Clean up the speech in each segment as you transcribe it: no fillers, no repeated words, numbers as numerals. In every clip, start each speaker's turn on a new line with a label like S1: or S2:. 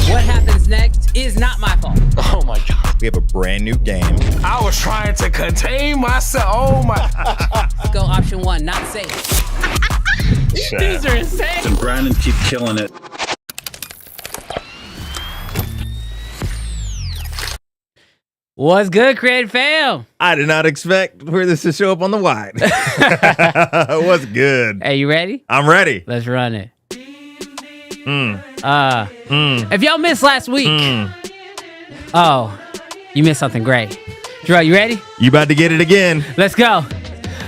S1: What happens next is not my fault.
S2: Oh my God.
S3: We have a brand new game.
S2: I was trying to contain myself. Oh my.
S1: Let's go option one, not safe. These are insane.
S4: And Brandon keep killing it.
S1: What's good, Creative Fam?
S3: I did not expect for this to show up on the wide. What's good?
S1: Hey, you ready?
S3: I'm ready.
S1: Let's run it. If y'all missed last week, oh, you missed something great. Drew, you ready?
S3: You about to get it again.
S1: Let's go.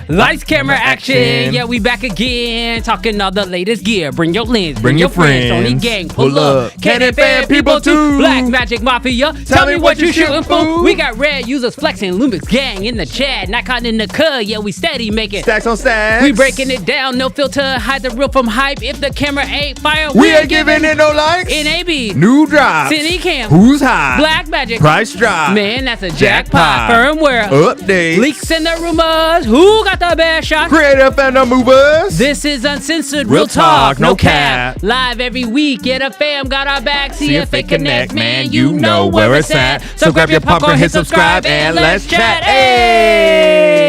S1: Lights, camera, action. Yeah, we back again. Talking all the latest gear. Bring your lens, bring your friends. Only gang, pull up. Canon fan people too. Black Magic Mafia. Tell me what you shooting for. We got red users flexing. Lumix gang in the chat. Nikon in the cut. Yeah, we steady making
S3: Stacks on stacks.
S1: We breaking it down. No filter. Hide the real from hype. If the camera ain't fire,
S3: We ain't giving it no likes.
S1: in AB.
S3: New drops.
S1: Cine cam.
S3: Who's hot?
S1: Black Magic.
S3: Price drop.
S1: Man, that's a jackpot.
S3: Jackpot.
S1: Firmware.
S3: Updates.
S1: Leaks and the rumors. Who got the best shot?
S3: Creative and the movers.
S1: This is uncensored,
S3: Real
S1: real talk,
S3: talk,
S1: no
S3: no
S1: cap.
S3: cap.
S1: Live every week, get a fam, got our back. See if it connect, man.
S3: you know where it's at. So grab your popcorn, hit subscribe, and let's chat. Hey!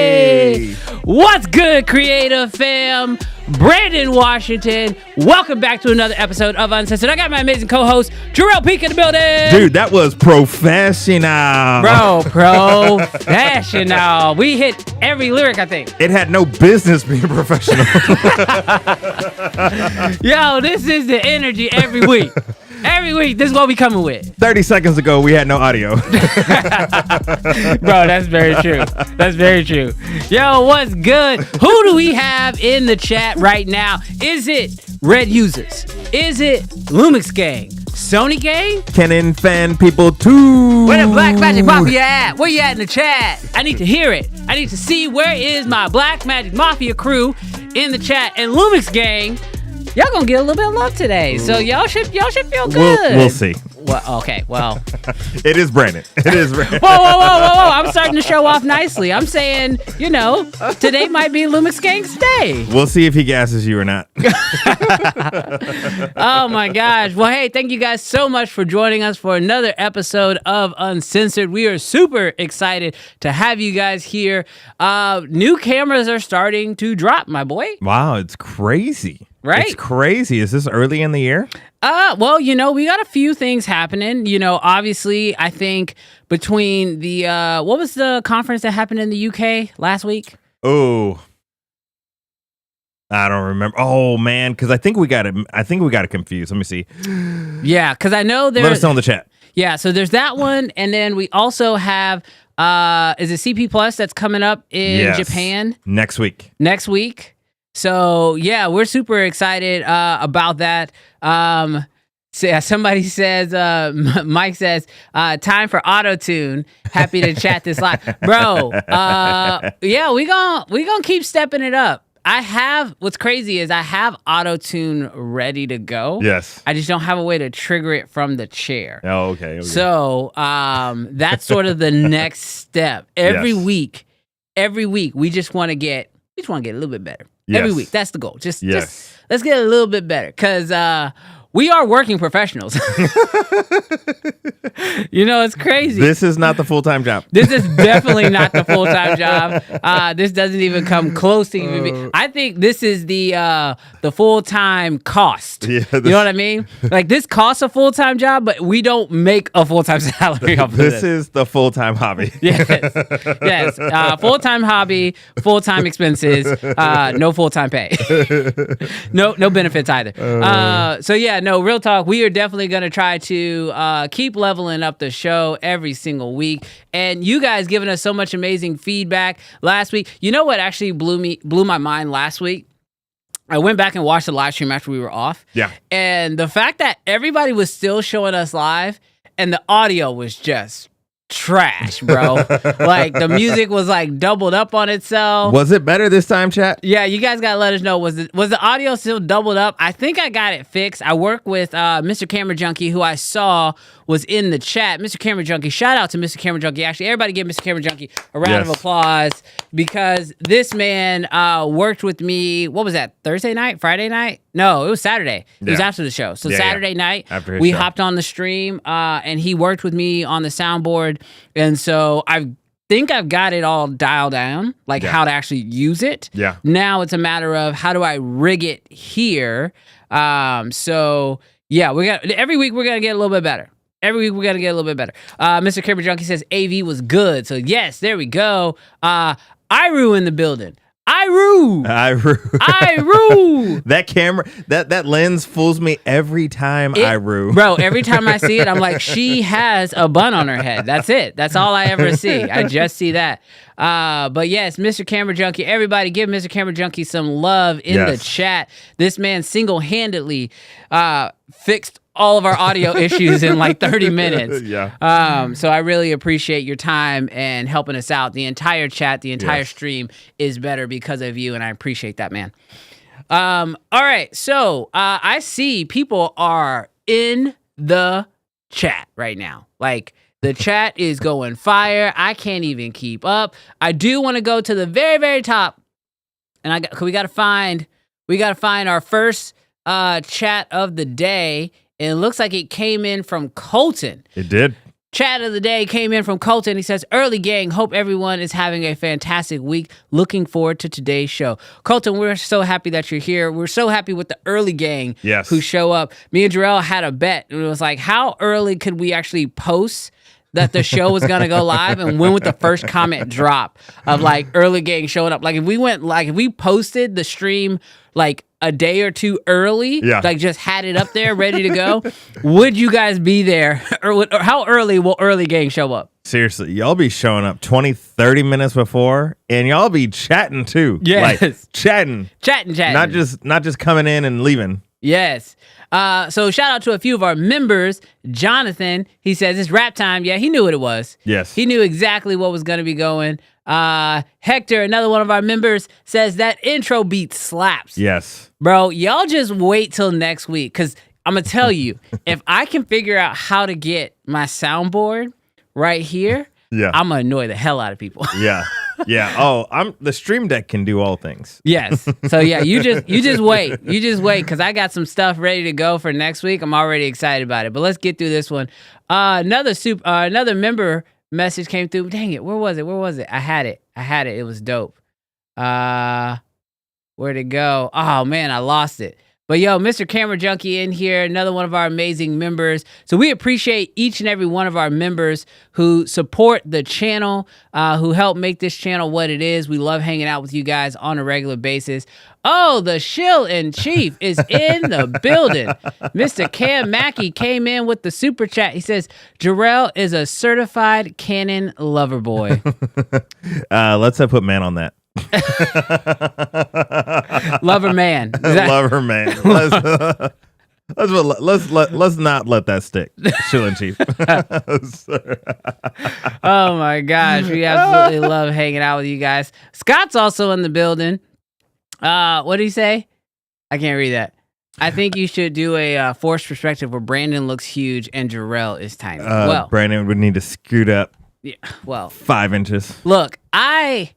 S1: What's good, Creative Fam? Brandon Washington. Welcome back to another episode of Uncensored. I got my amazing co-host, Jarrell Peak in the building.
S3: Dude, that was professional.
S1: Bro, professional. We hit every lyric, I think.
S3: It had no business being professional.
S1: Yo, this is the energy every week. Every week, this is what we coming with.
S3: 30 seconds ago, we had no audio.
S1: Bro, that's very true. That's very true. Yo, what's good? Who do we have in the chat right now? Is it Red Users? Is it Lumix Gang? Sony Gang?
S3: Canon fan people too.
S1: Where the Black Magic Mafia at? Where you at in the chat? I need to hear it. I need to see where is my Black Magic Mafia crew in the chat. And Lumix Gang, y'all gonna get a little bit of love today. So y'all should feel good.
S3: We'll see.
S1: Well, okay, well.
S3: It is Brandon. It is Brandon.
S1: Whoa. I'm starting to show off nicely. I'm saying, today might be Lumix Gang's day.
S3: We'll see if he gasses you or not.
S1: Oh my gosh. Well, hey, thank you guys so much for joining us for another episode of Uncensored. We are super excited to have you guys here. New cameras are starting to drop, my boy.
S3: Wow, it's crazy.
S1: Right?
S3: It's crazy. Is this early in the year?
S1: Well, we got a few things happening. Obviously, I think between the what was the conference that happened in the UK last week?
S3: Oh, I don't remember. Oh man, because I think we got it. I think we got it confused. Let me see.
S1: Yeah, because I know there's.
S3: Let us know in the chat.
S1: Yeah, so there's that one, and then we also have is it CP Plus that's coming up in Japan
S3: next week.
S1: Next week. So yeah, we're super excited about that. So yeah, somebody says, Mike says, time for auto-tune. Happy to chat this live. Bro, yeah, we gonna keep stepping it up. What's crazy is I have auto-tune ready to go.
S3: Yes.
S1: I just don't have a way to trigger it from the chair.
S3: Oh, okay.
S1: So that's sort of the next step. Every week, we just want to get a little bit better.
S3: Yes.
S1: Every week. That's the goal. Just let's get a little bit better. Because we are working professionals. It's crazy.
S3: This is not the full-time job.
S1: This is definitely not the full-time job. This doesn't even come close to even be. I think this is the full-time cost.
S3: Yeah,
S1: you know what I mean? Like, this costs a full-time job, but we don't make a full-time salary off of this.
S3: This is the full-time hobby.
S1: Yes. Full-time hobby, full-time expenses, no full-time pay. No benefits either. So yeah, no, real talk. We are definitely going to try to keep leveling up the show every single week. And you guys giving us so much amazing feedback last week. You know what actually blew my mind last week? I went back and watched the live stream after we were off.
S3: Yeah.
S1: And the fact that everybody was still showing us live and the audio was just trash, bro. Like, the music was like doubled up on itself.
S3: Was it better this time, chat?
S1: Yeah, you guys gotta let us know. Was the audio still doubled up? I think I got it fixed. I work with Mr. Camera Junkie, who I saw was in the chat. Mr. Camera Junkie, shout out to Mr. Camera Junkie. Actually, everybody give Mr. Camera Junkie a round of applause, because this man worked with me. What was that? Thursday night? Friday night? No, it was Saturday. It was after the show. So Saturday night, we hopped on the stream, and he worked with me on the soundboard. And so I think I've got it all dialed down, like how to actually use it.
S3: Yeah.
S1: Now it's a matter of how do I rig it here. So yeah, every week we're gonna get a little bit better. Every week we got to get a little bit better. Mr. Camera Junkie says AV was good. So yes, there we go. Iru in the building. Iru.
S3: That camera, that lens fools me every time. Iru.
S1: Bro, every time I see it, I'm like, she has a bun on her head. That's it. That's all I ever see. I just see that. But yes, Mr. Camera Junkie, everybody give Mr. Camera Junkie some love in the chat. This man single-handedly fixed all of our audio issues in like 30 minutes. So I really appreciate your time and helping us out. The entire chat, the entire stream is better because of you, and I appreciate that, man. All right, so I see people are in the chat right now. Like, the chat is going fire. I can't even keep up. I do want to go to the very, very top, and we got to find our first chat of the day. And it looks like it came in from Colton.
S3: It did.
S1: Chat of the day came in from Colton. He says, early gang, hope everyone is having a fantastic week. Looking forward to today's show. Colton, we're so happy that you're here. We're so happy with the early gang who show up. Me and Jarrell had a bet. It was like, how early could we actually post that the show was going to go live, and when would the first comment drop of like early gang showing up? Like, if we posted the stream like a day or two early, like just had it up there ready to go, would you guys be there? Or how early will early gang show up?
S3: Seriously, y'all be showing up 20, 30 minutes before, and y'all be chatting too.
S1: Yes.
S3: Like, chatting. Not just coming in and leaving.
S1: Yes. So shout out to a few of our members. Jonathan, he says it's rap time. Yeah, he knew what it was.
S3: Yes.
S1: He knew exactly what was going to be going. Hector, another one of our members, says that intro beat slaps.
S3: Yes.
S1: Bro, y'all just wait till next week, because I'm going to tell you, if I can figure out how to get my soundboard right here, I'm going to annoy the hell out of people.
S3: Yeah. Oh, the Stream Deck can do all things.
S1: Yes. So yeah, you just wait. You just wait, because I got some stuff ready to go for next week. I'm already excited about it. But let's get through this one. Another member message came through. Dang it, where was it? I had it. It was dope. Where'd it go? Oh man, I lost it. But yo, Mr. Camera Junkie in here, another one of our amazing members. So we appreciate each and every one of our members who support the channel, who help make this channel what it is. We love hanging out with you guys on a regular basis. Oh, the shill in chief is in the building. Mr. Cam Mackey came in with the super chat. He says, Jarrell is a certified Canon lover boy.
S3: Let's put man on that.
S1: Lover man.
S3: Lover man. Let's not let that stick. Shill in chief.
S1: Oh my gosh, we absolutely love hanging out with you guys. Scott's also in the building. What did he say? I can't read that. I think you should do a forced perspective where Brandon looks huge and Jarrell is tiny.
S3: Brandon would need to scoot up.
S1: Yeah, well,
S3: 5 inches.
S1: Look, I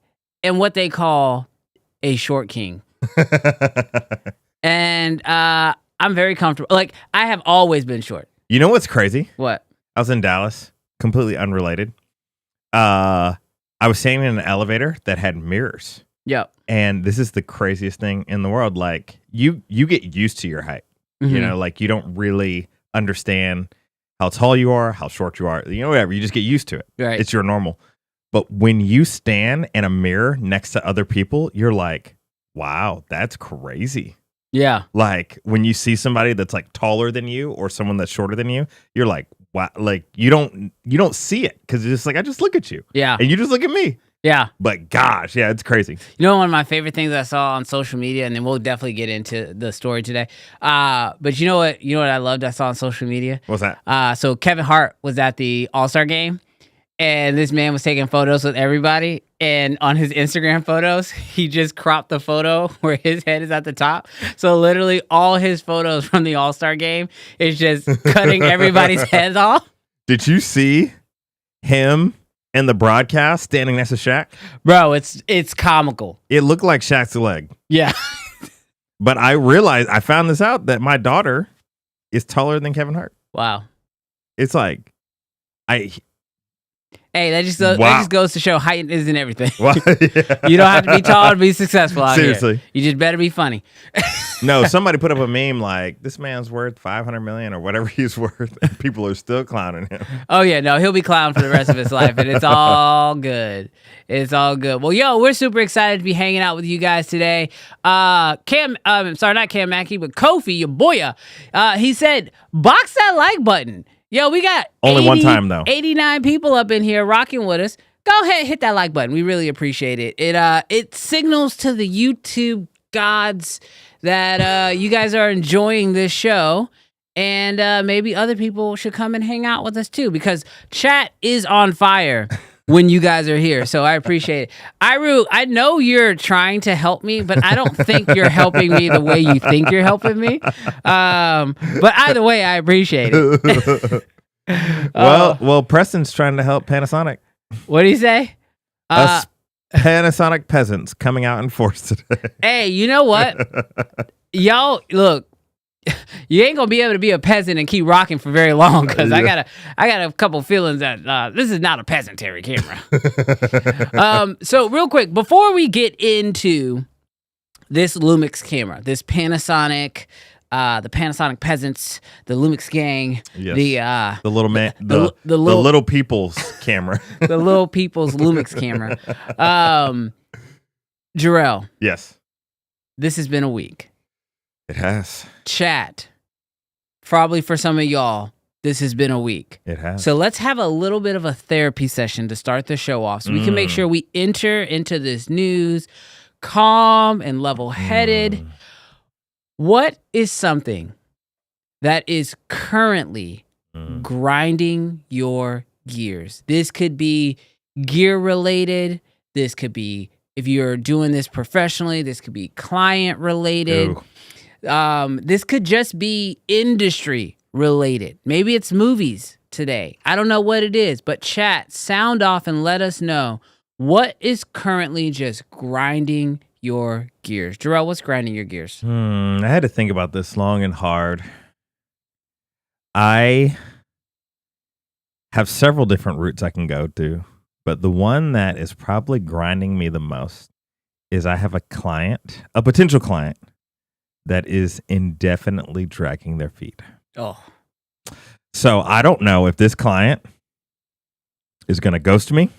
S1: am what they call a short king. And I'm very comfortable. Like, I have always been short.
S3: You know what's crazy?
S1: What?
S3: I was in Dallas, completely unrelated. I was staying in an elevator that had mirrors.
S1: Yep.
S3: And this is the craziest thing in the world. Like, you get used to your height. You know, like, you don't really understand how tall you are, how short you are. You know, whatever. You just get used to it.
S1: Right.
S3: It's your normal. But when you stand in a mirror next to other people, you're like, wow, that's crazy.
S1: Yeah.
S3: Like, when you see somebody that's like taller than you or someone that's shorter than you, you're like, wow. Like, you don't see it because it's just like, I just look at you.
S1: Yeah.
S3: And you just look at me.
S1: Yeah.
S3: But gosh, yeah, it's crazy.
S1: You know, one of my favorite things I saw on social media, and then we'll definitely get into the story today. But you know what? You know what I loved I saw on social media?
S3: What's that?
S1: So Kevin Hart was at the All-Star game, and this man was taking photos with everybody. And on his Instagram photos, he just cropped the photo where his head is at the top. So literally all his photos from the All-Star game is just cutting everybody's heads off.
S3: Did you see him and the broadcast standing next to Shaq?
S1: Bro, it's comical.
S3: It looked like Shaq's leg.
S1: Yeah.
S3: But I found this out that my daughter is taller than Kevin Hart.
S1: Wow.
S3: It's like,
S1: Hey, that just goes to show height isn't everything.
S3: Well, yeah.
S1: You don't have to be tall to be successful out
S3: Seriously.
S1: here. You just better be funny.
S3: No, somebody put up a meme like, this man's worth $500 million or whatever he's worth, and people are still clowning him.
S1: Oh, yeah. No, he'll be clowned for the rest of his life, and it's all good. It's all good. Well, yo, we're super excited to be hanging out with you guys today. Not Cam Mackey, but Kofi, your boy, he said, box that like button. Yo, we got
S3: only one time though.
S1: 89 people up in here rocking with us. Go ahead, hit that like button. We really appreciate it. It signals to the YouTube gods that you guys are enjoying this show, and maybe other people should come and hang out with us too, because chat is on fire when you guys are here. So I appreciate it. Iru, I know you're trying to help me, but I don't think you're helping me the way you think you're helping me. But either way, I appreciate it.
S3: Well, Preston's trying to help Panasonic.
S1: What do you say?
S3: Us Panasonic peasants coming out in force today.
S1: Hey, you know what? Y'all, look, you ain't gonna be able to be a peasant and keep rocking for very long, because I got a couple feelings that this is not a peasantary camera. So real quick, before we get into this Lumix camera, this Panasonic, the Panasonic peasants, the Lumix gang,
S3: yes. The little man, the little people's camera,
S1: the little people's Lumix camera. Jarrell,
S3: yes,
S1: this has been a week.
S3: It has.
S1: Chat, probably for some of y'all, this has been a week.
S3: It has.
S1: So let's have a little bit of a therapy session to start the show off, so we can make sure we enter into this news calm and level-headed. What is something that is currently grinding your gears? This could be gear-related. This could be, if you're doing this professionally, this could be client-related.
S3: Ooh.
S1: This could just be industry related. Maybe it's movies today. I don't know what it is, but chat, sound off and let us know what is currently just grinding your gears. Jarrell, what's grinding your gears?
S3: I had to think about this long and hard. I have several different routes I can go to, but the one that is probably grinding me the most is I have a potential client, that is indefinitely dragging their feet.
S1: Oh.
S3: So I don't know if this client is going to ghost me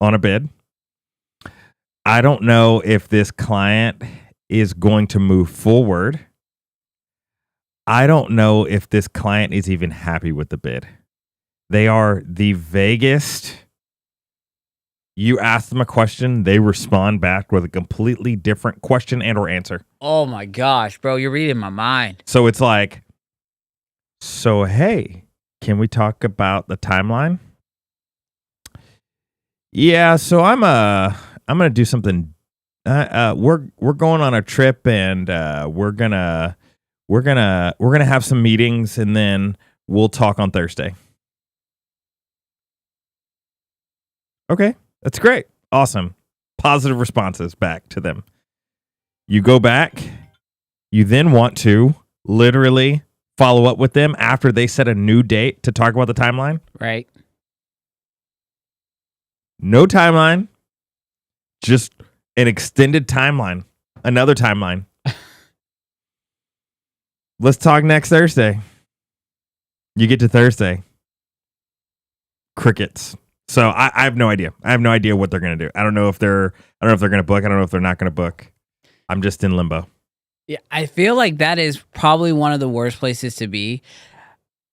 S3: on a bid. I don't know if this client is going to move forward. I don't know if this client is even happy with the bid. They are the vaguest. You ask them a question, they respond back with a completely different question and or answer.
S1: Oh my gosh, bro, you're reading my mind.
S3: So it's like, so hey, can we talk about the timeline? Yeah, so I'm gonna do something. We're going on a trip, and we're gonna have some meetings, and then we'll talk on Thursday. Okay. That's great. Awesome. Positive responses back to them. You go back. You then want to literally follow up with them after they set a new date to talk about the timeline.
S1: Right.
S3: No timeline, just an extended timeline, another timeline. Let's talk next Thursday. You get to Thursday. Crickets. So I have no idea. I have no idea what they're going to do. I don't know if they're going to book. I don't know if they're not going to book. I'm just in limbo.
S1: Yeah, I feel like that is probably one of the worst places to be.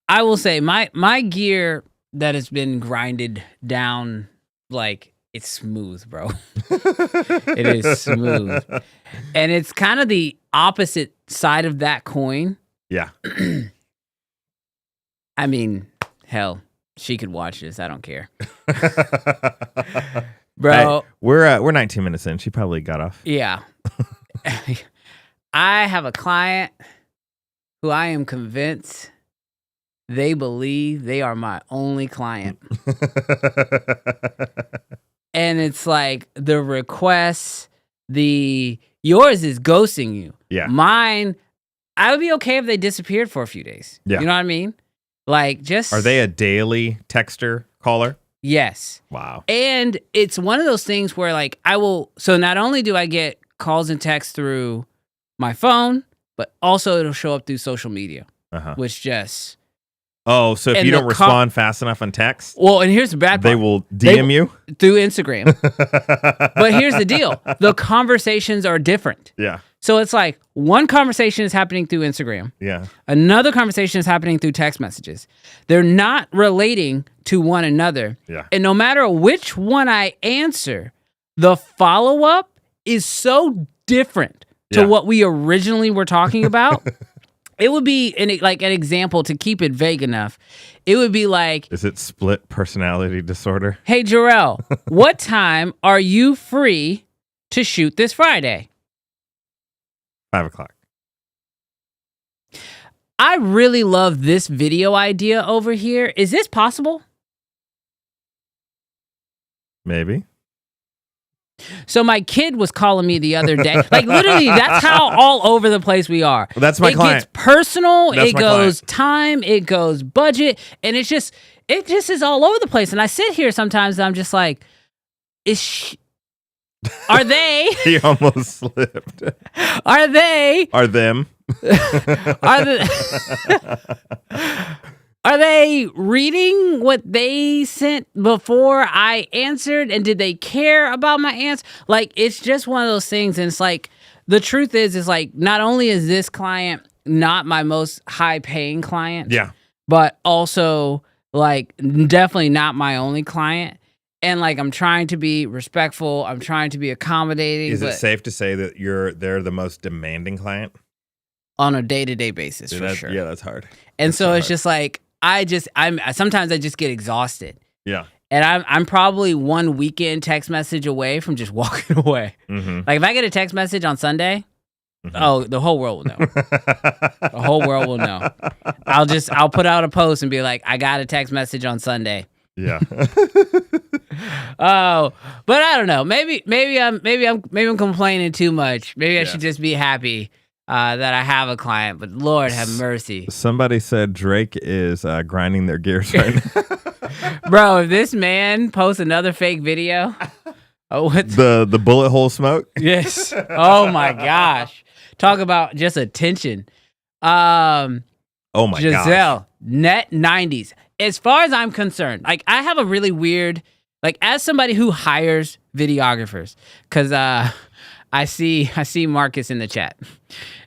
S1: I will say my gear that has been grinded down, like, it's smooth, bro. It is smooth. And it's kind of the opposite side of that coin.
S3: Yeah.
S1: I mean, hell, she could watch this. I don't care. Bro.
S3: Hey, we're 19 minutes in. She probably got off.
S1: Yeah. I have a client who I am convinced they believe they are my only client. And it's like the requests, yours is ghosting you.
S3: Yeah.
S1: Mine, I would be okay if they disappeared for a few days.
S3: Yeah.
S1: You know what I mean? Like, just.
S3: Are they a daily texter caller?
S1: Yes.
S3: Wow.
S1: And it's one of those things where, like, so not only do I get calls and texts through my phone, but also it'll show up through social media, which just.
S3: Oh, so if you don't respond fast enough on text,
S1: well, and here's the bad part.
S3: They will DM you
S1: through Instagram. But here's the deal. The conversations are different.
S3: Yeah.
S1: So it's like one conversation is happening through Instagram.
S3: Yeah.
S1: Another conversation is happening through text messages. They're not relating to one another.
S3: Yeah.
S1: And no matter which one I answer, the follow-up is so different to what we originally were talking about. It would be an example to keep it vague enough. It would be like,
S3: is it split personality disorder?
S1: Hey, Jarrell, what time are you free to shoot this Friday?
S3: 5:00.
S1: I really love this video idea over here. Is this possible?
S3: Maybe.
S1: So my kid was calling me the other day. Like, literally, that's how all over the place we are.
S3: Well, that's my client.
S1: It gets personal.
S3: That's
S1: it
S3: my
S1: goes
S3: client.
S1: time. It goes budget. And it just is all over the place. And I sit here sometimes and I'm just like, are they?
S3: He almost slipped.
S1: Are they?
S3: Are them?
S1: Are they reading what they sent before I answered? And did they care about my answer? Like, it's just one of those things. And it's like, the truth is like, not only is this client not my most high paying client,
S3: Yeah.
S1: but also like definitely not my only client. And like, I'm trying to be respectful. I'm trying to be accommodating.
S3: Is it safe to say that they're the most demanding client?
S1: On a day-to-day basis, for sure.
S3: Yeah, that's hard.
S1: And so it's just like, sometimes I just get exhausted.
S3: Yeah.
S1: And I'm probably one weekend text message away from just walking away.
S3: Mm-hmm.
S1: Like, if I get a text message on Sunday, oh, the whole world will know. The whole world will know. I'll put out a post and be like, I got a text message on Sunday.
S3: Yeah.
S1: Oh, but I don't know. Maybe I'm complaining too much. Maybe I should just be happy that I have a client. But Lord have mercy.
S3: Somebody said Drake is grinding their gears right now.
S1: Bro, if this man posts another fake video,
S3: the bullet hole smoke.
S1: Yes. Oh my gosh. Talk about just attention.
S3: Oh my
S1: Giselle, net 90s. As far as I'm concerned, like, I have a really weird, like, as somebody who hires videographers, because I see Marcus in the chat.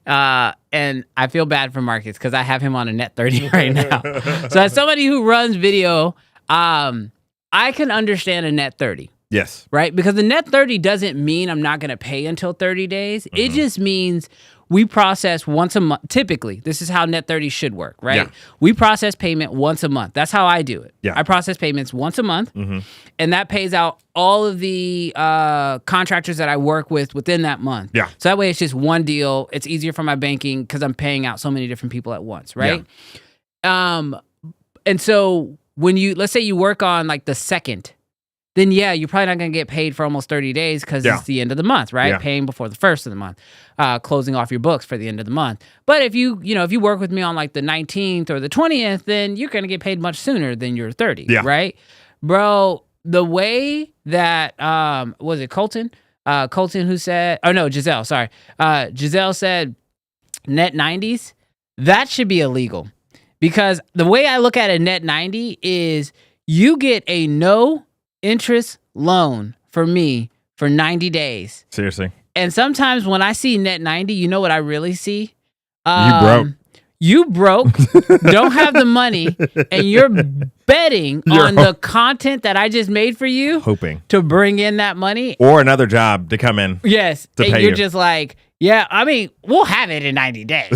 S1: And I feel bad for Marcus because I have him on a net 30 right now. So as somebody who runs video, I can understand a net 30.
S3: Yes.
S1: Right? Because the net 30 doesn't mean I'm not going to pay until 30 days. Mm-hmm. It just means we process once a month. Typically, this is how net 30 should work, right?
S3: Yeah.
S1: We process payment once a month. That's how I do it.
S3: Yeah.
S1: I process payments once a month, and that pays out all of the contractors that I work with within that month.
S3: Yeah.
S1: So that way it's just one deal. It's easier for my banking because I'm paying out so many different people at once, right? Yeah. And so when let's say you work on like the second then yeah, you're probably not going to get paid for almost 30 days because it's the end of the month, right?
S3: Yeah.
S1: Paying before the first of the month, closing off your books for the end of the month. But if you work with me on like the 19th or the 20th, then you're going to get paid much sooner than your 30, right? Bro, the way that, was it Colton? Colton who said, oh no, Giselle, sorry. Giselle said net 90s, that should be illegal. Because the way I look at a net 90 is you get a no interest loan for me for 90 days.
S3: Seriously.
S1: And sometimes when I see net 90, you know what I really see?
S3: You broke.
S1: Don't have the money, and you're betting on the content that I just made for you,
S3: hoping
S1: to bring in that money.
S3: Or another job to come in.
S1: Yes.
S3: To
S1: and
S3: pay
S1: you're
S3: you.
S1: just like, yeah, I mean, we'll have it in 90 days.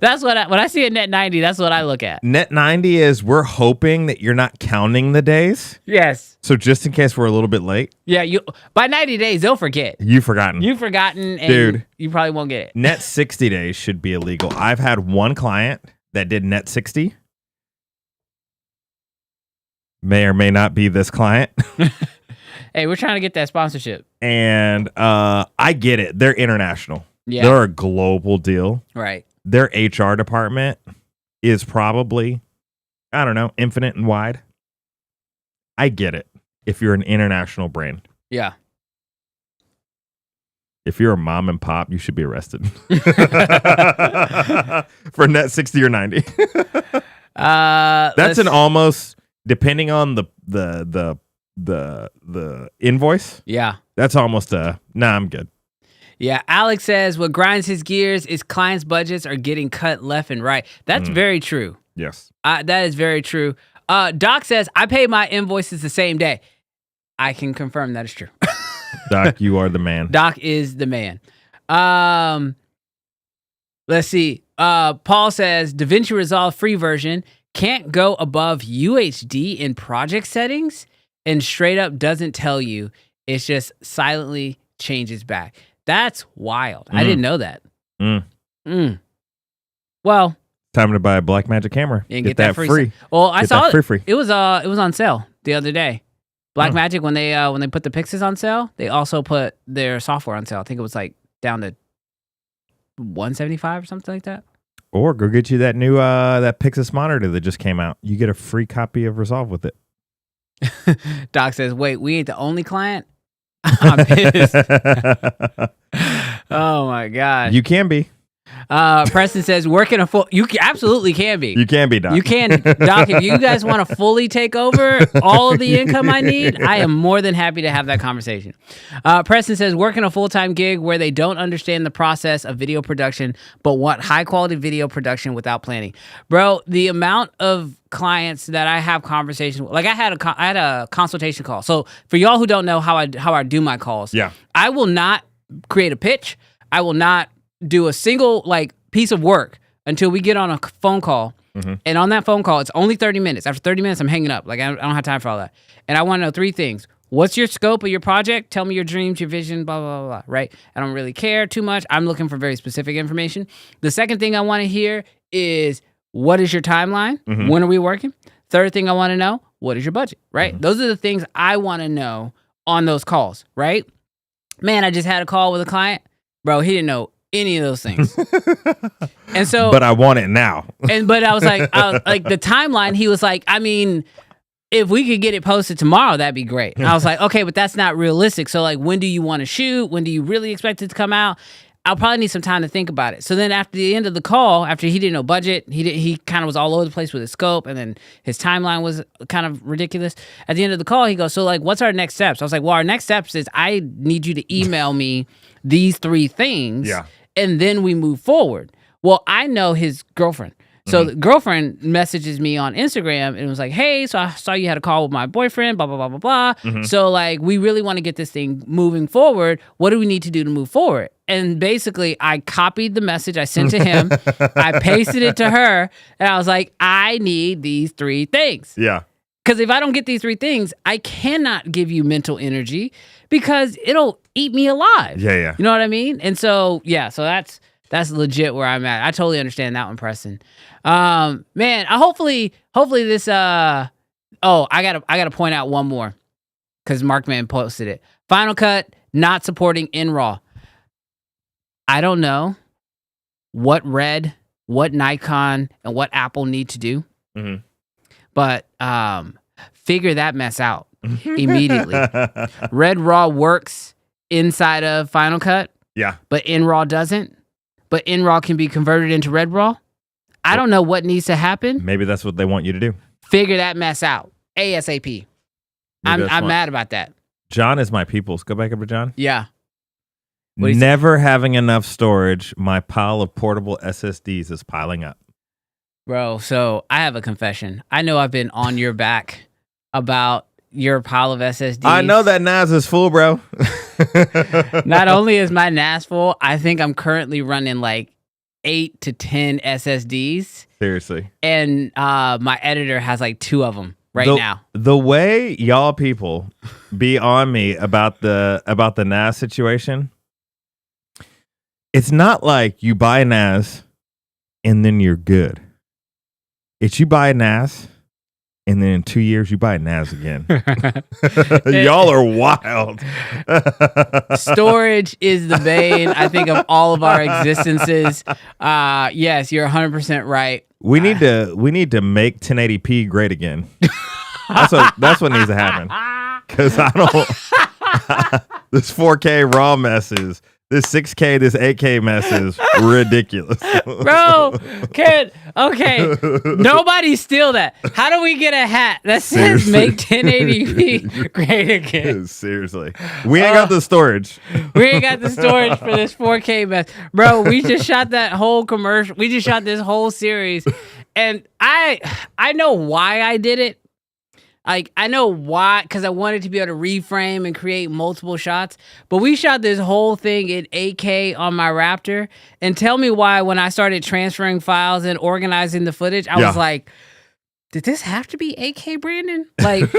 S1: That's what when I see a net 90, that's what I look at.
S3: Net 90 is we're hoping that you're not counting the days.
S1: Yes.
S3: So just in case we're a little bit late.
S1: Yeah, by 90 days, they'll forget.
S3: You've forgotten.
S1: You've forgotten, and
S3: Dude,
S1: you probably won't get it.
S3: Net 60 days should be illegal. I've had one client that did net 60. May or may not be this client.
S1: Hey, we're trying to get that sponsorship.
S3: And I get it. They're international.
S1: Yeah.
S3: They're a global deal.
S1: Right.
S3: Their HR department is probably, I don't know, infinite and wide. I get it. If you're an international brand.
S1: Yeah.
S3: If you're a mom and pop, you should be arrested. For net 60 or 90. That's an almost, depending on the invoice.
S1: Yeah.
S3: That's almost I'm good.
S1: Yeah. Alex says what grinds his gears is clients' budgets are getting cut left and right. That's very true.
S3: Yes.
S1: That is very true. Doc says I pay my invoices the same day. I can confirm that is true.
S3: Doc, you are the man.
S1: Doc is the man. Let's see. Paul says DaVinci Resolve free version can't go above UHD in project settings and straight up doesn't tell you. It's just silently changes back. That's wild. I didn't know that. Well,
S3: time to buy a Blackmagic camera.
S1: And get that free. Well, I saw it. Free. It was on sale the other day. Blackmagic, when they put the Pixels on sale, they also put their software on sale. I think it was like down to $175 or something like that.
S3: Or go get you that new that Pixels monitor that just came out. You get a free copy of Resolve with it.
S1: Doc says, "Wait, we ain't the only client." I'm pissed. Oh my god.
S3: You can be.
S1: Preston says, working a full, you absolutely can be.
S3: You can be, Doc.
S1: You can, Doc. If you guys want to fully take over all of the income I need, I am more than happy to have that conversation. Preston says, working a full-time gig where they don't understand the process of video production, but want high-quality video production without planning. Bro, the amount of clients that I have conversations with, like I had a consultation call. So for y'all who don't know how I do my calls, I will not create a pitch. I will not do a single piece of work until we get on a phone call. And on that phone call, it's only 30 minutes. After 30 minutes, I'm hanging up. I don't have time for all that. And I want to know three things. What's your scope of your project? Tell me your dreams, your vision, blah, blah, blah, blah, right? I don't really care too much. I'm looking for very specific information. The second thing I want to hear is, what is your timeline? When are we working? Third thing I want to know, what is your budget, right? Those are the things I want to know on those calls, right? Man, I just had a call with a client. Bro, he didn't know any of those things. And so,
S3: but I want it now.
S1: But I was like the timeline, he was like, I mean, if we could get it posted tomorrow, that'd be great. And I was like, okay, but that's not realistic. So when do you want to shoot? When do you really expect it to come out? I'll probably need some time to think about it. So then after the end of the call, after he didn't know budget, he kind of was all over the place with his scope, and then his timeline was kind of ridiculous. At the end of the call, he goes, so what's our next steps? I was like, well, our next steps is I need you to email me these three things. Yeah. And then we move forward. Well, I know his girlfriend. So the girlfriend messages me on Instagram and was like, hey, so I saw you had a call with my boyfriend, blah, blah, blah, blah, blah. So we really want to get this thing moving forward. What do we need to do to move forward? And basically I copied the message I sent to him. I pasted it to her and I was like, I need these three things. Yeah. Because if I don't get these three things, I cannot give you mental energy because it'll eat me alive. Yeah, yeah. You know what I mean? And so, yeah, so that's legit where I'm at. I totally understand that one, Preston. Man, hopefully this Oh, I gotta point out one more because Markman posted it. Final Cut not supporting in RAW. I don't know what Red, what Nikon, and what Apple need to do, but figure that mess out immediately. Red RAW works inside of Final Cut, but in RAW doesn't. But in RAW can be converted into Red RAW. I don't know what needs to happen.
S3: Maybe that's what they want you to do.
S1: Figure that mess out ASAP. I'm mad about that.
S3: John is my peoples. Go back up to John.
S1: Yeah.
S3: Never having enough storage. My pile of portable SSDs is piling up.
S1: Bro, so I have a confession. I know I've been on your back about your pile of SSDs.
S3: I know that NAS is full, bro.
S1: Not only is my NAS full, I think I'm currently running like 8 to 10 SSDs.
S3: Seriously.
S1: And my editor has like 2 of them now.
S3: The way y'all people be on me about the NAS situation, it's not like you buy NAS and then you're good. It's you buy NAS and then in 2 years you buy NAS again. Y'all are wild.
S1: Storage is the bane, I think, of all of our existences. Yes, you're 100% right.
S3: We need to make 1080p great again. That's what needs to happen. Because I don't. This 4K raw messes. This 6K, this 8K mess is ridiculous.
S1: Bro, okay. Nobody steal that. How do we get a hat that says make 1080p great again?
S3: Seriously. We ain't got the storage.
S1: We ain't got the storage for this 4K mess. Bro, we just shot that whole commercial. We just shot this whole series. And I know why I did it. Like, I know why, because I wanted to be able to reframe and create multiple shots. But we shot this whole thing in 8K on my Raptor. And tell me why, when I started transferring files and organizing the footage, I was like, did this have to be 8K, Brandon? Like,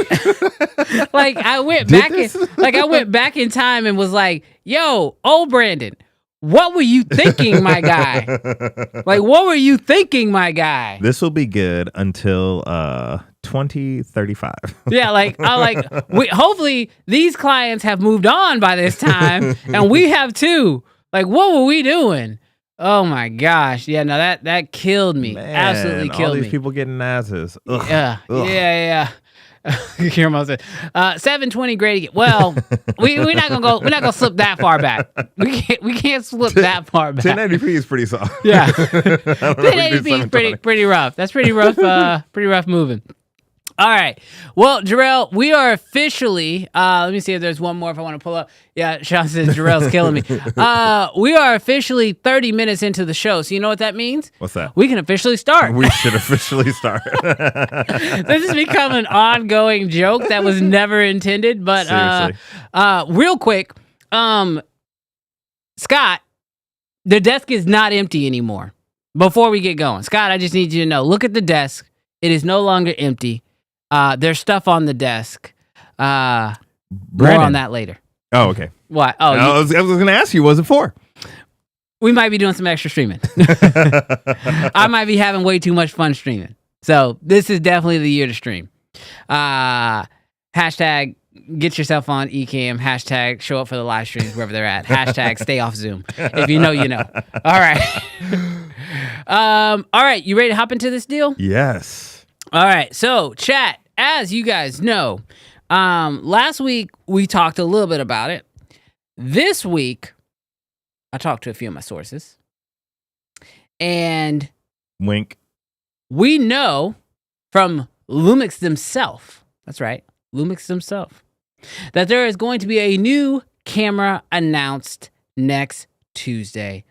S1: like I went back in time and was like, yo, old Brandon, what were you thinking, my guy? Like, what were you thinking, my guy?
S3: This will be good until 2035.
S1: Yeah, hopefully these clients have moved on by this time, and we have too. Like, what were we doing? Oh my gosh. Yeah, no, that killed me.
S3: Man,
S1: absolutely killed me.
S3: All these people getting NASes. Ugh.
S1: Yeah.
S3: Ugh.
S1: Yeah. Hear him say, 720 great again. Well, we're not gonna slip that far back. We can't slip that far back.
S3: 1080p is pretty soft.
S1: Yeah. 1080p is pretty rough. That's pretty rough. Pretty rough moving. All right. Well, Jarrell, we are officially, let me see if there's one more if I want to pull up. Yeah, Sean says Jarrell's killing me. We are officially 30 minutes into the show. So you know what that means?
S3: What's that?
S1: We can officially start.
S3: We should officially start.
S1: This has become an ongoing joke that was never intended. But real quick, Scott, the desk is not empty anymore. Before we get going, Scott, I just need you to know, look at the desk. It is no longer empty. There's stuff on the desk. More on that later.
S3: Oh, okay.
S1: What? Oh,
S3: I was going to ask you, what was it for?
S1: We might be doing some extra streaming. I might be having way too much fun streaming. So this is definitely the year to stream. Hashtag get yourself on Ecamm. Hashtag show up for the live streams wherever they're at. Hashtag stay off Zoom. If you know, you know. All right. All right. You ready to hop into this deal?
S3: Yes.
S1: All right. So chat, as you guys know, last week we talked a little bit about it. This week, I talked to a few of my sources. And
S3: wink.
S1: We know from Lumix themselves, that's right, Lumix themselves, that there is going to be a new camera announced next Tuesday.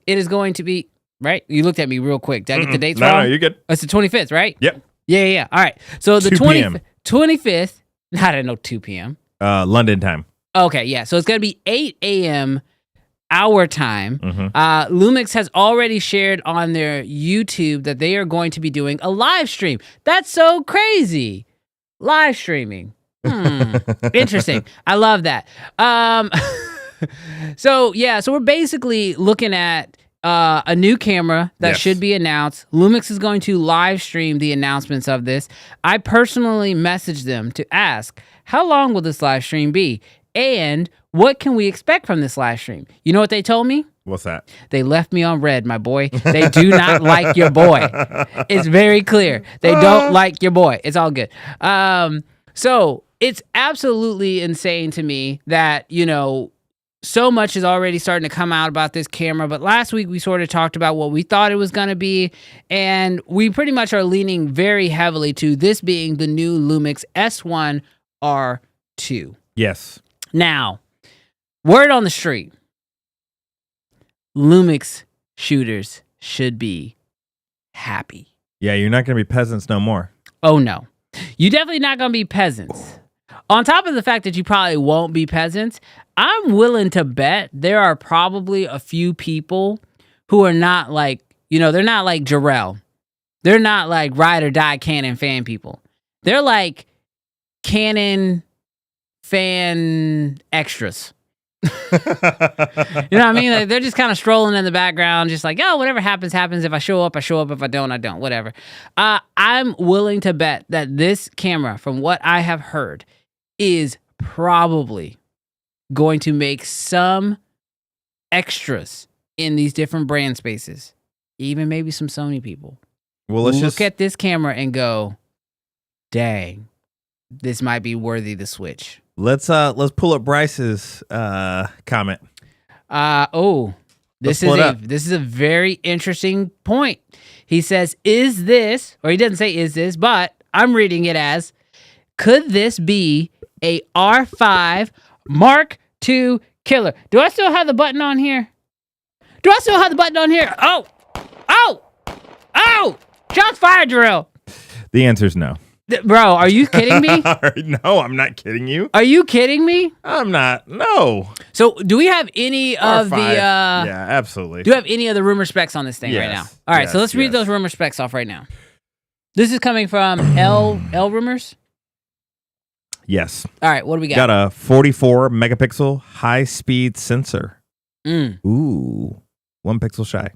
S1: It is going to be, right? You looked at me real quick. Did I get the dates wrong?
S3: No, you're good.
S1: It's the 25th, right?
S3: Yep.
S1: Yeah. All right. So the 25th, I don't know, 2 p.m.
S3: London time.
S1: Okay, yeah. So it's going to be 8 a.m. our time.
S3: Mm-hmm.
S1: Lumix has already shared on their YouTube that they are going to be doing a live stream. That's so crazy. Live streaming. Interesting. I love that. So we're basically looking at a new camera that
S3: Yes.
S1: should be announced. Lumix is going to live stream the announcements of this. I personally messaged them to ask, how long will this live stream be? And what can we expect from this live stream? You know what they told me?
S3: What's that?
S1: They left me on red, my boy. They do not like your boy. It's very clear. They don't like your boy. It's all good. So it's absolutely insane to me that, so much is already starting to come out about this camera. But last week we sort of talked about what we thought it was going to be. And we pretty much are leaning very heavily to this being the new Lumix S1R II.
S3: Yes.
S1: Now, word on the street. Lumix shooters should be happy.
S3: Yeah, you're not going to be peasants no more.
S1: Oh, no. You're definitely not going to be peasants. On top of the fact that you probably won't be peasants, I'm willing to bet there are probably a few people who are not like, they're not like Jarrell. They're not like ride or die Canon fan people. They're like Canon fan extras. You know what I mean? Like, they're just kind of strolling in the background, just like, oh, whatever happens, happens. If I show up, I show up. If I don't, I don't. Whatever. I'm willing to bet that this camera, from what I have heard, is probably going to make some extras in these different brand spaces. Even maybe some Sony people.
S3: Well, let's
S1: look at this camera and go, dang, this might be worthy the switch.
S3: Let's pull up Bryce's comment.
S1: This is a very interesting point. He says, is this, or he doesn't say is this, but I'm reading it as, could this be a R5 Mark II killer? Do I still have the button on here? Oh! Shots fired, Jarrell.
S3: The answer's no.
S1: Bro, are you kidding me?
S3: No, I'm not kidding you.
S1: Are you kidding me?
S3: I'm not. No.
S1: So, do we have any of the...
S3: yeah, absolutely.
S1: Do you have any of the rumor specs on this thing right now? All right, so let's read those rumor specs off right now. This is coming from L Rumors.
S3: Yes.
S1: All right, what do we got?
S3: Got a 44 megapixel high speed sensor. Ooh, 1 pixel shy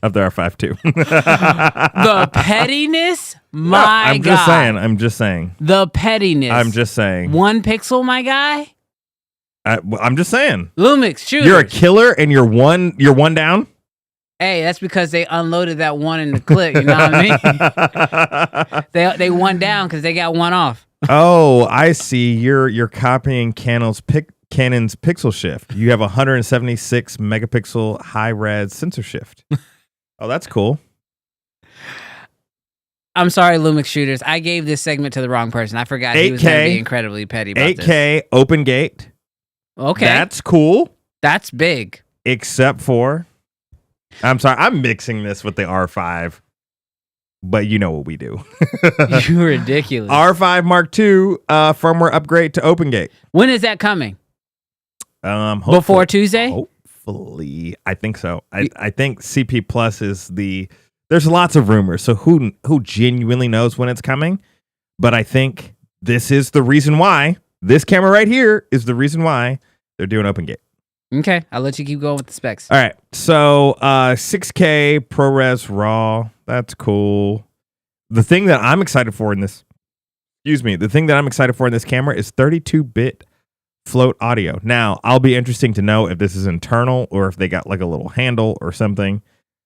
S3: of the R5 too.
S1: The pettiness,
S3: I'm
S1: God.
S3: I'm just saying.
S1: The pettiness.
S3: I'm just saying.
S1: 1 pixel, my guy.
S3: I'm just saying.
S1: Lumix, shoot.
S3: You're a killer, and you're one down.
S1: Hey, that's because they unloaded that one in the clip. You know what I mean? They one down because they got one off.
S3: Oh, I see. You're copying Canon's pixel shift. You have 176 megapixel high res sensor shift. Oh, that's cool.
S1: I'm sorry, Lumix shooters. I gave this segment to the wrong person. I forgot he was going to be incredibly petty about
S3: 8K,
S1: this.
S3: 8K open gate.
S1: Okay.
S3: That's cool.
S1: That's big.
S3: Except for, I'm sorry, I'm mixing this with the R5. But you know what we do.
S1: You're ridiculous.
S3: R5 Mark II firmware upgrade to OpenGate.
S1: When is that coming?
S3: Before
S1: Tuesday?
S3: Hopefully. I think so. I think CP Plus is there's lots of rumors. So who genuinely knows when it's coming? But I think this is the reason why. This camera right here is the reason why they're doing OpenGate.
S1: Okay. I'll let you keep going with the specs.
S3: All right. So 6K ProRes RAW. That's cool. The thing that I'm excited for in this, camera is 32-bit float audio. Now, I'll be interesting to know if this is internal or if they got like a little handle or something.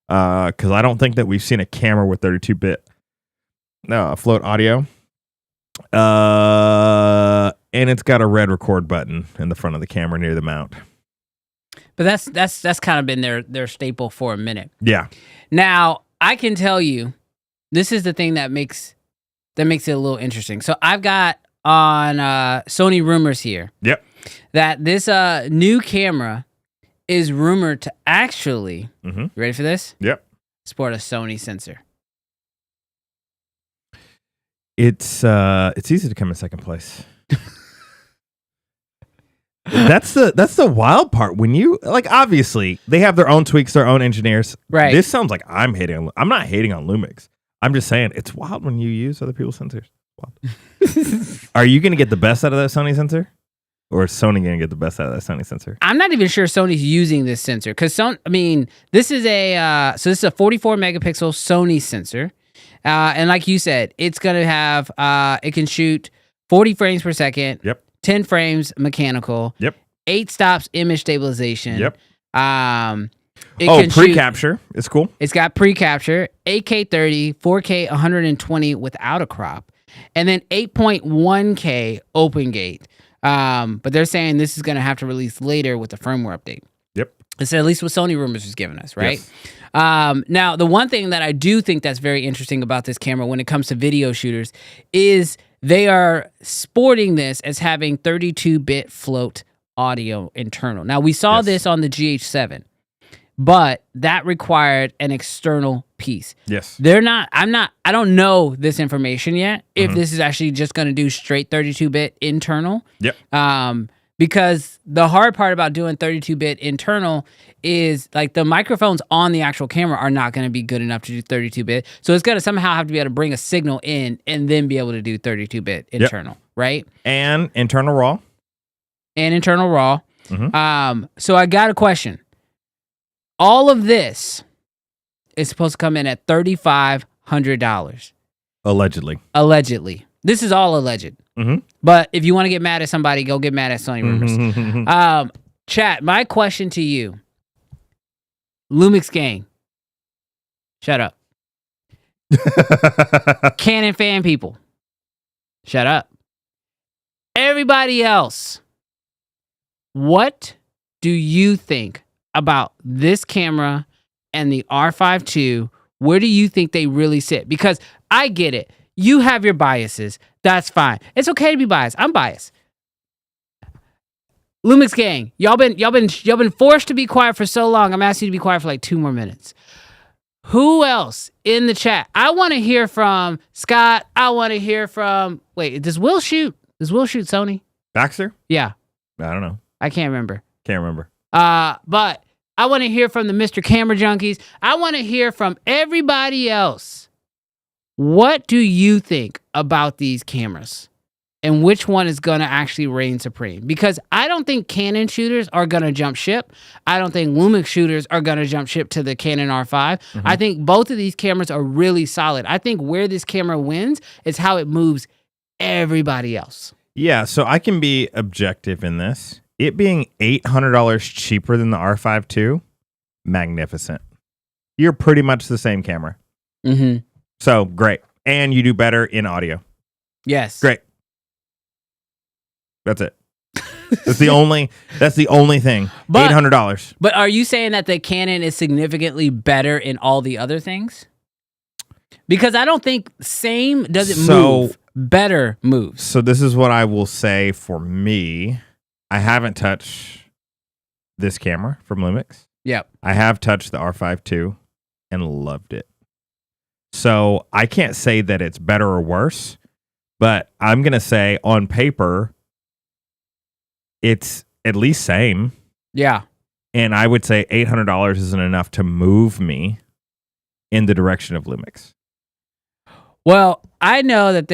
S3: Because I don't think that we've seen a camera with 32-bit float audio. And it's got a red record button in the front of the camera near the mount.
S1: But that's kind of been their staple for a minute.
S3: Yeah.
S1: Now, I can tell you, this is the thing that makes it a little interesting. So I've got on Sony Rumors here.
S3: Yep.
S1: That this new camera is rumored to actually, you ready for this?
S3: Yep.
S1: Sport a Sony sensor.
S3: It's easy to come in second place. That's the wild part. When you obviously they have their own tweaks, their own engineers.
S1: Right.
S3: This sounds like I'm not hating on Lumix. I'm just saying it's wild when you use other people's sensors. Wild. Are you going to get the best out of that Sony sensor? Or is Sony going to get the best out of that Sony sensor?
S1: I'm not even sure Sony's using this sensor because this is a 44 megapixel Sony sensor, and like you said, it's gonna have it can shoot 40 frames per second.
S3: Yep.
S1: 10 frames mechanical.
S3: Yep.
S1: 8 stops image stabilization.
S3: Yep.
S1: It can
S3: pre-capture. It's cool.
S1: It's got pre-capture, 8K 30, 4K 120 without a crop, and then 8.1K open gate. But they're saying this is going to have to release later with the firmware update.
S3: Yep.
S1: It's at least what Sony Rumors is giving us, right?
S3: Yes.
S1: Now, the one thing that I do think that's very interesting about this camera when it comes to video shooters is they are sporting this as having 32-bit float audio internal. Now, we saw this on the GH7, but that required an external piece.
S3: Yes.
S1: I don't know this information yet, if this is actually just going to do straight 32-bit internal.
S3: Yep.
S1: Because the hard part about doing 32-bit internal is like the microphones on the actual camera are not going to be good enough to do 32-bit. So it's going to somehow have to be able to bring a signal in and then be able to do 32-bit internal, right?
S3: And internal RAW.
S1: And internal RAW. So I got a question. All of this is supposed to come in at $3,500.
S3: Allegedly.
S1: This is all alleged. But if you want to get mad at somebody, go get mad at Sony Rumors. Chat, my question to you. Lumix gang. Shut up. Canon fan people. Shut up. Everybody else. What do you think about this camera and the R5 II? Where do you think they really sit? Because I get it. You have your biases. That's fine. It's okay to be biased. I'm biased. Lumix gang, y'all been forced to be quiet for so long. I'm asking you to be quiet for like 2 more minutes. Who else in the chat? I want to hear from Scott. I want to hear from. Wait, does Will shoot? Does Will shoot Sony?
S3: Baxter?
S1: Yeah.
S3: I don't know.
S1: I can't remember. But I want to hear from the Mr. Camera Junkies. I want to hear from everybody else. What do you think about these cameras? And which one is going to actually reign supreme? Because I don't think Canon shooters are going to jump ship. I don't think Lumix shooters are going to jump ship to the Canon R5. I think both of these cameras are really solid. I think where this camera wins is how it moves everybody else.
S3: Yeah, so I can be objective in this. It being $800 cheaper than the R5 II, magnificent. You're pretty much the same camera. So great. And you do better in audio.
S1: Yes.
S3: Great. That's it. That's the only thing. $800.
S1: But are you saying that the Canon is significantly better in all the other things? Because I don't think same doesn't move. Better moves.
S3: So this is what I will say for me. I haven't touched this camera from Lumix.
S1: Yep.
S3: I have touched the R5 II and loved it. So I can't say that it's better or worse, but I'm going to say on paper, it's at least same.
S1: Yeah.
S3: And I would say $800 isn't enough to move me in the direction of Lumix.
S1: Well, I know that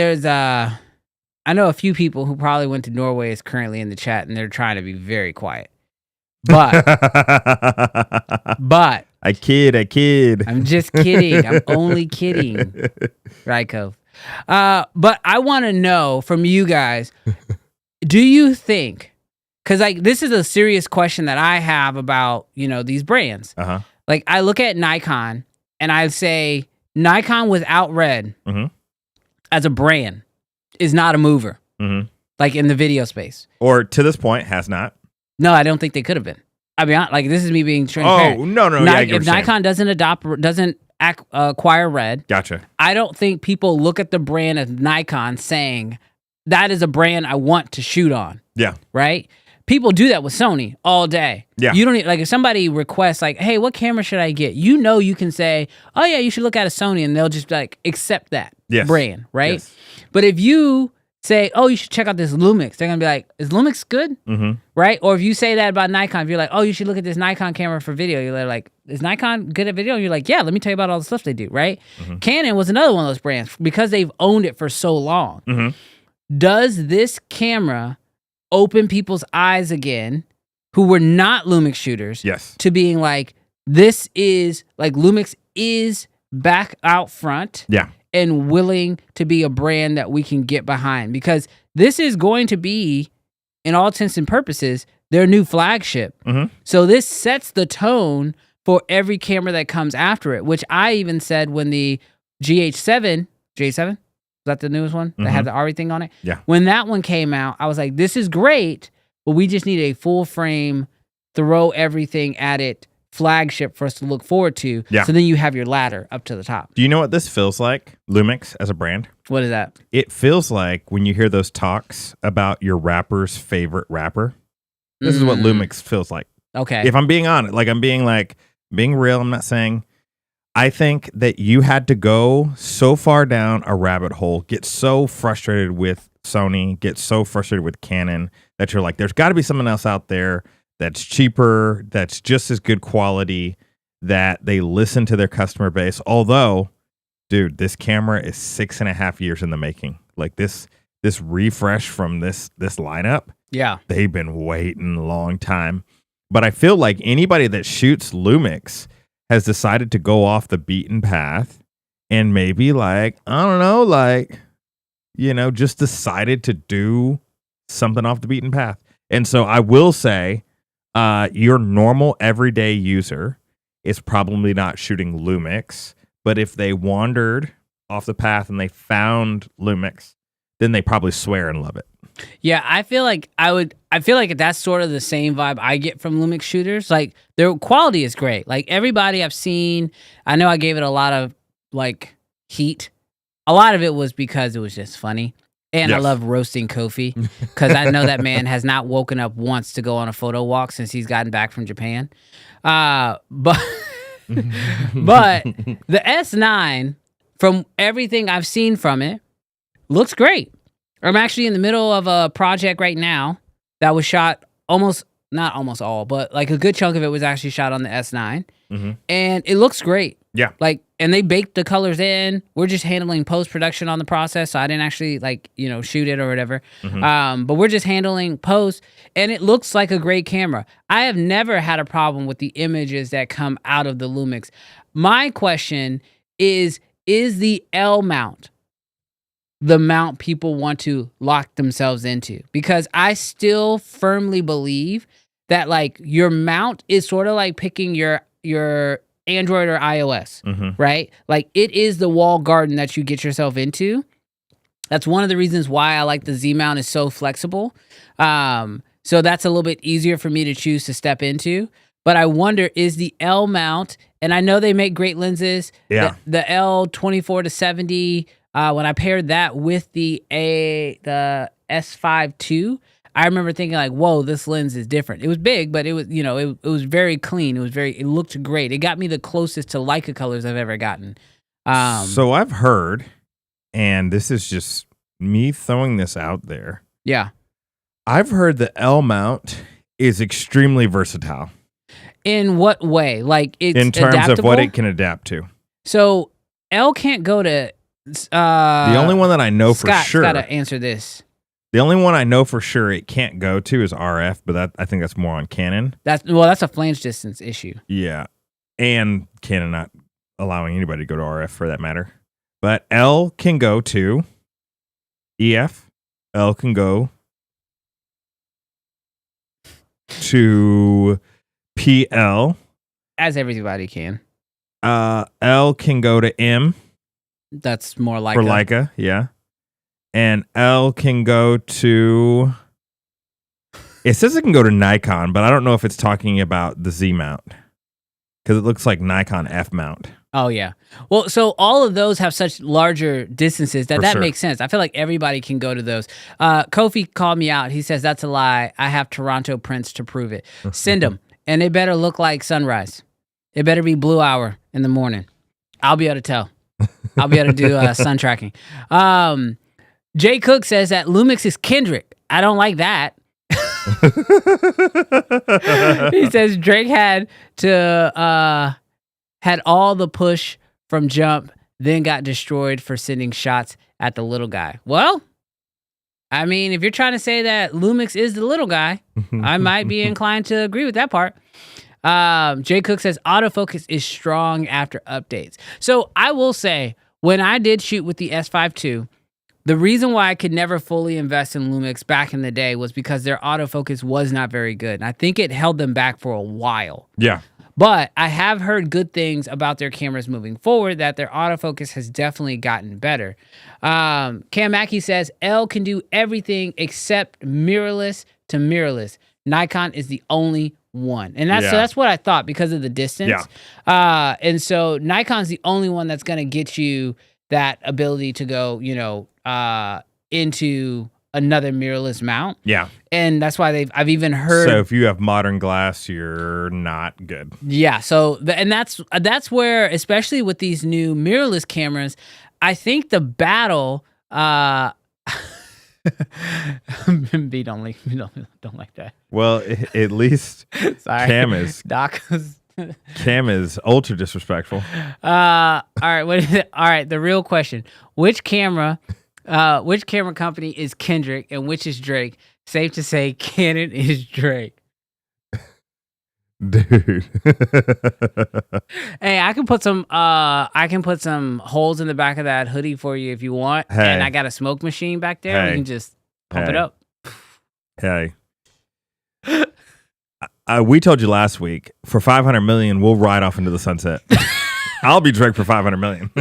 S1: I know a few people who probably went to Norway is currently in the chat and they're trying to be very quiet. But
S3: I kid.
S1: I'm just kidding. I'm only kidding. Ryko. But I want to know from you guys, do you think, because like this is a serious question that I have about, these brands. Like I look at Nikon and I say Nikon without Red as a brand is not a mover. Like in the video space.
S3: Or to this point has not.
S1: No, I don't think they could have been. I mean, like this is me being transparent.
S3: Oh, no.
S1: If Nikon doesn't acquire Red,
S3: gotcha.
S1: I don't think people look at the brand of Nikon saying that is a brand I want to shoot on.
S3: Yeah.
S1: Right? People do that with Sony all day.
S3: Yeah.
S1: You don't need, like if somebody requests like, hey, what camera should I get? You can say, oh yeah, you should look at a Sony, and they'll just like accept that brand, right? Yes. But if you say, oh, you should check out this Lumix, they're gonna be like, is Lumix good? Right? Or if you say that about Nikon, if you're like, oh, you should look at this Nikon camera for video, you're like, is Nikon good at video? And you're like, yeah, let me tell you about all the stuff they do, right? Canon was another one of those brands because they've owned it for so long. Does this camera open people's eyes again who were not Lumix shooters
S3: Yes.
S1: to being like, this is like Lumix is back out front
S3: Yeah.
S1: and willing to be a brand that we can get behind, because this is going to be, in all intents and purposes, their new flagship.
S3: Mhm.
S1: So this sets the tone for every camera that comes after it, which I even said when the GH7, is that the newest one that had the Ari thing on it?
S3: Yeah.
S1: When that one came out, I was like, this is great, but we just need a full frame, throw everything at it flagship for us to look forward to.
S3: Yeah.
S1: So then you have your ladder up to the top.
S3: Do you know what this feels like, Lumix, as a brand?
S1: What is that?
S3: It feels like when you hear those talks about your rapper's favorite rapper. This is what Lumix feels like.
S1: Okay.
S3: If I'm being honest, like I'm being real, I'm not saying. I think that you had to go so far down a rabbit hole, get so frustrated with Sony, get so frustrated with Canon that you're like, there's got to be something else out there that's cheaper, that's just as good quality, that they listen to their customer base. Although, dude, this camera is 6.5 years in the making. Like this refresh from this lineup,
S1: Yeah.
S3: they've been waiting a long time. But I feel like anybody that shoots Lumix has decided to go off the beaten path and maybe just decided to do something off the beaten path. And so I will say, your normal everyday user is probably not shooting Lumix, but if they wandered off the path and they found Lumix, then they probably swear and love it.
S1: Yeah, I feel like that's sort of the same vibe I get from Lumix shooters. Like, their quality is great. Like, everybody I've seen, I know I gave it a lot of like heat. A lot of it was because it was just funny. And I
S3: Yes.
S1: love roasting Kofi, because I know that man has not woken up once to go on a photo walk since he's gotten back from Japan. But but the S9, from everything I've seen from it, looks great. I'm actually in the middle of a project right now that was shot not almost all, but like a good chunk of it was actually shot on the S9. And it looks great.
S3: Yeah.
S1: Like, and they baked the colors in. We're just handling post-production on the process, so I didn't actually shoot it or whatever. But we're just handling post, and it looks like a great camera. I have never had a problem with the images that come out of the Lumix. My question is the L mount the mount people want to lock themselves into? Because I still firmly believe that like your mount is sort of like picking your Android or iOS, right? Like, it is the wall garden that you get yourself into. That's one of the reasons why I like the Z mount is so flexible. So that's a little bit easier for me to choose to step into. But I wonder, is the L mount, and I know they make great lenses.
S3: Yeah.
S1: The L24 to 70. When I paired that with the S5 II, I remember thinking like, whoa, this lens is different. It was big, but it was, it was very clean. It looked great. It got me the closest to Leica colors I've ever gotten.
S3: So I've heard, and this is just me throwing this out there.
S1: Yeah.
S3: I've heard the L mount is extremely versatile.
S1: In what way? Like, it's
S3: in terms
S1: adaptable?
S3: of what it can adapt to.
S1: So L can't go to.
S3: The only one that I know for sure.
S1: Got to answer this.
S3: The only one I know for sure it can't go to is RF, but I think that's more on Canon.
S1: That's a flange distance issue.
S3: Yeah, and Canon not allowing anybody to go to RF for that matter. But L can go to EF. L can go to PL.
S1: As everybody can.
S3: L can go to M.
S1: That's more like
S3: for Leica, yeah. And L can go to. It says it can go to Nikon, but I don't know if it's talking about the Z mount because it looks like Nikon F mount.
S1: Oh yeah. Well, so all of those have such larger distances that
S3: sure.
S1: makes sense. I feel like everybody can go to those. Kofi called me out. He says that's a lie. I have Toronto prints to prove it. Send them, and they better look like sunrise. It better be blue hour in the morning. I'll be able to tell. I'll be able to do sun tracking. Jay Cook says that Lumix is Kendrick. I don't like that. He says Drake had all the push from jump, then got destroyed for sending shots at the little guy. Well, I mean, if you're trying to say that Lumix is the little guy, I might be inclined to agree with that part. Jay Cook says autofocus is strong after updates. So I will say, when I did shoot with the S5 II, the reason why I could never fully invest in Lumix back in the day was because their autofocus was not very good. And I think it held them back for a while.
S3: Yeah.
S1: But I have heard good things about their cameras moving forward, that their autofocus has definitely gotten better. Cam Mackey says, L can do everything except mirrorless to mirrorless. Nikon is the only one. And so that's what I thought because of the distance. Yeah. And so Nikon's the only one that's going to get you that ability to go, into another mirrorless mount.
S3: Yeah.
S1: And that's why I've even heard.
S3: So if you have modern glass, you're not good.
S1: Yeah. So, and that's where, especially with these new mirrorless cameras, I think the battle, B don't like that.
S3: Well, at least
S1: Sorry.
S3: Cam is
S1: Doc.
S3: Cam is ultra disrespectful.
S1: All right. What is it? All right. The real question: which camera company is Kendrick and which is Drake? Safe to say, Canon is Drake.
S3: Dude.
S1: Hey, I can put some holes in the back of that hoodie for you if you want.
S3: Hey.
S1: And I got a smoke machine back there.
S3: Hey.
S1: You can just pump it up.
S3: Hey. We told you last week, for 500 million, we'll ride off into the sunset. I'll be Drake for 500 million.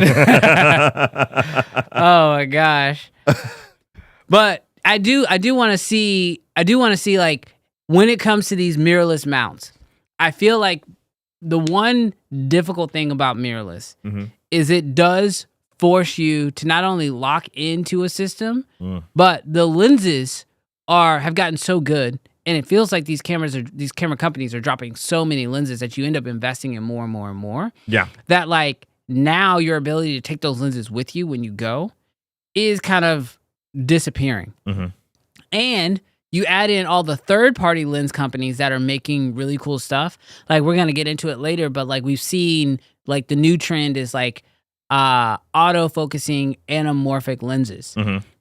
S1: Oh my gosh. But I do want to see like when it comes to these mirrorless mounts, I feel like the one difficult thing about mirrorless is it does force you to not only lock into a system, but the lenses have gotten so good. And it feels like these camera companies are dropping so many lenses that you end up investing in more and more and more. Yeah. That like now your ability to take those lenses with you when you go is kind of disappearing. And you add in all the third-party lens companies that are making really cool stuff. Like we're going to get into it later, but like we've seen like the new trend is like autofocusing anamorphic lenses.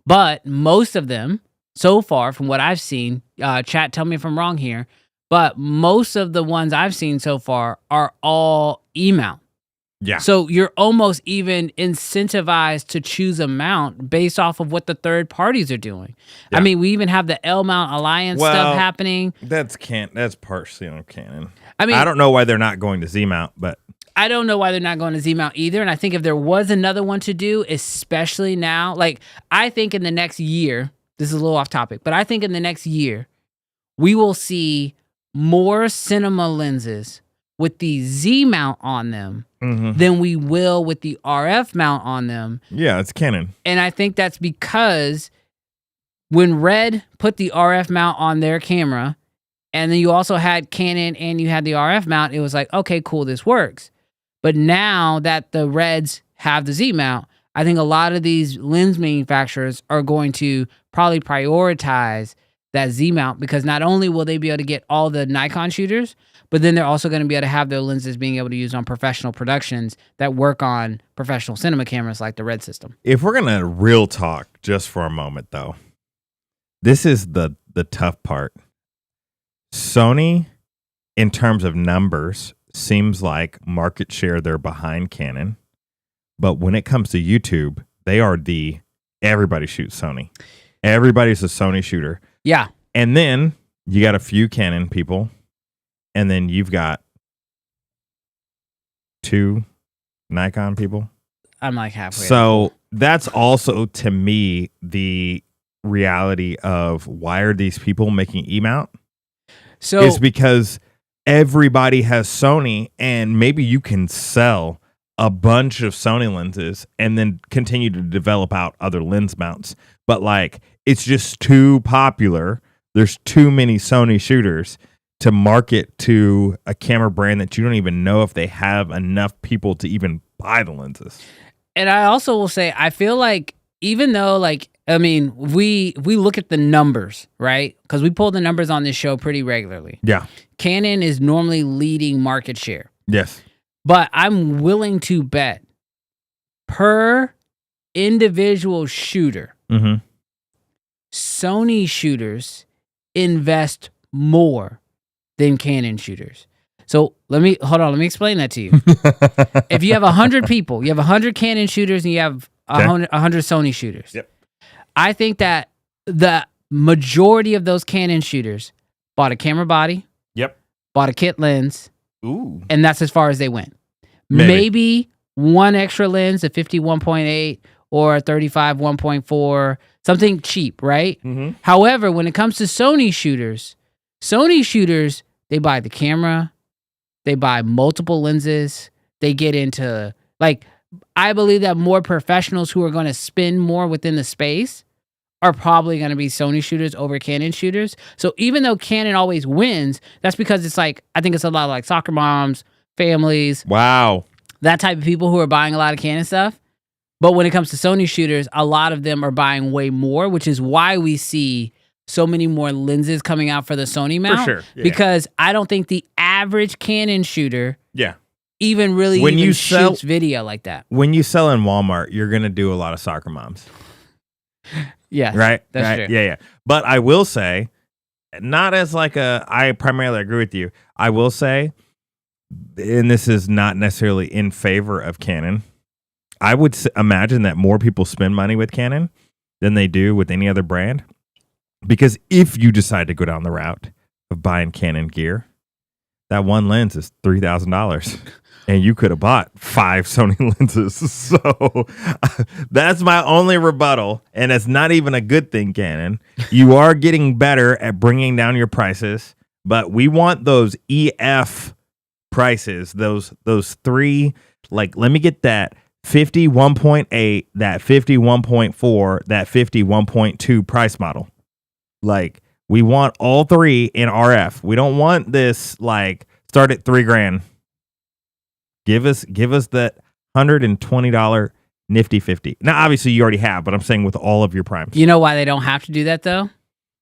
S1: But most of them, so far, from what I've seen, chat, tell me if I'm wrong here, but most of the ones I've seen so far are all E-mount. Yeah. So you're almost even incentivized to choose a mount based off of what the third parties are doing. Yeah. I mean, we even have the L-mount alliance stuff happening. That's
S3: partially on Canon.
S1: I mean,
S3: I don't know why they're not going to Z-mount, but
S1: I don't know why they're not going to Z-mount either. And I think if there was another one to do, especially now, like I think in the next year. This is a little off topic, but I think in the next year, we will see more cinema lenses with the Z mount on them than we will with the RF mount on them.
S3: Yeah, it's Canon.
S1: And I think that's because when Red put the RF mount on their camera, and then you also had Canon and you had the RF mount, it was like, okay, cool, this works. But now that the Reds have the Z mount, I think a lot of these lens manufacturers are going to probably prioritize that Z mount because not only will they be able to get all the Nikon shooters, but then they're also going to be able to have their lenses being able to use on professional productions that work on professional cinema cameras like the Red system.
S3: If we're going to real talk just for a moment, though, this is the tough part. Sony, in terms of numbers, seems like market share, they're behind Canon. But when it comes to YouTube, they are everybody shoots Sony. Everybody's a Sony shooter.
S1: Yeah.
S3: And then you got a few Canon people, and then you've got 2 Nikon people.
S1: I'm like halfway.
S3: So that's also, to me, the reality of why are these people making E-mount? So it's because everybody has Sony, and maybe you can sell a bunch of Sony lenses and then continue to develop out other lens mounts. But like, it's just too popular. There's too many Sony shooters to market to a camera brand that you don't even know if they have enough people to even buy the lenses.
S1: And I also will say, I feel like even though like, I mean, we look at the numbers, right? Because we pull the numbers on this show pretty regularly. Yeah. Canon is normally leading market share.
S3: Yes.
S1: But I'm willing to bet per individual shooter, Sony shooters invest more than Canon shooters. So let me explain that to you. If you have 100 people, you have 100 Canon shooters and you have 100 Sony shooters.
S3: Yep.
S1: I think that the majority of those Canon shooters bought a camera body,
S3: Yep.
S1: bought a kit lens,
S3: Ooh.
S1: and that's as far as they went.
S3: Maybe.
S1: Maybe one extra lens, a 50-1.8 or a 35-1.4, something cheap, right?
S3: Mm-hmm.
S1: However, when it comes to Sony shooters, they buy the camera, they buy multiple lenses, they get into, like, I believe that more professionals who are going to spend more within the space are probably going to be Sony shooters over Canon shooters. So even though Canon always wins, that's because it's like, I think it's a lot of like soccer moms, families,
S3: Wow.
S1: that type of people who are buying a lot of Canon stuff. But when it comes to Sony shooters, a lot of them are buying way more, which is why we see so many more lenses coming out for the Sony mount.
S3: For sure. Yeah.
S1: Because I don't think the average Canon shooter
S3: Yeah.
S1: even really shoots video like that.
S3: When you sell in Walmart, you're going to do a lot of soccer moms.
S1: Yeah.
S3: Right?
S1: That's
S3: right?
S1: true.
S3: Yeah. But I will say, not as like I primarily agree with you. I will say, and this is not necessarily in favor of Canon, I would imagine that more people spend money with Canon than they do with any other brand. Because if you decide to go down the route of buying Canon gear, that one lens is $3,000. And you could have bought 5 Sony lenses. So that's my only rebuttal. And it's not even a good thing, Canon. You are getting better at bringing down your prices. But we want those EF prices, those 3, like, let me get that 51.8, that 51.4, that 51.2 price model. Like, we want all 3 in RF. We don't want this, like, start at $3,000. Give us that $120 nifty 50. Now, obviously, you already have, but I'm saying with all of your primes.
S1: You know why they don't have to do that, though?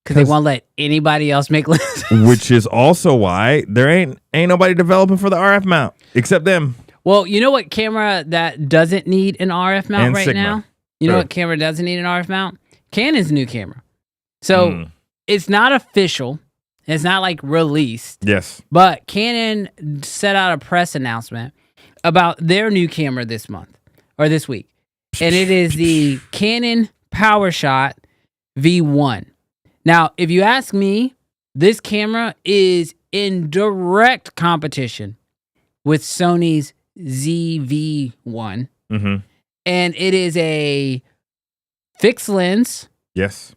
S1: Because they won't let anybody else make lenses.
S3: Which is also why there ain't nobody developing for the RF mount except them.
S1: Well, you know what camera that doesn't need an RF mount
S3: And
S1: right
S3: Sigma.
S1: now? You know what camera doesn't need an RF mount? Canon's new camera. So it's not official. It's not like released.
S3: Yes.
S1: But Canon set out a press announcement about their new camera this month or this week. And it is the Canon PowerShot V1. Now, if you ask me, this camera is in direct competition with Sony's ZV-1.
S3: Mm-hmm.
S1: And it is a fixed lens,
S3: Yes.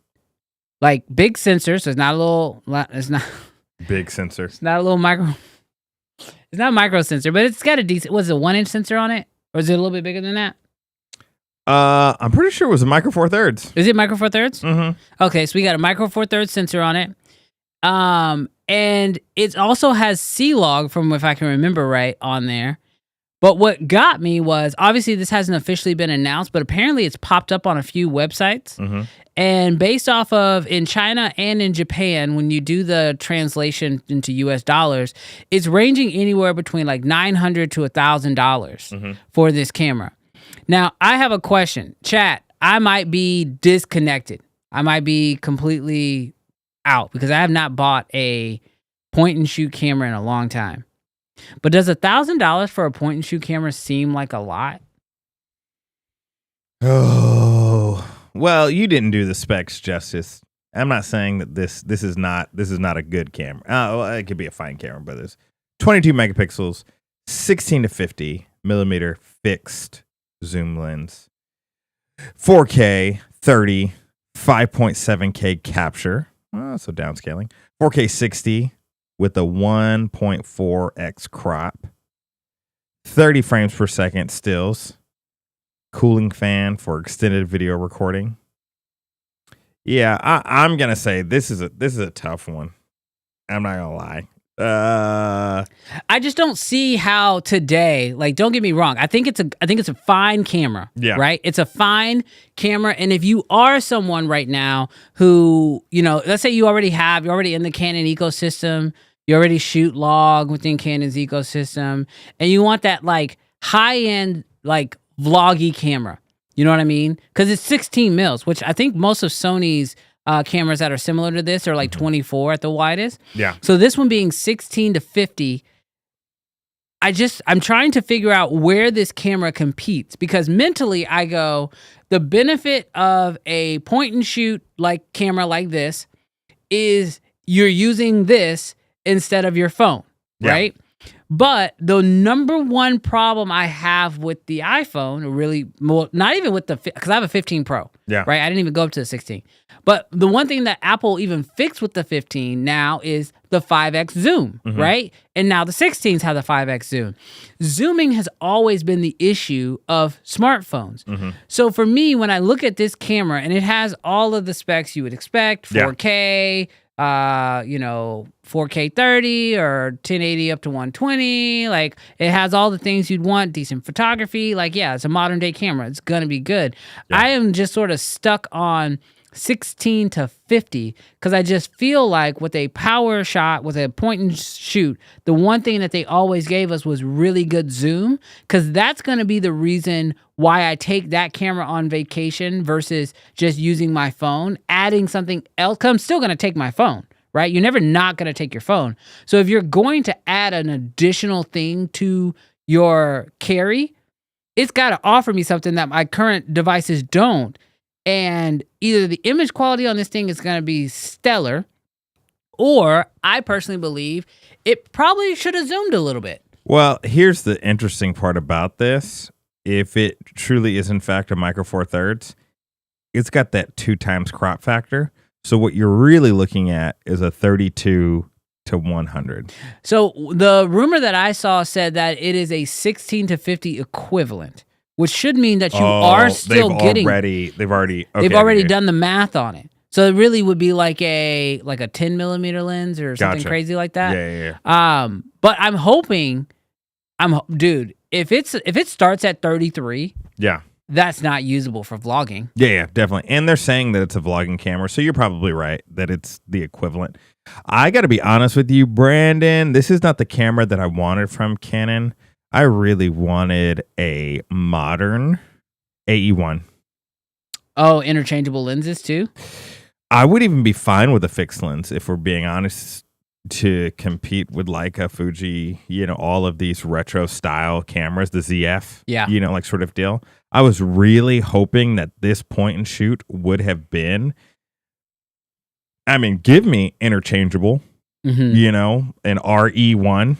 S1: like big sensor. So it's not a little,
S3: Big sensor.
S1: it's not a little micro. It's not a micro sensor, but it's got a decent, was it a 1-inch sensor on it? Or is it a little bit bigger than that?
S3: I'm pretty sure it was a micro four thirds.
S1: Is it micro four thirds?
S3: Mm-hmm.
S1: Okay, so we got a micro four thirds sensor on it. And it also has C-Log, from if I can remember right, on there. But what got me was, obviously this hasn't officially been announced, but apparently it's popped up on a few websites.
S3: Mm-hmm.
S1: And based off of, in China and in Japan, when you do the translation into US dollars, it's ranging anywhere between like $900 to $1,000 for this camera. Now, I have a question. Chat, I might be disconnected. I might be completely out because I have not bought a point and shoot camera in a long time. But does $1,000 for a point and shoot camera seem like a lot?
S3: Oh, well, you didn't do the specs justice. I'm not saying that this is not a good camera. Well, it could be a fine camera, but it's 22 megapixels, 16 to 50 millimeter fixed zoom lens, 4K 30, 5.7K capture, so downscaling, 4K 60 with a 1.4x crop, 30 frames per second stills, cooling fan for extended video recording. Yeah, I'm gonna say this is a tough one. I'm not gonna lie.
S1: I just don't see how today, like, don't get me wrong. I think it's a fine camera.
S3: Yeah.
S1: Right. It's a fine camera. And if you are someone right now who, let's say you're already in the Canon ecosystem, you already shoot log within Canon's ecosystem, and you want that like high end, like vloggy camera. You know what I mean? Because it's 16 mils, which I think most of Sony's cameras that are similar to this are like 24 at the widest.
S3: Yeah.
S1: So this one being 16 to 50, I'm trying to figure out where this camera competes, because mentally I go, the benefit of a point and shoot like camera like this is you're using this instead of your phone, right? But the number one problem I have with the iPhone, really, well, not even with because I have a 15 Pro, right? I didn't even go up to the 16. But the one thing that Apple even fixed with the 15 now is the 5x zoom, right? And now the 16s have the 5x zoom. Zooming has always been the issue of smartphones. So for me, when I look at this camera, and it has all of the specs you would expect, 4K, 4K 30 or 1080 up to 120, like it has all the things you'd want, decent photography, like it's a modern day camera, it's gonna be good. I am just sort of stuck on 16 to 50 because I just feel like with a PowerShot, with a point and shoot, the one thing that they always gave us was really good zoom, because that's going to be the reason why I take that camera on vacation versus just using my phone, adding something else, because I'm still going to take my phone, right? You're never not going to take your phone. So if you're going to add an additional thing to your carry, it's got to offer me something that my current devices don't. And either the image quality on this thing is going to be stellar, or I personally believe it probably should have zoomed a little bit.
S3: Well, here's the interesting part about this. If it truly is, in fact, a Micro Four Thirds, it's got that 2 times crop factor. So what you're really looking at is a 32 to 100.
S1: So the rumor that I saw said that it is a 16 to 50 equivalent, which should mean that you are still getting.
S3: They've already
S1: done the math on it. So it really would be like a 10 millimeter lens or something crazy like that.
S3: Yeah.
S1: But I'm hoping, dude, if it starts at 33, that's not usable for vlogging.
S3: Yeah, definitely. And they're saying that it's a vlogging camera, so you're probably right that it's the equivalent. I got to be honest with you, Brandon. This is not the camera that I wanted from Canon. I really wanted a modern AE1.
S1: Oh, interchangeable lenses too?
S3: I would even be fine with a fixed lens, if we're being honest, to compete with Leica, Fuji, all of these retro style cameras, the ZF, like sort of deal. I was really hoping that this point and shoot would have been, give me interchangeable, an RE1.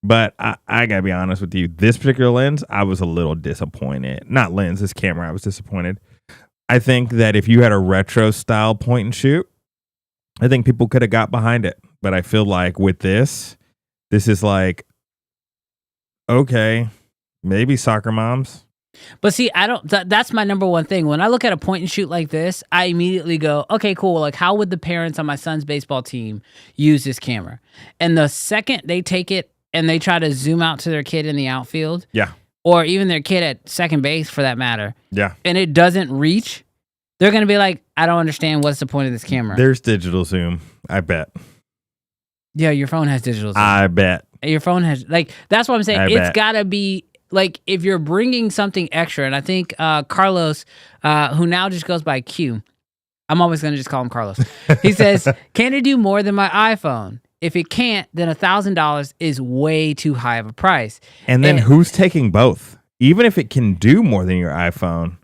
S3: But I gotta be honest with you, this particular lens, I was a little disappointed. Not lens, this camera, I was disappointed. I think that if you had a retro style point and shoot, I think people could have got behind it. But I feel like with this is like, okay, maybe soccer moms.
S1: But see, that's my number one thing. When I look at a point and shoot like this, I immediately go, okay, cool. Like, how would the parents on my son's baseball team use this camera? And the second they take it and they try to zoom out to their kid in the outfield, or even their kid at second base for that matter, and it doesn't reach, they're going to be like, I don't understand, what's the point of this camera?
S3: There's digital zoom, I bet.
S1: Yeah, your phone has digital zoom.
S3: I bet.
S1: Your phone has, that's what I'm saying. It's got to be, if you're bringing something extra, and I think Carlos, who now just goes by Q, I'm always going to just call him Carlos. He says, can it do more than my iPhone? If it can't, then $1,000 is way too high of a price.
S3: And then who's taking both? Even if it can do more than your iPhone,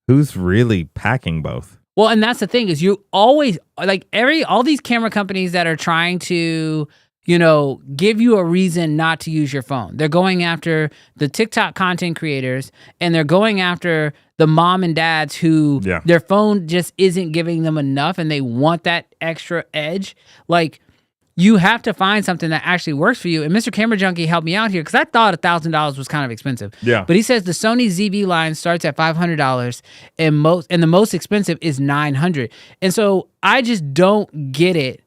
S3: who's really packing both?
S1: Well, and that's the thing is you always, all these camera companies that are trying to, give you a reason not to use your phone. They're going after the TikTok content creators, and they're going after the mom and dads who their phone just isn't giving them enough and they want that extra edge. You have to find something that actually works for you. And Mr. Camera Junkie helped me out here because I thought $1,000 was kind of expensive.
S3: Yeah.
S1: But he says the Sony ZV line starts at $500 and the most expensive is $900. And so I just don't get it.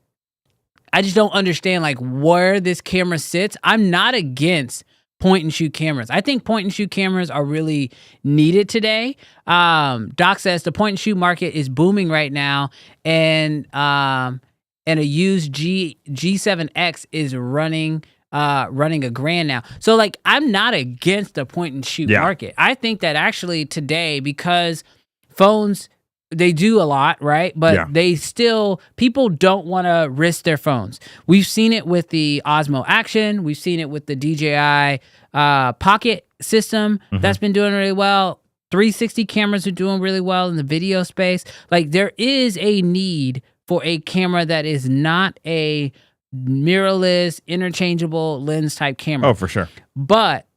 S1: I just don't understand where this camera sits. I'm not against point and shoot cameras. I think point and shoot cameras are really needed today. Doc says the point and shoot market is booming right now, and a used G7X is running $1,000 now. So I'm not against the point and shoot market. I think that actually today, because phones, they do a lot, right? But
S3: Yeah.
S1: they still, people don't want to risk their phones. We've seen it with the Osmo Action. We've seen it with the DJI Pocket system. That's been doing really well. 360 cameras are doing really well in the video space. Like, there is a need for a camera that is not a mirrorless, interchangeable lens type camera.
S3: Oh, for sure.
S1: But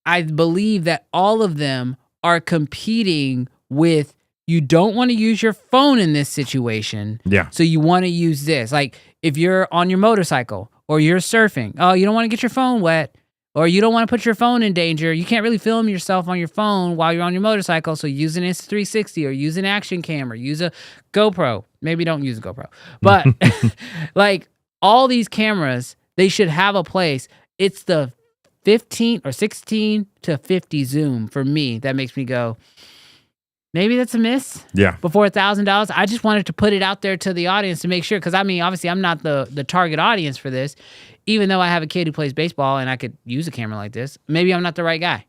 S1: I believe that all of them are competing with, you don't want to use your phone in this situation.
S3: Yeah.
S1: So you want to use this. Like, if you're on your motorcycle or you're surfing, oh, you don't want to get your phone wet, or you don't want to put your phone in danger. You can't really film yourself on your phone while you're on your motorcycle. So use an Insta360 or use an action cam or use a GoPro. Maybe don't use a GoPro. But like, all these cameras, they should have a place. It's the 15 or 16 to 50 zoom for me that makes me go, maybe that's a miss.
S3: Yeah.
S1: Before $1,000. I just wanted to put it out there to the audience to make sure, because I mean, obviously I'm not the target audience for this, even though I have a kid who plays baseball and I could use a camera like this. Maybe I'm not the right guy.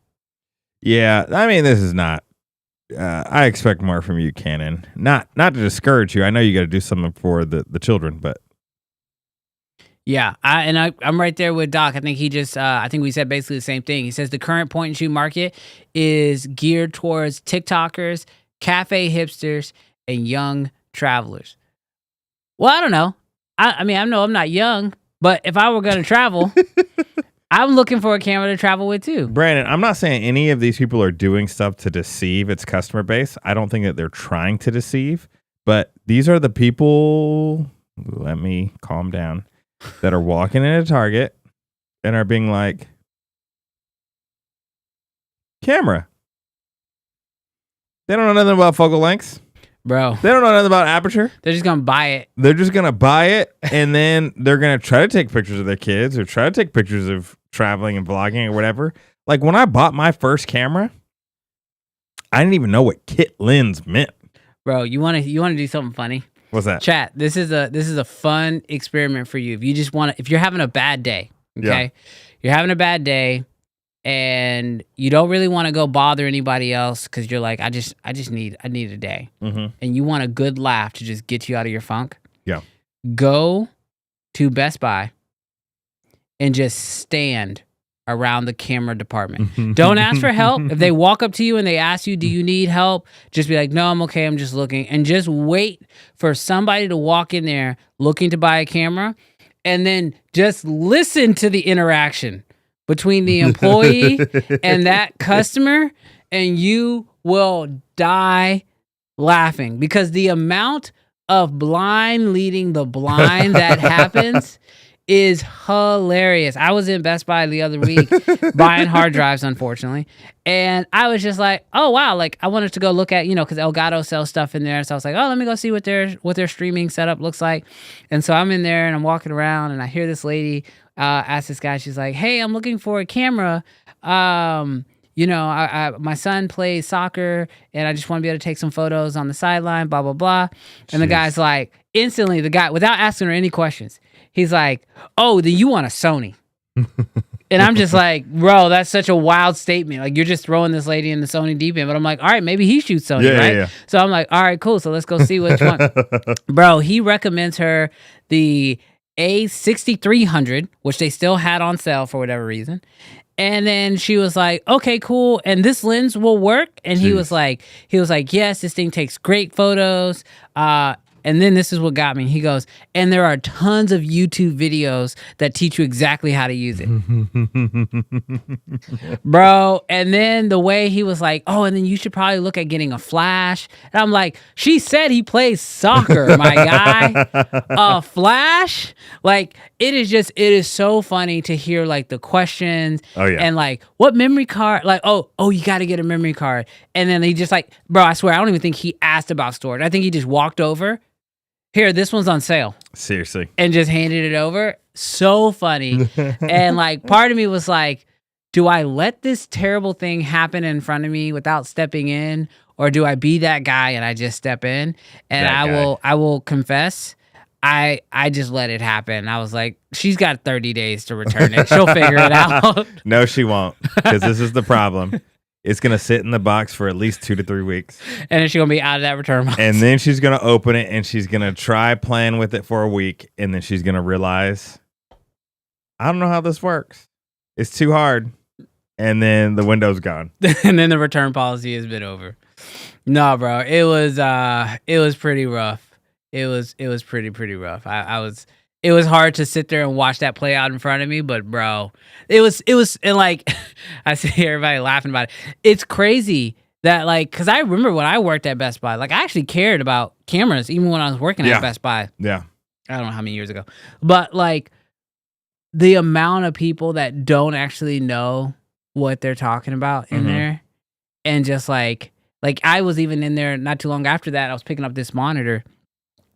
S3: Yeah. I mean, this is not. I expect more from you, Canon. Not to discourage you. I know you got to do something for the children, but.
S1: Yeah, I'm right there with Doc. I think he just, I think we said basically the same thing. He says the current point and shoot market is geared towards TikTokers, cafe hipsters, and young travelers. Well, I don't know. I mean, I know I'm not young, but if I were going to travel, I'm looking for a camera to travel with too.
S3: Brandon, I'm not saying any of these people are doing stuff to deceive its customer base. I don't think that they're trying to deceive, but these are the people, let me calm down, that are walking into Target and are being like, camera. They don't know nothing about focal lengths.
S1: Bro.
S3: They don't know nothing about aperture.
S1: They're just going to buy it.
S3: They're just going to buy it, and then they're going to try to take pictures of their kids or try to take pictures of traveling and vlogging or whatever. Like, when I bought my first camera, I didn't even know what kit lens meant.
S1: Bro, you want to do something funny?
S3: What's that?
S1: Chat, this is a fun experiment for you. If you just want to, if you're having a bad day, okay? You're having a bad day and you don't really want to go bother anybody else because you're like, I need a day.
S3: Mm-hmm.
S1: And you want a good laugh to just get you out of your funk.
S3: Yeah.
S1: Go to Best Buy and just stand around the camera department. Don't ask for help. If they walk up to you and they ask you, do you need help? Just be like, no, I'm okay. I'm just looking. And just wait for somebody to walk in there looking to buy a camera. And then just listen to the interaction between the employee and that customer. And you will die laughing, because the amount of blind leading the blind that happens is hilarious. I was in Best Buy the other week buying hard drives, unfortunately. And I was just like, oh, wow. Like, I wanted to go look at, because Elgato sells stuff in there. So I was like, oh, let me go see what their streaming setup looks like. And so I'm in there and I'm walking around and I hear this lady ask this guy, she's like, hey, I'm looking for a camera. My son plays soccer and I just want to be able to take some photos on the sideline, blah, blah, blah. And the guy's like, instantly, the guy, without asking her any questions, he's like, oh, then you want a Sony. And I'm just like, bro, that's such a wild statement. Like, you're just throwing this lady in the Sony deep end. But I'm like, all right, maybe he shoots Sony, right? Yeah. So I'm like, all right, cool. So let's go see which one. Bro, he recommends her the A6300, which they still had on sale for whatever reason. And then she was like, okay, cool. And this lens will work. And he was like, yes, this thing takes great photos. And then this is what got me. He goes, and there are tons of YouTube videos that teach you exactly how to use it. Bro, and then the way he was like, oh, and then you should probably look at getting a flash. And I'm like, she said he plays soccer, my guy. A flash? Like, it is so funny to hear, like, the questions.
S3: Oh, yeah.
S1: And, like, what memory card? Like, oh, you got to get a memory card. And then he just, like, bro, I swear, I don't even think he asked about storage. I think he just walked over. Here, this one's on sale.
S3: Seriously.
S1: And just handed it over. So funny. And like, part of me was like, do I let this terrible thing happen in front of me without stepping in? Or do I be that guy and I just step in? And I will confess, I just let it happen. I was like, she's got 30 days to return it. She'll figure it out.
S3: No, she won't. Because this is the problem. It's going to sit in the box for at least 2 to 3 weeks.
S1: And then she's going to be out of that return box.
S3: And then she's going to open it and she's going to try playing with it for a week. And then she's going to realize, I don't know how this works. It's too hard. And then the window's gone.
S1: And then the return policy has been over. No, bro. It was pretty rough. It was pretty rough. It was hard to sit there and watch that play out in front of me, but bro, it was and like I see everybody laughing about it. It's crazy that like, cause I remember when I worked at Best Buy, like I actually cared about cameras even when I was working at Best Buy.
S3: Yeah.
S1: I don't know how many years ago, but like the amount of people that don't actually know what they're talking about in there, and just like I was even in there not too long after that. I was picking up this monitor.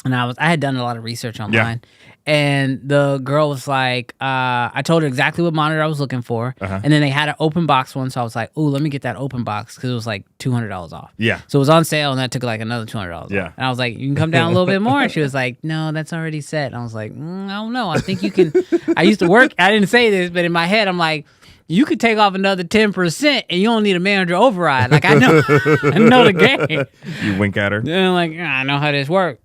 S1: And I had done a lot of research online, and the girl was like, I told her exactly what monitor I was looking for, and then they had an open box one, so I was like, "Ooh, let me get that open box," because it was like $200 off. Yeah. So it was on sale, and that took like another $200 off. And I was like, "You can come down a little bit more," and she was like, "No, that's already set." And I was like, I don't know. I think you can. I used to work. I didn't say this, but in my head, I'm like, you could take off another 10% and you don't need a manager override. Like I know the game.
S3: You wink at her.
S1: And I'm like, I know how this works.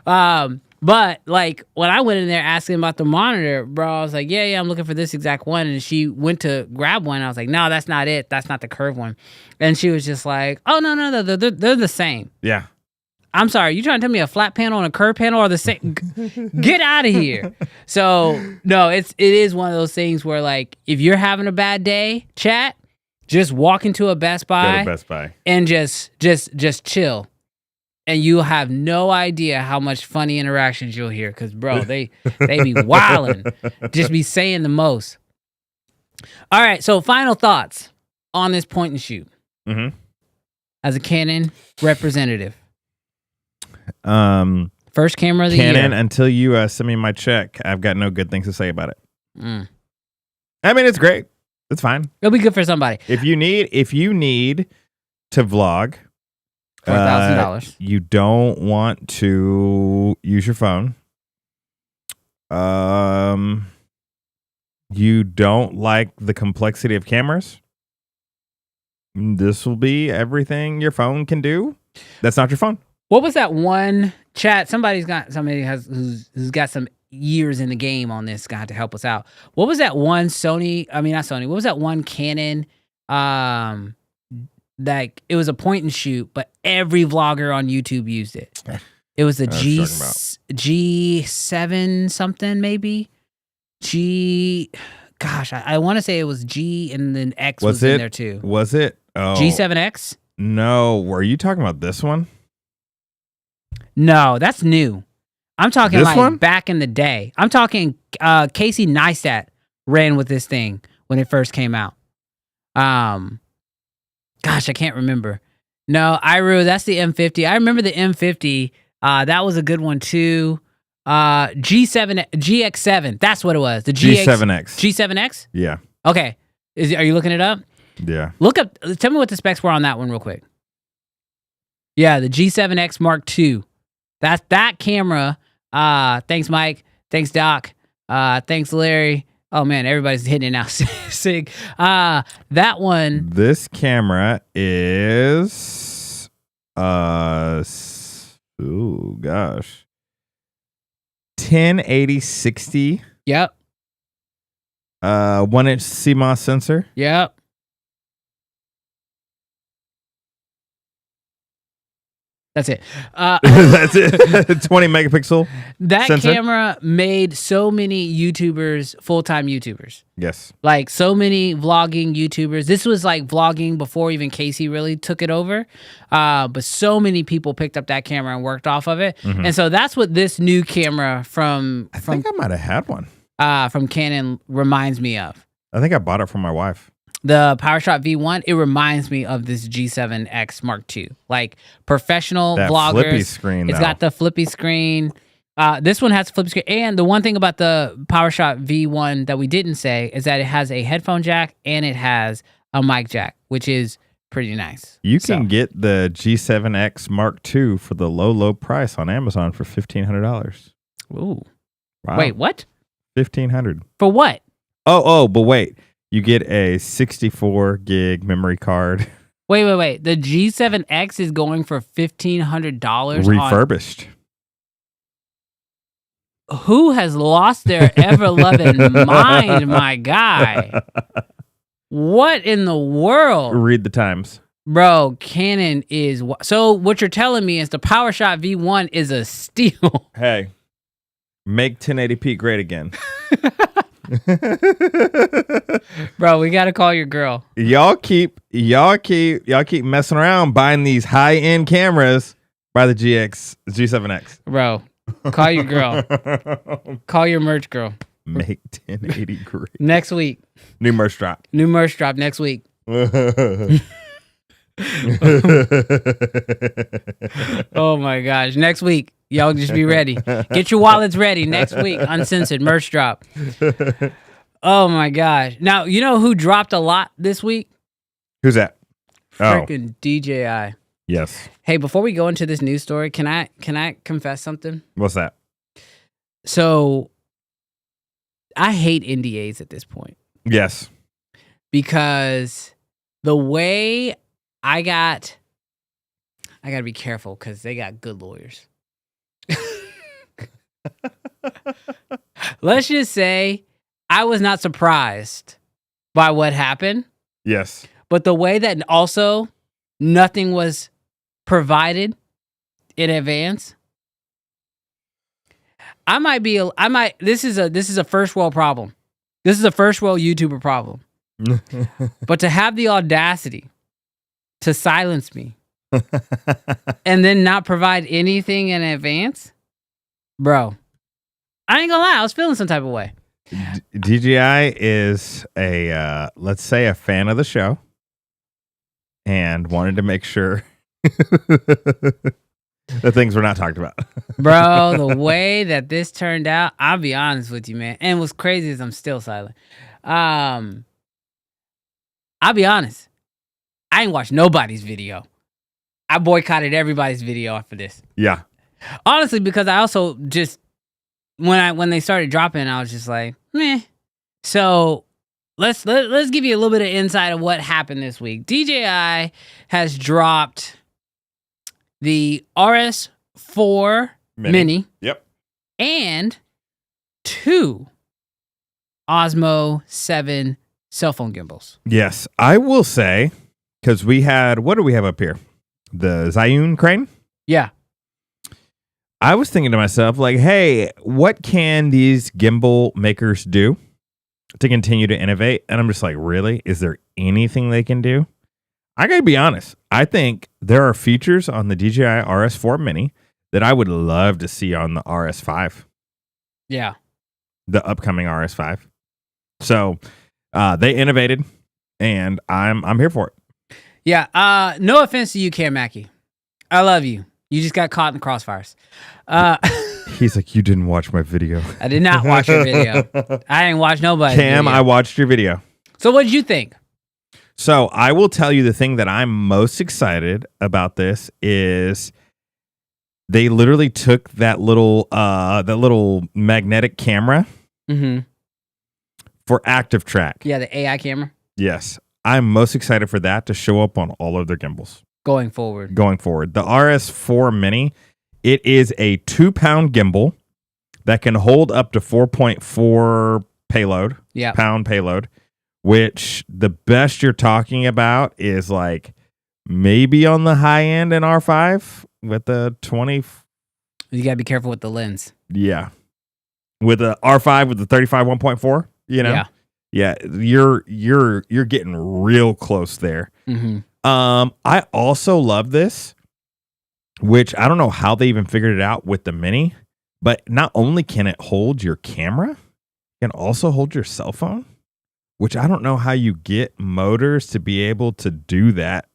S1: But like when I went in there asking about the monitor, bro, I was like, yeah, I'm looking for this exact one. And she went to grab one. I was like, no, that's not it. That's not the curved one. And she was just like, oh, no, they're the same. Yeah. I'm sorry, you trying to tell me a flat panel and a curved panel are the same? Get out of here. So no, it is one of those things where like if you're having a bad day, chat, just walk into a Best Buy,
S3: go to Best Buy,
S1: and just chill, and you'll have no idea how much funny interactions you'll hear. Cause bro, they be wilding, just be saying the most. All right, so final thoughts on this point and shoot. As a Canon representative. First camera of the year.
S3: Canon, until you send me my check, I've got no good things to say about it. I mean, it's great. It's fine.
S1: It'll be good for somebody.
S3: If you need to vlog,
S1: $4,000.
S3: You don't want to use your phone. You don't like the complexity of cameras. This will be everything your phone can do. That's not your phone.
S1: What was that one chat? Somebody who's got some years in the game on this guy to help us out. What was that one What was that one Canon? Like it was a point and shoot, but every vlogger on YouTube used it. It was the G7 something maybe. I want to say it was G and then X was in there too.
S3: Was it? Oh.
S1: G7X?
S3: No. Were you talking about this one?
S1: No, that's new. I'm talking
S3: this
S1: like
S3: one?
S1: Back in the day. I'm talking Casey Neistat ran with this thing when it first came out. Gosh, I can't remember. No, that's the M50. I remember the M50. That was a good one too. GX7. That's what it was. The
S3: G7X.
S1: G7X?
S3: Yeah.
S1: Okay. Are you looking it up?
S3: Yeah.
S1: Look up. Tell me what the specs were on that one real quick. Yeah, the G7X Mark II. That camera. Thanks, Mike. Thanks, Doc. Thanks, Larry. Oh man, everybody's hitting it now. Sig. That one.
S3: This camera is oh gosh. 1080-60.
S1: Yep.
S3: 1-inch CMOS sensor.
S1: Yep. That's it.
S3: That's it. 20 megapixel.
S1: That
S3: sensor.
S1: camera made so many YouTubers full-time YouTubers.
S3: Yes.
S1: Like so many vlogging YouTubers. This was like vlogging before even Casey really took it over. But so many people picked up that camera and worked off of it. Mm-hmm. And so that's what this new camera I
S3: think I might have had one.
S1: From Canon reminds me of.
S3: I think I bought it from my wife.
S1: The PowerShot V1, it reminds me of this G7X Mark II. Like professional
S3: that
S1: vloggers.
S3: Flippy screen,
S1: it's got the flippy screen. This one has a flippy screen. And the one thing about the PowerShot V1 that we didn't say is that it has a headphone jack and it has a mic jack, which is pretty nice.
S3: You can get the G7X Mark II for the low price on Amazon for $1,500.
S1: Ooh.
S3: Wow.
S1: Wait, what?
S3: $1,500.
S1: For what?
S3: Oh, but wait. You get a 64 gig memory card.
S1: Wait. The G7X is going for $1,500.
S3: Refurbished.
S1: Who has lost their ever-loving mind, my guy? What in the world?
S3: Read the times.
S1: Bro, Canon is... So what you're telling me is the PowerShot V1 is a steal.
S3: Hey, make 1080p great again.
S1: Bro, we got to call your girl.
S3: Y'all keep messing around buying these high-end cameras by the G7X.
S1: Bro, call your girl. Call your merch girl.
S3: Make 1080 great.
S1: Next week.
S3: New merch drop
S1: Next week. Oh my gosh. Next week. Y'all just be ready. Get your wallets ready. Next week. Uncensored merch drop. Oh my gosh. Now, you know who dropped a lot this week?
S3: Who's that?
S1: Freaking DJI.
S3: Yes.
S1: Hey, before we go into this news story, can I confess something?
S3: What's that?
S1: So I hate NDAs at this point.
S3: Yes.
S1: Because the way I gotta be careful because they got good lawyers. Let's just say I was not surprised by what happened.
S3: Yes. But
S1: the way that also nothing was provided in advance. This is a first world problem. This is a first world YouTuber problem. But to have the audacity to silence me and then not provide anything in advance, bro, I ain't gonna lie, I was feeling some type of way.
S3: DJI is let's say a fan of the show and wanted to make sure the things were not talked about.
S1: Bro, the way that this turned out, I'll be honest with you, man. And what's crazy is I'm still silent. I'll be honest. I ain't watched nobody's video. I boycotted everybody's video after this.
S3: Yeah.
S1: Honestly, because I also just when they started dropping, I was just like, meh. So let's give you a little bit of insight of what happened this week. DJI has dropped the RS4 Mini.
S3: Yep.
S1: And 2 Osmo 7 cell phone gimbals.
S3: Yes. I will say, because we had, what do we have up here? The Zhiyun crane?
S1: Yeah.
S3: I was thinking to myself, like, hey, what can these gimbal makers do to continue to innovate? And I'm just like, really? Is there anything they can do? I gotta be honest. I think there are features on the DJI RS4 Mini that I would love to see on the RS5.
S1: Yeah.
S3: The upcoming RS5. So they innovated, and I'm here for it.
S1: Yeah. No offense to you, Cam Mackey. I love you. You just got caught in the crossfires.
S3: He's like, you didn't watch my video.
S1: I did not watch your video. I didn't watch nobody's
S3: Cam,
S1: video.
S3: I watched your video.
S1: So what did you think?
S3: So I will tell you the thing that I'm most excited about this is they literally took that little magnetic camera for active track.
S1: Yeah, the AI camera.
S3: Yes. I'm most excited for that to show up on all of their gimbals.
S1: Going forward.
S3: The RS4 Mini, it is a 2-pound gimbal that can hold up to 4.4 payload.
S1: Yeah.
S3: Pound payload, which the best you're talking about is like maybe on the high end in R5 with the 20.
S1: You gotta be careful with the lens.
S3: Yeah. With the R5 with the 35 1.4, you know? Yeah. You're getting real close there.
S1: Mm-hmm.
S3: I also love this, which I don't know how they even figured it out with the Mini, but not only can it hold your camera, it can also hold your cell phone, which I don't know how you get motors to be able to do that.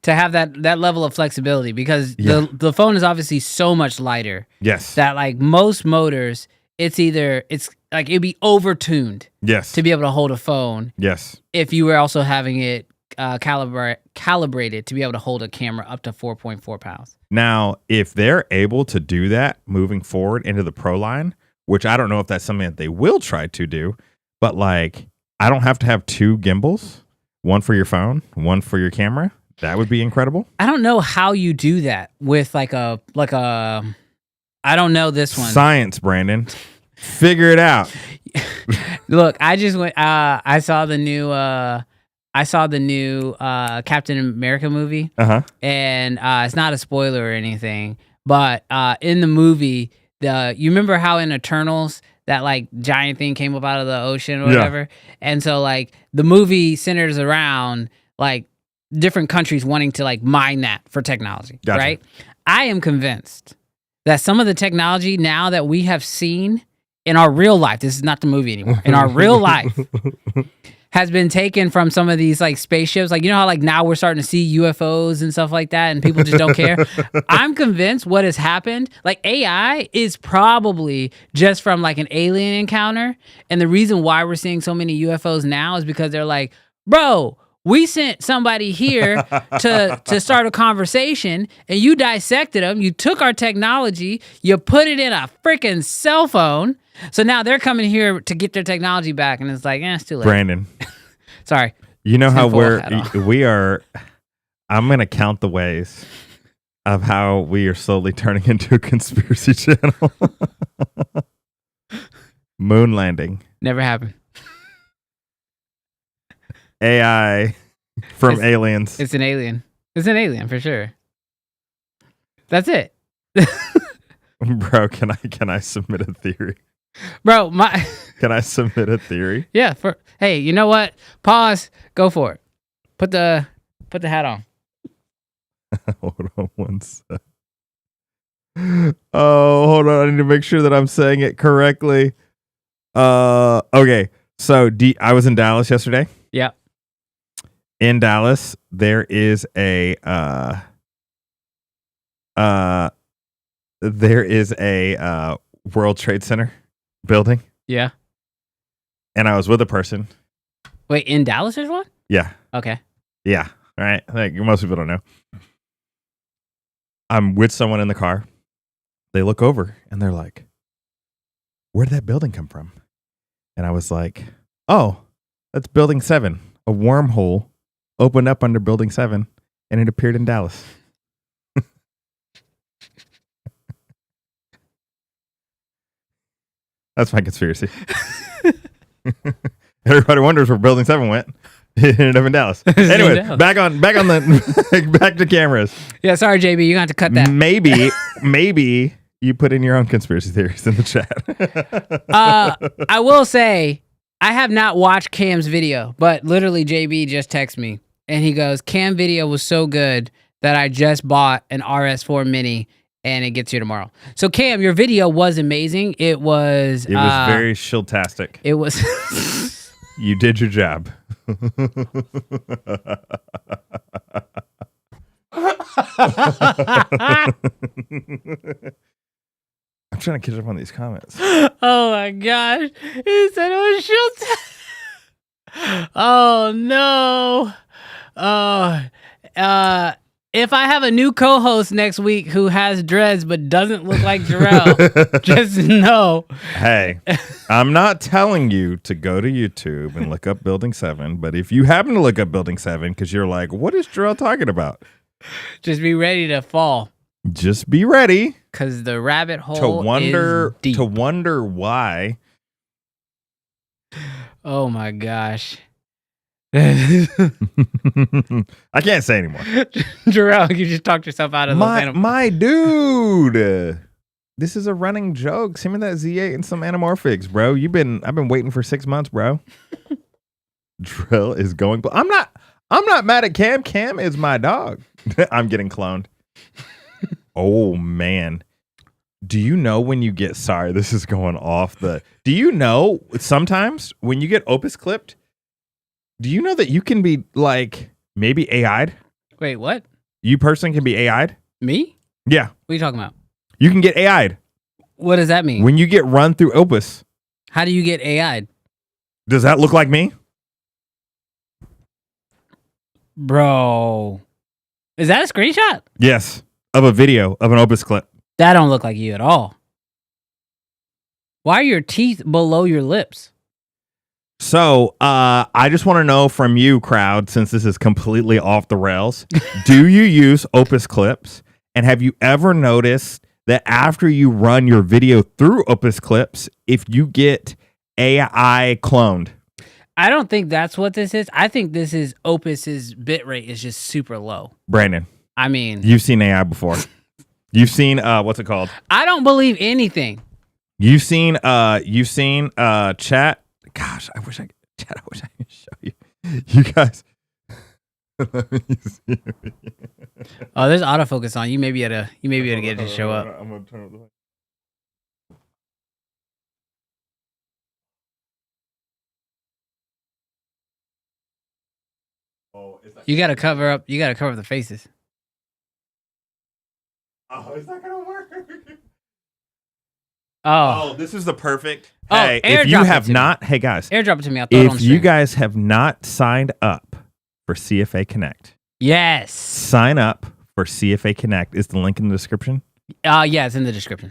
S1: To have that level of flexibility, because the phone is obviously so much lighter.
S3: Yes.
S1: That like most motors, it's like it'd be overtuned.
S3: Yes.
S1: To be able to hold a phone.
S3: Yes.
S1: If you were also having it calibrated to be able to hold a camera up to 4.4 pounds.
S3: Now, if they're able to do that moving forward into the Pro line, which I don't know if that's something that they will try to do, but like I don't have to have 2 gimbals, one for your phone, one for your camera. That would be incredible.
S1: I don't know how you do that with like a I don't know this one.
S3: Science, Brandon. Figure it out.
S1: Look, I just went I saw the new Captain America movie.
S3: Uh-huh.
S1: And it's not a spoiler or anything, but in the movie, you remember how in Eternals that like giant thing came up out of the ocean or whatever? And so like the movie centers around like different countries wanting to like mine that for technology,
S3: Gotcha.
S1: right? I am convinced that some of the technology now that we have seen in our real life, this is not the movie anymore, in our real life, has been taken from some of these like spaceships. Like, you know how like now we're starting to see UFOs and stuff like that and people just don't care? I'm convinced what has happened, like AI is probably just from like an alien encounter. And the reason why we're seeing so many UFOs now is because they're like, bro, we sent somebody here to start a conversation and you dissected them. You took our technology, you put it in a freaking cell phone. So now they're coming here to get their technology back. And it's like, it's too late.
S3: Brandon.
S1: Sorry.
S3: You know how
S1: Tinfoil
S3: we are, I'm going to count the ways of how we are slowly turning into a conspiracy channel. Moon landing.
S1: Never happened.
S3: AI from aliens.
S1: It's an alien. It's an alien for sure. That's it.
S3: Bro, can I submit a theory?
S1: Bro,
S3: Can I submit a theory?
S1: Yeah, hey, you know what? Pause. Go for it. Put the hat on.
S3: Hold on one sec. Oh, hold on. I need to make sure that I'm saying it correctly. Okay. So I was in Dallas yesterday.
S1: Yeah.
S3: In Dallas, there is a World Trade Center building.
S1: Yeah.
S3: And I was with a person.
S1: Wait, in Dallas there's one?
S3: Yeah.
S1: Okay.
S3: Yeah. All right. I think most people don't know. I'm with someone in the car. They look over and they're like, where did that building come from? And I was like, oh, that's Building 7. A wormhole opened up under Building 7 and it appeared in Dallas. That's my conspiracy. Everybody wonders where Building 7 went. It ended up in Dallas. Anyway, back on the back to cameras.
S1: Yeah, sorry, JB, you got to cut that.
S3: Maybe you put in your own conspiracy theories in the chat.
S1: I will say I have not watched Cam's video, but literally JB just texted me and he goes, Cam video was so good that I just bought an RS4 Mini and it gets here tomorrow. So Cam, your video was amazing. It was
S3: very shiltastic.
S1: It was
S3: You did your job. I'm trying to catch up on these comments.
S1: Oh my gosh. He said it was shiltastic. Oh no. If I have a new co-host next week who has dreads but doesn't look like Jarrell, just know.
S3: Hey, I'm not telling you to go to YouTube and look up Building 7, but if you happen to look up Building 7 because you're like, what is Jarrell talking about?
S1: Just be ready to fall.
S3: Just be ready.
S1: Because the rabbit hole
S3: is deep.
S1: to
S3: wonder why.
S1: Oh my gosh.
S3: I can't say anymore.
S1: Jarrell, you just talked yourself out of
S3: my dude. This is a running joke. Send me that Z8 and some anamorphics, bro. I've been waiting for 6 months, bro. Drill is going. I'm not mad at Cam. Cam is my dog. I'm getting cloned. Oh man. Do you know when you get this is going off the do you know sometimes when you get opus clipped? Do you know that you can be like maybe AI'd?
S1: Wait, what?
S3: You person can be AI'd?
S1: Me?
S3: Yeah.
S1: What are you talking about?
S3: You can get AI'd.
S1: What does that mean?
S3: When you get run through Opus.
S1: How do you get AI'd?
S3: Does that look like me?
S1: Bro. Is that a screenshot?
S3: Yes. Of a video of an Opus clip.
S1: That don't look like you at all. Why are your teeth below your lips?
S3: So I just want to know from you, crowd, since this is completely off the rails, do you use Opus Clips? And have you ever noticed that after you run your video through Opus Clips, if you get AI cloned?
S1: I don't think that's what this is. I think this is Opus's bitrate is just super low.
S3: Brandon,
S1: I mean,
S3: you've seen AI before. You've seen what's it called?
S1: I don't believe anything.
S3: You've seen chat. Gosh, I wish I could show you. You guys. Let me see.
S1: Oh, there's autofocus on. You may be able to get it to show up.
S3: I'm gonna turn up the light. Oh, is that?
S1: You gotta cover up the faces.
S3: Oh, is that gonna work?
S1: Oh,
S3: This is the perfect.
S1: Oh,
S3: Hey, if you
S1: airdrop it
S3: have
S1: to me.
S3: not, hey guys,
S1: airdrop it to me. I'll throw it on
S3: if
S1: stream.
S3: you guys have not signed up for CFA Connect,
S1: Yes.
S3: sign up for CFA Connect. Is the link in the description?
S1: Yeah, it's in the description.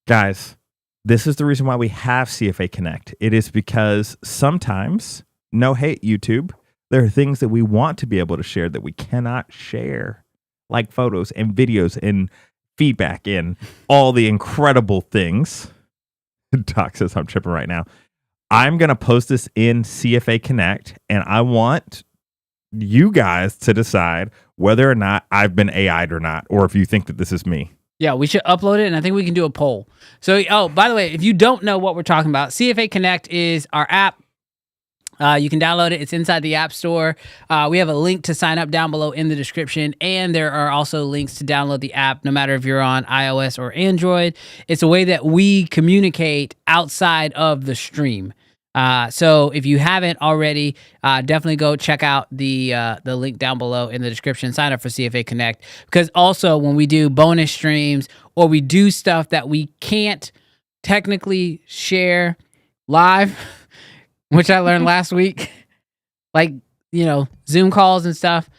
S3: Guys, this is the reason why we have CFA Connect. It is because sometimes, no hate YouTube, there are things that we want to be able to share that we cannot share, like photos and videos and feedback and all the incredible things. Doc says I'm tripping right now. I'm going to post this in CFA Connect, and I want you guys to decide whether or not I've been AI'd or not, or if you think that this is me.
S1: Yeah, we should upload it, and I think we can do a poll. So, by the way, if you don't know what we're talking about, CFA Connect is our app. You can download it. It's inside the App Store. We have a link to sign up down below in the description, and there are also links to download the app, no matter if you're on iOS or Android. It's a way that we communicate outside of the stream. So if you haven't already, definitely go check out the link down below in the description. Sign up for CFA Connect, because also when we do bonus streams or we do stuff that we can't technically share live, which I learned last week, like, Zoom calls and stuff,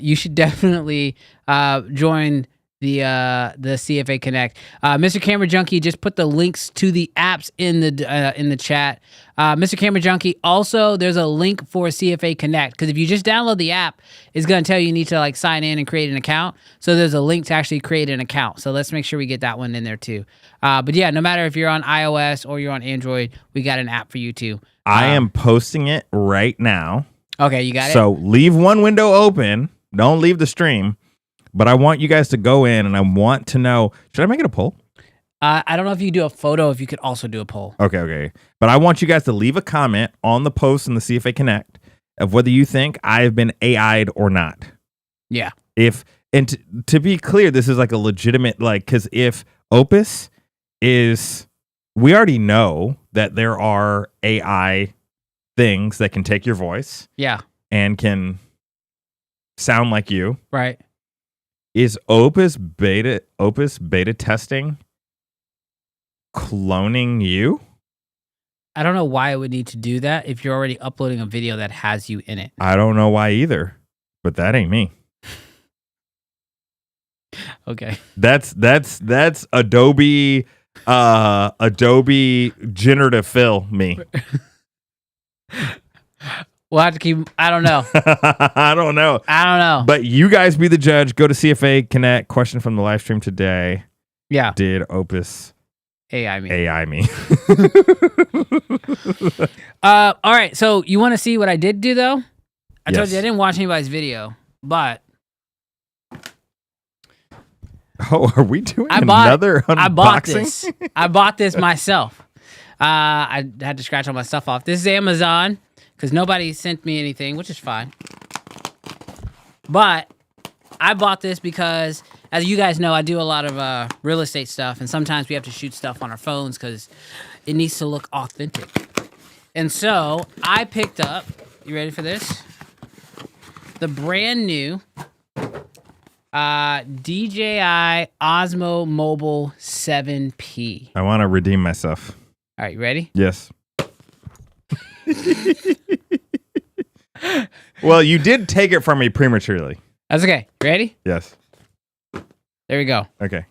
S1: you should definitely join the CFA Connect. Mr. Camera Junkie just put the links to the apps in the chat. Mr. Camera Junkie, also there's a link for CFA Connect, because if you just download the app, it's going to tell you need to sign in and create an account. So there's a link to actually create an account. So let's make sure we get that one in there too. But yeah, no matter if you're on iOS or you're on Android, we got an app for you too.
S3: I am posting it right now.
S1: Okay, you got it?
S3: So leave one window open. Don't leave the stream. But I want you guys to go in, and I want to know, should I make it a poll?
S1: I don't know if you do a photo, if you could also do a poll.
S3: Okay. But I want you guys to leave a comment on the post in the CFA Connect of whether you think I've been AI'd or not.
S1: Yeah.
S3: To be clear, this is like a legitimate, because if Opus is, we already know that there are AI things that can take your voice.
S1: Yeah.
S3: And can sound like you.
S1: Right.
S3: Is Opus beta testing cloning you?
S1: I don't know why it would need to do that if you're already uploading a video that has you in it.
S3: I don't know why either, but that ain't me.
S1: Okay.
S3: That's Adobe generative fill me.
S1: We'll have to keep, I don't know.
S3: I don't know. But you guys be the judge. Go to CFA Connect. Question from the live stream today.
S1: Yeah.
S3: Did Opus
S1: AI me?
S3: AI me.
S1: All right. So you want to see what I did do though? I told
S3: Yes.
S1: you I didn't watch anybody's video, but
S3: Oh, are we doing
S1: I bought
S3: unboxing?
S1: this. I bought this myself. I had to scratch all my stuff off. This is Amazon, because nobody sent me anything, which is fine. But I bought this because, as you guys know, I do a lot of real estate stuff, and sometimes we have to shoot stuff on our phones because it needs to look authentic. And so I picked up, you ready for this? The brand new DJI Osmo Mobile 7P.
S3: I want to redeem myself.
S1: All right, you ready?
S3: Yes. Well, you did take it from me prematurely.
S1: That's okay. Ready?
S3: Yes.
S1: There we go.
S3: Okay.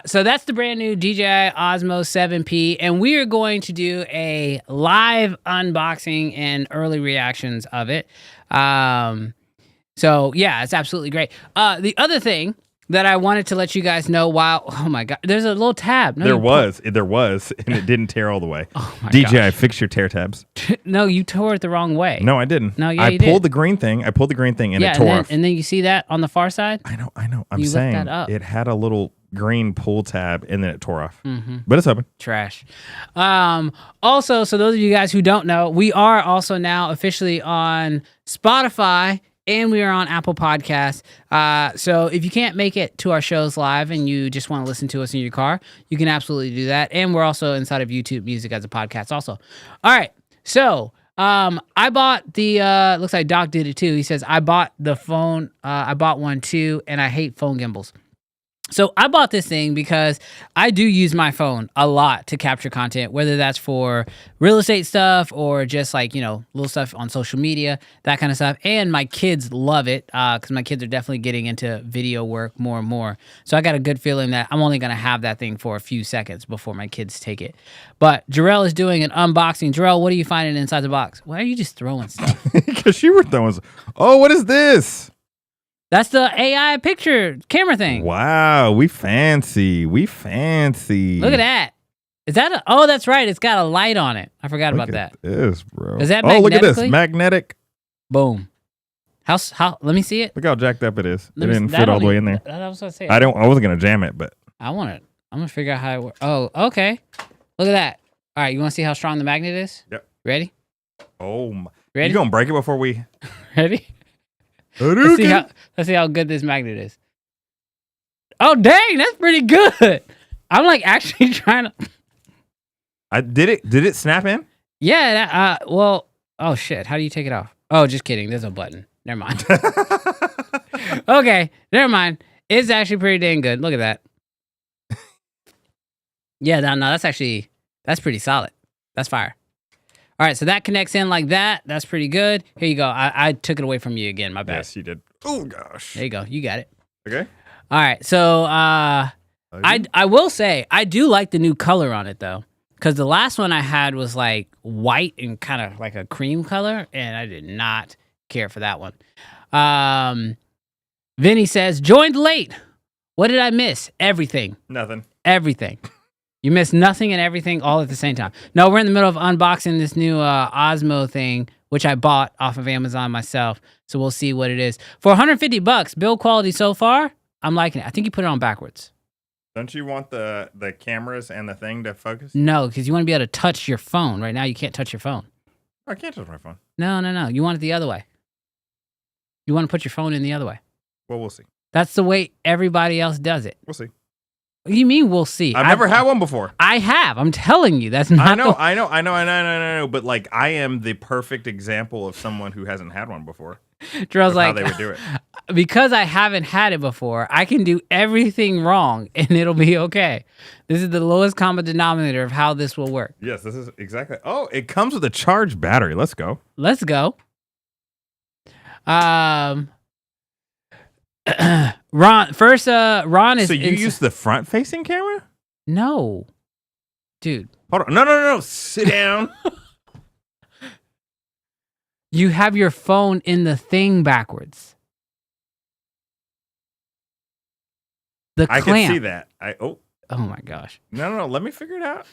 S1: So that's the brand new DJI Osmo 7P, and we are going to do a live unboxing and early reactions of it. So yeah, it's absolutely great. The other thing that I wanted to let you guys know oh my God, there's a little tab. No,
S3: there was, and it didn't tear all the way.
S1: Oh my
S3: DJI,
S1: gosh.
S3: fix your tear tabs.
S1: No, you tore it the wrong way.
S3: No, I didn't.
S1: No, yeah,
S3: I
S1: you
S3: pulled
S1: did.
S3: the green thing. And it tore off.
S1: And then you see that on the far side?
S3: I know. I'm
S1: You
S3: saying
S1: left that up.
S3: it had a little green pull tab and then it tore off.
S1: Mm-hmm.
S3: But it's open.
S1: Trash. Also, so those of you guys who don't know, we are also now officially on Spotify and we are on Apple Podcasts. So if you can't make it to our shows live and you just want to listen to us in your car, you can absolutely do that. And we're also inside of YouTube Music as a podcast also. All right. So I bought the, looks like Doc did it too. He says, I bought the phone. I bought one too, and I hate phone gimbals. So I bought this thing because I do use my phone a lot to capture content, whether that's for real estate stuff or just like, little stuff on social media, that kind of stuff. And my kids love it because my kids are definitely getting into video work more and more. So I got a good feeling that I'm only going to have that thing for a few seconds before my kids take it. But Jarrell is doing an unboxing. Jarrell, what are you finding inside the box? Why are you just throwing stuff?
S3: Because you were throwing. Oh, what is this?
S1: That's the AI picture camera thing.
S3: Wow, we fancy. Look
S1: at that. Is that oh, that's right. It's got a light on it. I forgot about that.
S3: This, bro.
S1: Is that
S3: look at this.
S1: magnetically?
S3: Magnetic.
S1: Boom. How? Let me see it.
S3: Look how jacked up it is. It
S1: Let me-
S3: didn't
S1: that
S3: fit all the
S1: only-
S3: way in there.
S1: I was gonna say.
S3: I wasn't gonna jam it, but
S1: I want it. I'm gonna figure out how it works. Oh, okay. Look at that. All right, you want to see how strong the magnet is?
S3: Yep.
S1: Ready?
S3: oh my.
S1: Ready?
S3: You gonna break it before we
S1: Ready? Let's see how good this magnet is. Oh dang, that's pretty good. I'm like actually trying to.
S3: did it snap in?
S1: Yeah. Well. Oh shit. How do you take it off? Oh, just kidding. There's a button. Never mind. Okay. Never mind. It's actually pretty dang good. Look at that. Yeah. No. That's pretty solid. That's fire. All right. So that connects in like that. That's pretty good. Here you go. I took it away from you again. My bad.
S3: Yes, you did. Oh gosh.
S1: There you go. You got it.
S3: Okay.
S1: All right. So I will say I do like the new color on it though, because the last one I had was like white and kind of like a cream color, and I did not care for that one. Vinny says, joined late. What did I miss? Everything.
S3: Nothing.
S1: Everything. You missed nothing and everything all at the same time. No, we're in the middle of unboxing this new Osmo thing, which I bought off of Amazon myself. So we'll see what it is. For $150, build quality so far, I'm liking it. I think you put it on backwards.
S3: Don't you want the cameras and the thing to focus?
S1: No, because you want to be able to touch your phone. Right now, you can't touch your phone.
S3: I can't touch my phone.
S1: No. You want it the other way. You want to put your phone in the other way.
S3: Well, we'll see.
S1: That's the way everybody else does it.
S3: We'll see.
S1: What do you mean we'll see?
S3: I've never had one before.
S1: I have. I'm telling you. That's not
S3: I know. But like, I am the perfect example of someone who hasn't had one before.
S1: Drill's like,
S3: how they would do it.
S1: Because I haven't had it before, I can do everything wrong and it'll be okay. This is the lowest common denominator of how this will work.
S3: Yes, this is exactly. Oh, it comes with a charged battery. Let's go.
S1: Let's go. Ron is.
S3: So you use the front-facing camera?
S1: No, dude.
S3: Hold on. No. Sit down.
S1: You have your phone in the thing backwards. The clamp.
S3: I can see that. Oh
S1: my gosh.
S3: No. Let me figure it out.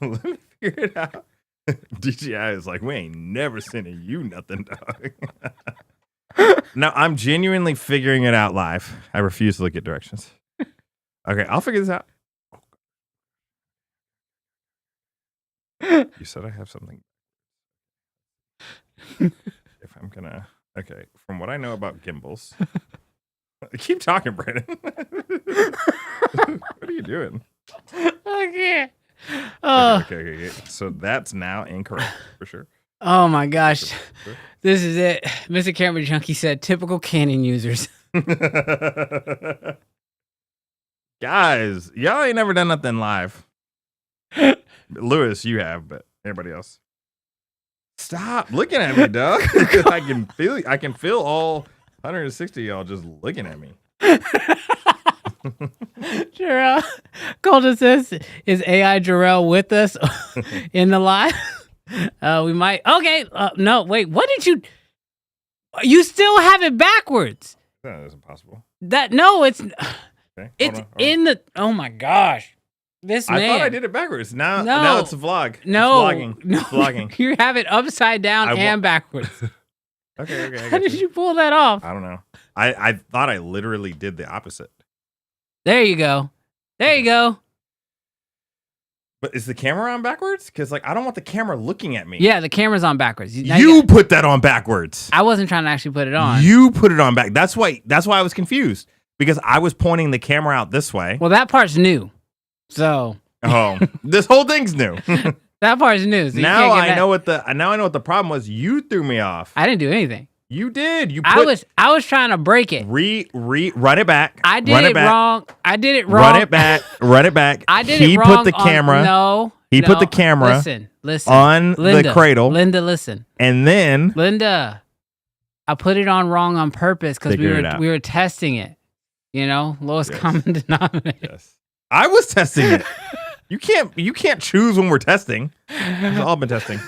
S3: Let me figure it out. DJI is like, we ain't never sending you nothing, dog. No, I'm genuinely figuring it out live. I refuse to look at directions. Okay, I'll figure this out. You said I have something. If I'm gonna, okay, from what I know about gimbals, keep talking, Brandon. What are you doing?
S1: Okay.
S3: Okay. So that's now incorrect for sure.
S1: Oh my gosh. This is it. Mr. Camera Junkie said typical Canon users.
S3: Guys, y'all ain't never done nothing live. Lewis, you have, but everybody else. Stop looking at me, dog. I can feel all 160 y'all just looking at me.
S1: Jarrell, Colton says, is AI Jarrell with us in the live? We might. Okay. No, wait. What did you? You still have it backwards.
S3: That is impossible.
S1: No, it's.
S3: Okay,
S1: It's
S3: hold on.
S1: in the. Oh my gosh. This man.
S3: I thought I did it backwards. Now it's a vlog.
S1: No.
S3: It's vlogging.
S1: No.
S3: It's vlogging.
S1: You have it upside down and backwards.
S3: Okay.
S1: How did you pull that off?
S3: I don't know. I thought I literally did the opposite.
S1: There you go. There you go.
S3: But is the camera on backwards? Because I don't want the camera looking at me.
S1: Yeah, the camera's on backwards.
S3: You put that on backwards.
S1: I wasn't trying to actually put it on.
S3: You put it on back. That's why I was confused. Because I was pointing the camera out this way.
S1: Well, that part's new. So.
S3: Oh, this whole thing's new.
S1: That part's new. So
S3: now I know what the problem was. You threw me off.
S1: I didn't do anything.
S3: You did.
S1: I was trying to break it.
S3: Run it back.
S1: I did it wrong. I did it wrong.
S3: Run it back. Run it back.
S1: I did it wrong.
S3: He put the camera. He put the camera.
S1: Listen.
S3: On
S1: Linda,
S3: the cradle.
S1: Linda, listen.
S3: And then
S1: Linda, I put it on wrong on purpose because we were testing it. You know, lowest common denominator.
S3: Yes. I was testing it. You can't choose when we're testing. We've all been testing.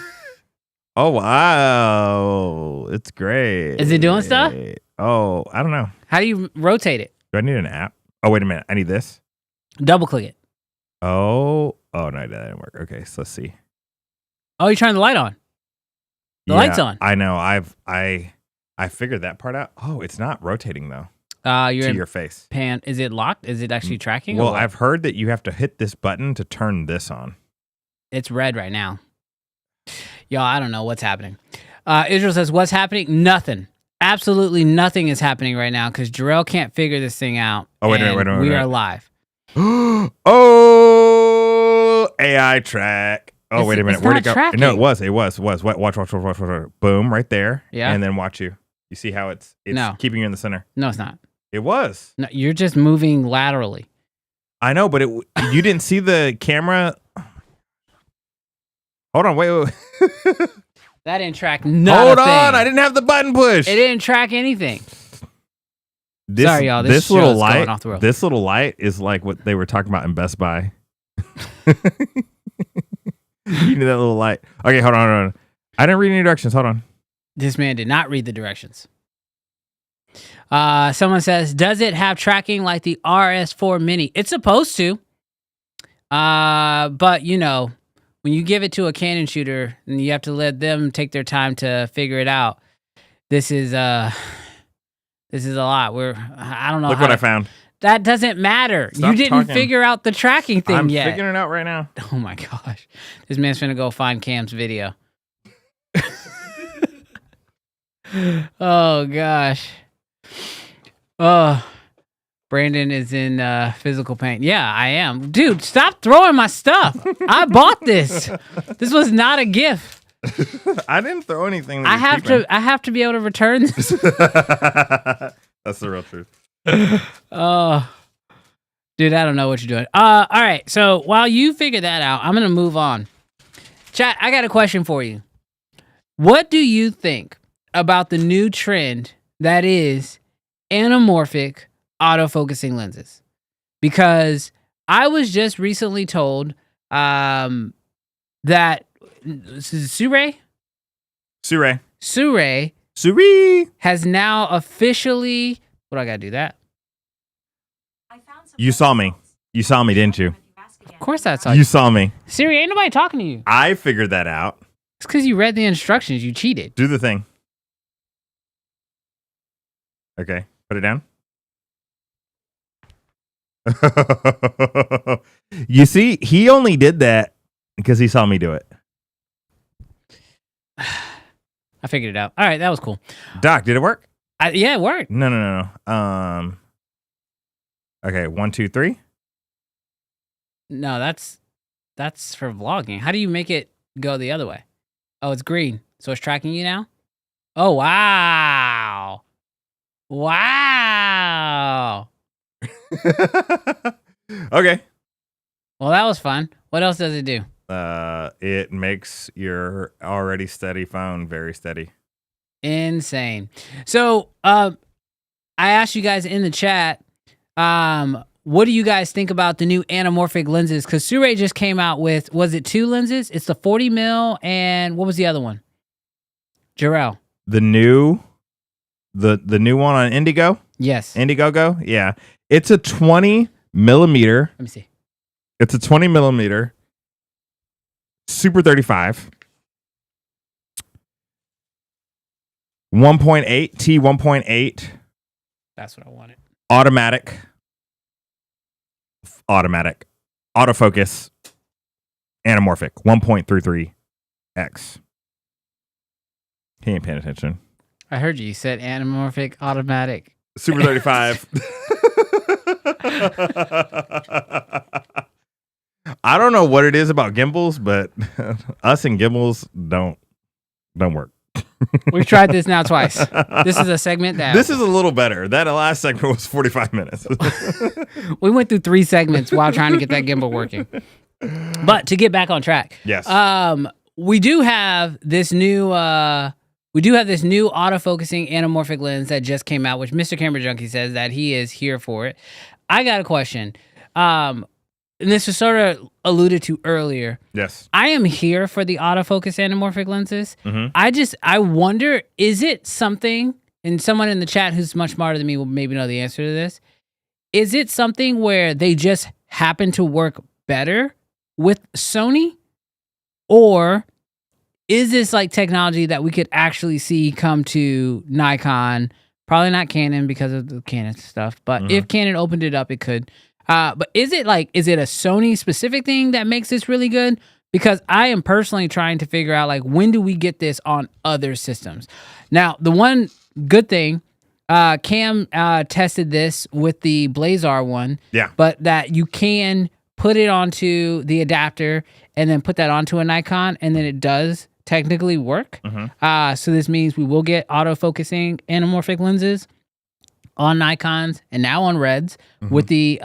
S3: Oh wow, it's great.
S1: Is it doing stuff?
S3: Oh, I don't know.
S1: How do you rotate it?
S3: Do I need an app? Oh wait a minute, I need this.
S1: Double click it.
S3: Oh no, that didn't work. Okay, so let's see.
S1: Oh, you're turning the light on. The light's on.
S3: I know. I figured that part out. Oh, it's not rotating though.
S1: You're
S3: to your face.
S1: Pan. Is it locked? Is it actually tracking?
S3: Well, I've heard that you have to hit this button to turn this on.
S1: It's red right now. Y'all, I don't know what's happening. Israel says, what's happening? Nothing. Absolutely nothing is happening right now because Jarrell can't figure this thing out.
S3: Oh, wait a minute.
S1: We are live.
S3: Oh, AI track. Oh, wait a minute. Where'd it go?
S1: Tracking.
S3: No, it was. Watch. Boom, right there.
S1: Yeah.
S3: And then watch you. You see how it's keeping you in the center?
S1: No, it's not.
S3: It was.
S1: No, you're just moving laterally.
S3: I know, but you didn't see the camera. Hold on, wait.
S1: That didn't track nothing.
S3: Hold on, I didn't have the button push.
S1: It didn't track anything.
S3: Sorry,
S1: y'all.
S3: This little light.
S1: Going off the road.
S3: This little light is like what they were talking about in Best Buy. You need that little light. Okay, hold on. I didn't read any directions. Hold on.
S1: This man did not read the directions. Someone says, does it have tracking like the RS4 Mini? It's supposed to. But you know, when you give it to a Canon shooter and you have to let them take their time to figure it out, this is a lot. I don't know.
S3: Look what I found.
S1: That doesn't matter.
S3: Stop
S1: you didn't
S3: talking.
S1: figure out the tracking thing yet.
S3: I'm figuring it out right now.
S1: Oh my gosh. This man's finna go find Cam's video. Oh gosh. Oh, Brandon is in physical pain. Yeah, I am. Dude, stop throwing my stuff. I bought this. This was not a gift.
S3: I didn't throw anything.
S1: I have to be able to return this.
S3: That's the real truth.
S1: Oh, dude, I don't know what you're doing. All right. So while you figure that out, I'm gonna move on. Chat, I got a question for you. What do you think about the new trend that is anamorphic autofocusing lenses? Because I was just recently told that Sirui has now officially. What do I gotta do that?
S3: You saw me. You saw me, didn't you?
S1: Of course I saw
S3: you. Saw me.
S1: Siri, ain't nobody talking to you.
S3: I figured that out.
S1: It's because you read the instructions. You cheated.
S3: Do the thing. Okay, put it down. You see, he only did that because he saw me do it.
S1: I figured it out. All right, that was cool.
S3: Doc, did it work?
S1: Yeah, it worked.
S3: No. Okay, 1, 2, 3.
S1: No, that's for vlogging. How do you make it go the other way? Oh, it's green, so it's tracking you now. Oh wow, wow.
S3: Okay.
S1: Well, that was fun. What else does it do?
S3: It makes your already steady phone very steady.
S1: Insane. So, I asked you guys in the chat, what do you guys think about the new anamorphic lenses? Because Sirui just came out with, was it 2 lenses? It's the 40 mil and what was the other one? Jarrell.
S3: The new one on Indiegogo?
S1: Yes.
S3: Indiegogo? Yeah. It's a 20 millimeter.
S1: Let me see.
S3: It's a 20 millimeter Super 35. 1.8 T1.8.
S1: That's what I wanted.
S3: Automatic. Autofocus. Anamorphic. 1.33x. He ain't paying attention.
S1: I heard you. You said anamorphic automatic.
S3: Super 35. I don't know what it is about gimbals, but us and gimbals don't work.
S1: We've tried this now twice. This is a segment that...
S3: This is a little better. That last segment was 45 minutes.
S1: We went through 3 segments while trying to get that gimbal working. But to get back on track.
S3: Yes.
S1: We do have this new autofocusing anamorphic lens that just came out, which Mr. Camera Junkie says that he is here for it. I got a question. And this was sort of alluded to earlier.
S3: Yes.
S1: I am here for the autofocus anamorphic lenses.
S3: Mm-hmm.
S1: I wonder, is it something, and someone in the chat who's much smarter than me will maybe know the answer to this, is it something where they just happen to work better with Sony? Or is this like technology that we could actually see come to Nikon? Probably not Canon because of the Canon stuff, but if Canon opened it up, it could. But is it a Sony specific thing that makes this really good? Because I am personally trying to figure out, like, when do we get this on other systems? Now, the one good thing, Cam tested this with the Blazar one. Yeah. But that you can put it onto the adapter and then put that onto a Nikon, and then it does technically work. So this means we will get autofocusing anamorphic lenses on Nikons and now on Reds with the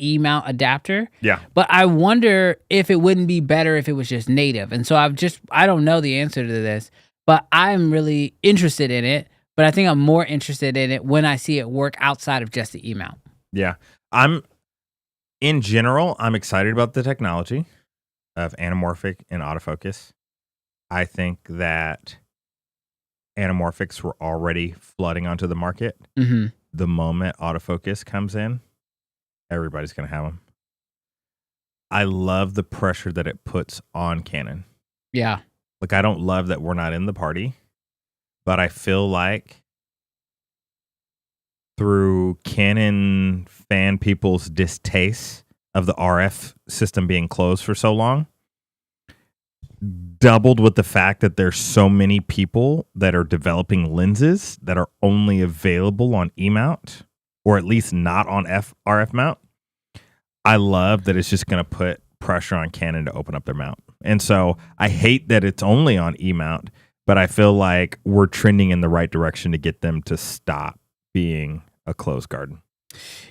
S1: E-mount adapter. Yeah. But I wonder if it wouldn't be better if it was just native. And so I don't know the answer to this, but I'm really interested in it. But I think I'm more interested in it when I see it work outside of just the E-mount.
S3: Yeah. In general, I'm excited about the technology of anamorphic and autofocus. I think that anamorphics were already flooding onto the market. The moment autofocus comes in, everybody's going to have them. I love the pressure that it puts on Canon. Yeah. Like, I don't love that we're not in the party, but I feel like through Canon fan people's distaste of the RF system being closed for so long, doubled with the fact that there's so many people that are developing lenses that are only available on E-mount, or at least not on RF mount. I love that it's just going to put pressure on Canon to open up their mount. And so I hate that it's only on E-mount, but I feel like we're trending in the right direction to get them to stop being a closed garden.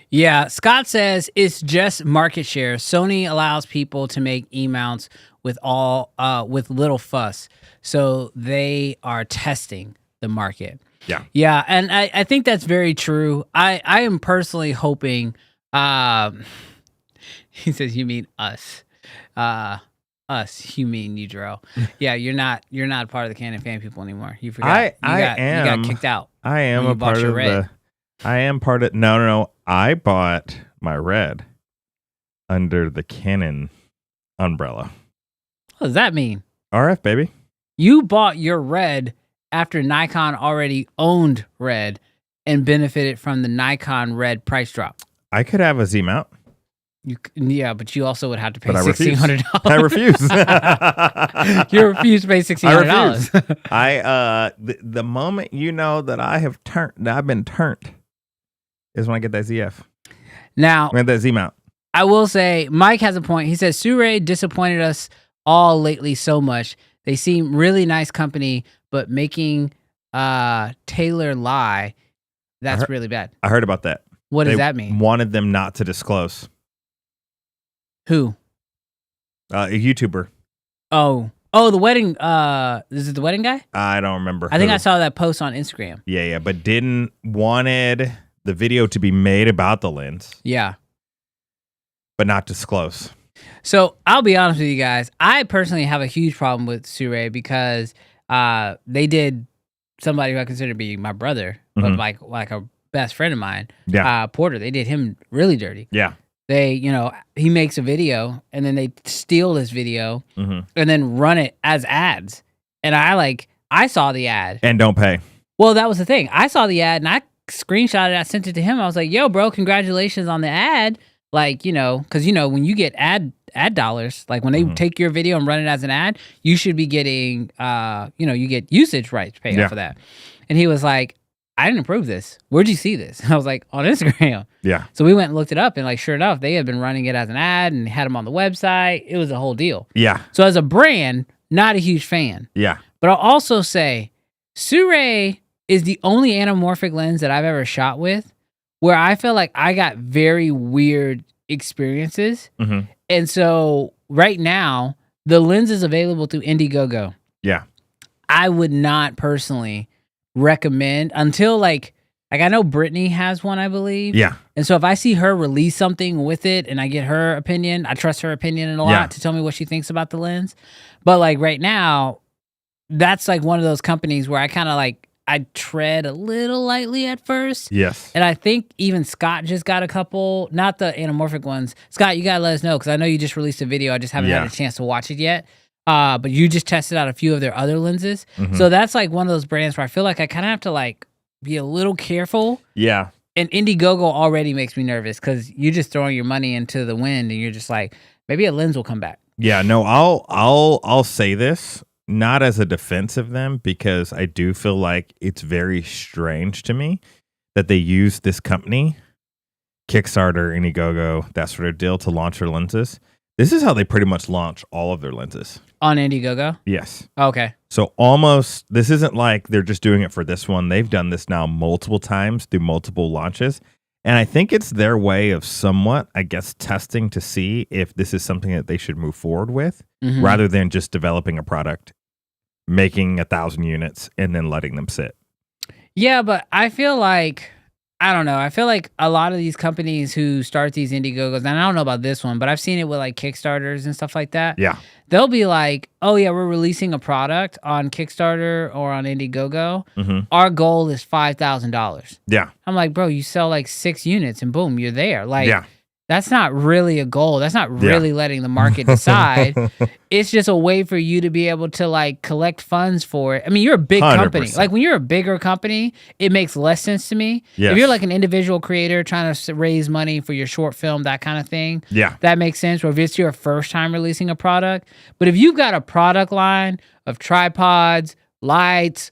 S1: Yeah, Scott says it's just market share. Sony allows people to make E-mounts with little fuss, so they are testing the market. Yeah, and I think that's very true. I am personally hoping. He says, "You mean us? Us? You mean you, Jarrell? Yeah, you're not part of the Canon fan people anymore. You forgot. You got kicked out.
S3: I am a part of Red. I am part of. No. I bought my Red under the Canon umbrella.
S1: What does that mean?
S3: RF, baby.
S1: You bought your Red after Nikon already owned Red and benefited from the Nikon Red price drop.
S3: I could have a Z mount.
S1: Yeah, but you also would have to pay $1,600.
S3: I refuse.
S1: You refuse to pay $1,600.
S3: The moment you know that I've been turned is when I get that ZF.
S1: Now,
S3: when that Z mount.
S1: I will say, Mike has a point. He says Sirui disappointed us all lately so much. They seem really nice company, but making Taylor lie, that's really bad.
S3: I heard about that.
S1: What does that mean?
S3: Wanted them not to disclose.
S1: Who?
S3: A YouTuber.
S1: Oh, Oh, the wedding. Is it the wedding guy?
S3: I don't remember.
S1: I think
S3: who.
S1: I saw that post on Instagram.
S3: Yeah, but wanted the video to be made about the lens,
S1: Yeah.
S3: but not disclose.
S1: So I'll be honest with you guys. I personally have a huge problem with Sirui because they did somebody who I consider to be my brother, but like a best friend of mine, Porter. They did him really dirty.
S3: Yeah.
S1: They, he makes a video and then they steal this video and then run it as ads. And I saw the ad.
S3: And don't pay.
S1: Well, that was the thing. I saw the ad and I screenshotted it. I sent it to him. I was like, yo, bro, congratulations on the ad. Like, because, when you get ad dollars, like when they take your video and run it as an ad, you should be getting, you get usage rights paid off of that. And he was like, I didn't approve this. Where'd you see this? I was like, on Instagram.
S3: Yeah.
S1: So we went and looked it up, and like sure enough, they had been running it as an ad and had them on the website. It was a whole deal.
S3: Yeah.
S1: So as a brand, not a huge fan.
S3: Yeah.
S1: But I'll also say, Sirui is the only anamorphic lens that I've ever shot with where I feel like I got very weird experiences. And so right now, the lens is available through Indiegogo.
S3: Yeah.
S1: I would not personally recommend until like I know Brittany has one, I believe.
S3: Yeah.
S1: And so if I see her release something with it and I get her opinion, I trust her opinion a lot to tell me what she thinks about the lens. But like right now, that's like one of those companies where I kind of like I tread a little lightly at first.
S3: Yes.
S1: And I think even Scott just got a couple, not the anamorphic ones. Scott, you got to let us know because I know you just released a video. I just haven't had a chance to watch it yet. But you just tested out a few of their other lenses. So that's like one of those brands where I feel like I kind of have to like be a little careful.
S3: Yeah.
S1: And Indiegogo already makes me nervous because you're just throwing your money into the wind and you're just like, maybe a lens will come back.
S3: Yeah, no, I'll say this not as a defense of them because I do feel like it's very strange to me that they use this company, Kickstarter, Indiegogo, that sort of deal to launch their lenses. This is how they pretty much launch all of their lenses.
S1: On Indiegogo?
S3: Yes.
S1: Okay.
S3: So this isn't like they're just doing it for this one. They've done this now multiple times through multiple launches. And I think it's their way of somewhat, I guess, testing to see if this is something that they should move forward with rather than just developing a product, making 1,000 units, and then letting them sit.
S1: Yeah, but I feel like, I don't know. I feel like a lot of these companies who start these Indiegogos, and I don't know about this one, but I've seen it with like Kickstarters and stuff like that.
S3: Yeah.
S1: They'll be like, oh yeah, we're releasing a product on Kickstarter or on Indiegogo. Our goal is $5,000.
S3: Yeah.
S1: I'm like, bro, you sell like 6 units and boom, you're there. Like, that's not really a goal. That's not really letting the market decide. It's just a way for you to be able to like collect funds for it. I mean, you're a big company.
S3: 100%.
S1: Like when you're a bigger company, it makes less sense to me.
S3: Yes.
S1: If you're like an individual creator trying to raise money for your short film, that kind of thing, that makes sense. Or if it's your first time releasing a product. But if you've got a product line of tripods, lights,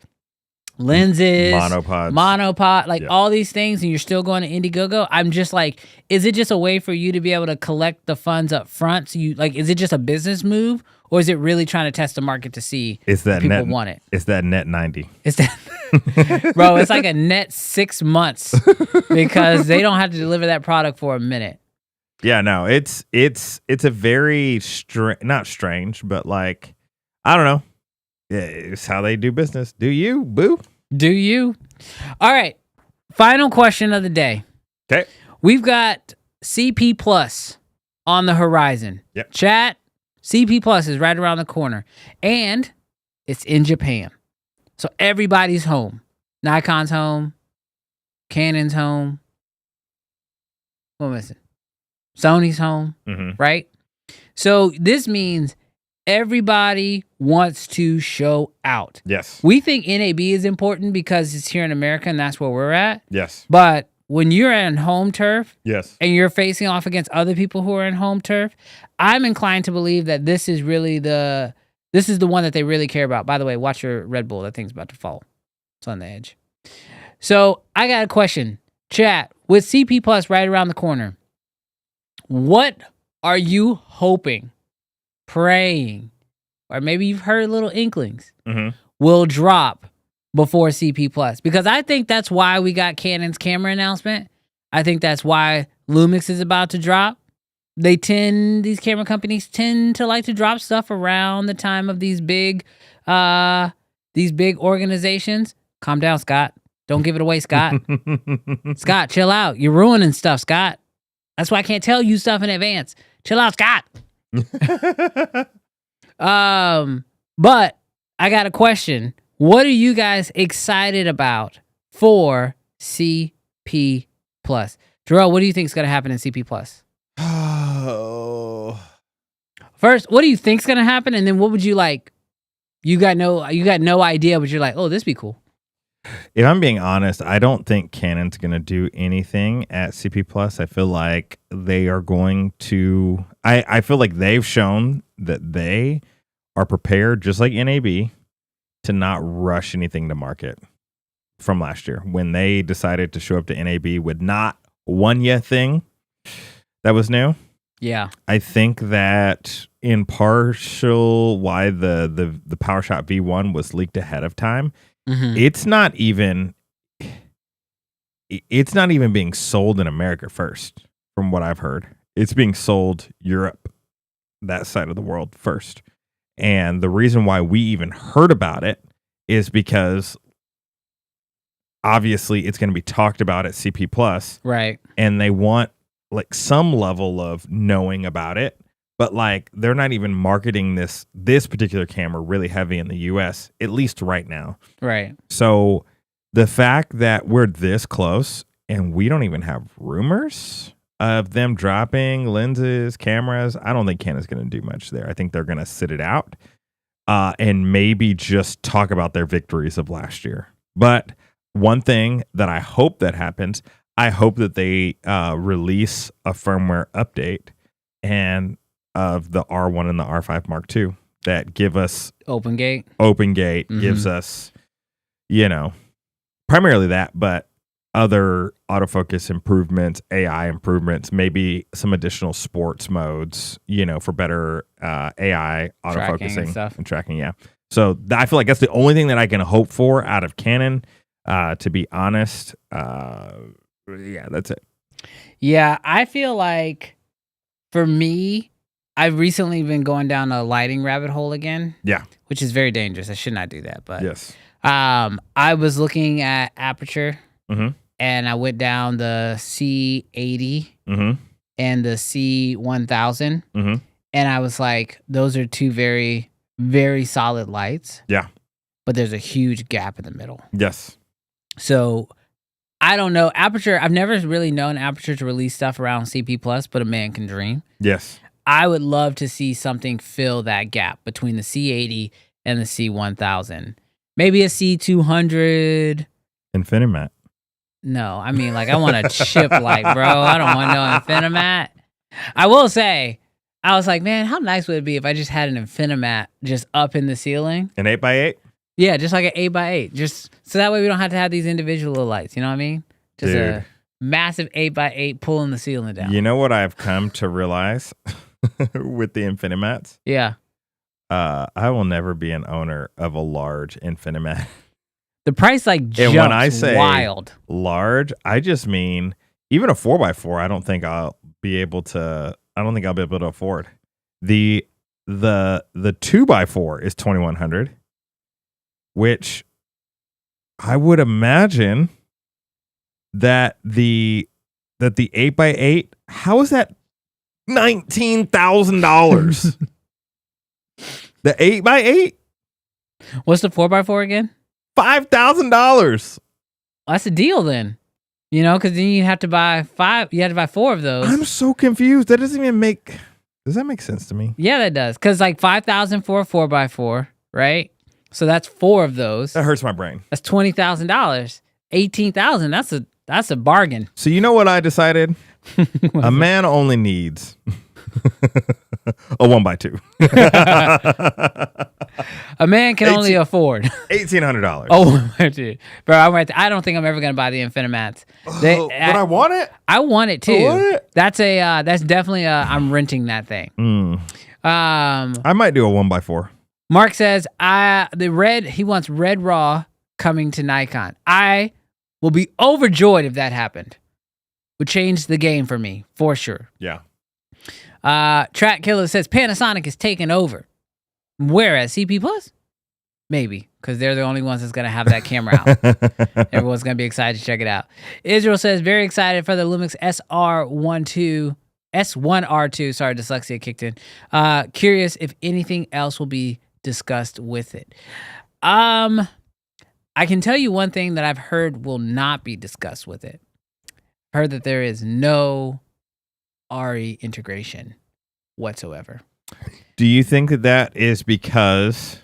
S1: lenses, monopod, like all these things, and you're still going to Indiegogo, I'm just like, is it just a way for you to be able to collect the funds up front? So you like, is it just a business move, or is it really trying to test the market to see if people want it?
S3: It's that net 90.
S1: It's that, bro. It's like a net 6 months because they don't have to deliver that product for a minute.
S3: Yeah, no, it's a very not strange, but like, I don't know. It's how they do business. Do you, boo?
S1: Do you? All right. Final question of the day.
S3: Okay.
S1: We've got CP Plus on the horizon.
S3: Yep.
S1: Chat, CP Plus is right around the corner. And it's in Japan. So everybody's home. Nikon's home. Canon's home. What am I missing? Sony's home. Right? So this means everybody wants to show out.
S3: Yes.
S1: We think NAB is important because it's here in America and that's where we're at.
S3: Yes.
S1: But when you're in home turf
S3: and
S1: you're facing off against other people who are in home turf, I'm inclined to believe that this is really the one that they really care about. By the way, watch your Red Bull. That thing's about to fall. It's on the edge. So I got a question. Chat, with CP Plus right around the corner, what are you hoping, praying, or maybe you've heard little inklings, will drop before CP Plus? Because I think that's why we got Canon's camera announcement. I think that's why Lumix is about to drop. these camera companies tend to like to drop stuff around the time of these big organizations. Calm down, Scott. Don't give it away, Scott. Scott, chill out. You're ruining stuff, Scott. That's why I can't tell you stuff in advance. Chill out, Scott. But I got a question. What are you guys excited about for CP Plus? Jarrell, what do you think is going to happen in CP Plus?
S3: Oh.
S1: First, what do you think is going to happen, and then what would you like? You got no idea, but you're like, oh, this be cool.
S3: If I'm being honest, I don't think Canon's going to do anything at CP Plus. I feel like they are going to. I feel like they've shown that they are prepared, just like NAB, to not rush anything to market from last year when they decided to show up to NAB with not one yet thing that was new.
S1: Yeah,
S3: I think that in partial why the PowerShot V1 was leaked ahead of time.
S1: mm-hmm.
S3: It's not even being sold in America first, from what I've heard. It's being sold Europe, that side of the world first. And the reason why we even heard about it is because obviously it's going to be talked about at CP Plus.
S1: Right.
S3: And they want like some level of knowing about it, but like they're not even marketing this particular camera really heavy in the US, at least right now.
S1: Right.
S3: So the fact that we're this close and we don't even have rumors of them dropping lenses, cameras, I don't think Canon's going to do much there. I think they're going to sit it out and maybe just talk about their victories of last year. But one thing that I hope that happens, I hope that they release a firmware update and of the R1 and the R5 Mark II that give us
S1: open gate,
S3: mm-hmm. gives us, primarily that, but other autofocus improvements, AI improvements, maybe some additional sports modes, for better AI autofocusing and tracking. Yeah. So I feel like that's the only thing that I can hope for out of Canon, to be honest. Yeah, that's it.
S1: Yeah, I feel like for me, I've recently been going down a lighting rabbit hole again.
S3: Yeah.
S1: Which is very dangerous. I should not do that. But
S3: yes.
S1: I was looking at aperture,
S3: mm-hmm.
S1: and I went down the C80
S3: mm-hmm.
S1: and the C1000.
S3: Mm-hmm.
S1: And I was like, those are two very, very solid lights.
S3: Yeah.
S1: But there's a huge gap in the middle.
S3: Yes.
S1: So I don't know. Aperture, I've never really known Aperture to release stuff around CP Plus, but a man can dream.
S3: Yes.
S1: I would love to see something fill that gap between the C80 and the C1000. Maybe a C200.
S3: Infinimat.
S1: No, I mean, like, I want a chip light, bro. I don't want no Infinimat. I will say, I was like, man, how nice would it be if I just had an Infinimat just up in the ceiling?
S3: An 8x8?
S1: Yeah, just like an 8x8. Just so that way we don't have to have these individual lights. You know what I mean? Just
S3: Dude.
S1: A massive 8x8 pulling the ceiling down.
S3: You know what I've come to realize with the Infinimats?
S1: Yeah.
S3: I will never be an owner of a large Infinimat.
S1: The price like jumps
S3: and when I say
S1: wild.
S3: Large, I just mean even a 4x4. I don't think I'll be able to afford. The 2x4 is $2,100, which I would imagine that the 8x8. How is that $19,000? The 8x8.
S1: What's the 4x4 again?
S3: $5,000.
S1: That's a deal then. Because then you have to buy 5. You have to buy 4 of those.
S3: I'm so confused. That doesn't even make. Does that make sense to me?
S1: Yeah, that does. Because like 5,000 for a 4x4, right? So that's 4 of those.
S3: That hurts my brain.
S1: That's $20,000. $18,000. That's a bargain.
S3: So you know what I decided? A man only needs a 1x2.
S1: A man can only afford
S3: $1,800.
S1: Oh, dude. Bro, I don't think I'm ever gonna buy the Infinimats.
S3: But I want it.
S1: I want it too.
S3: I want it.
S1: That's definitely I'm renting that thing.
S3: I might do a 1x4.
S1: Mark says he wants Red Raw coming to Nikon. I will be overjoyed if that happened. Would change the game for me, for sure.
S3: Yeah.
S1: Track Killer says Panasonic is taking over. Whereas CP Plus? Maybe, because they're the only ones that's going to have that camera out. Everyone's going to be excited to check it out. Israel says, very excited for the Lumix S1R II. Sorry, dyslexia kicked in. Curious if anything else will be discussed with it. I can tell you one thing that I've heard will not be discussed with it. I've heard that there is no Ari integration whatsoever.
S3: Do you think that is because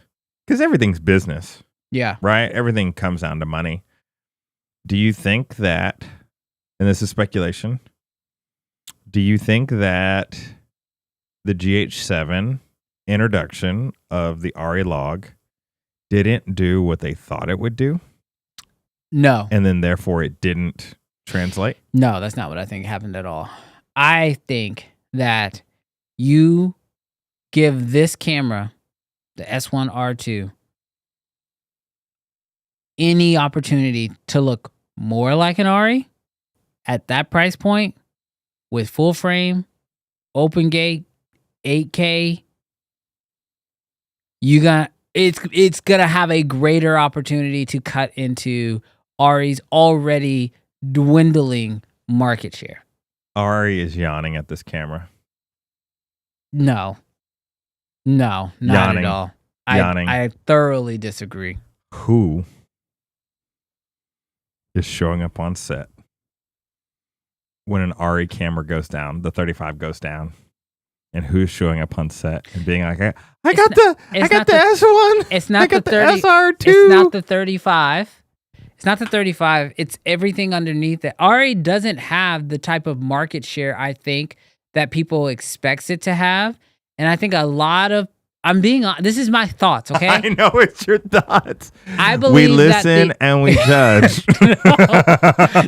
S3: everything's business,
S1: Yeah.
S3: right? Everything comes down to money. Do you think that, and this is speculation, do you think that the GH7 introduction of the Ari log didn't do what they thought it would do?
S1: No.
S3: And then therefore it didn't translate?
S1: No, that's not what I think happened at all. I think that you give this camera, the S1R II, any opportunity to look more like an Ari at that price point with full frame, open gate, 8K, it's gonna have a greater opportunity to cut into Ari's already dwindling market share.
S3: Ari is yawning at this camera.
S1: No, not
S3: Yawning.
S1: at all.
S3: Yawning.
S1: I thoroughly disagree.
S3: Who is showing up on set when an Ari camera goes down, the 35 goes down, and who's showing up on set and being like, I got the S1.
S1: It's not the 30,
S3: SR2.
S1: It's not the 35. It's not the 35. It's everything underneath it. Ari doesn't have the type of market share, I think, that people expects it to have. And I think a lot of, this is my thoughts, okay?
S3: I know it's your thoughts.
S1: I believe
S3: we listen and we judge.
S1: No,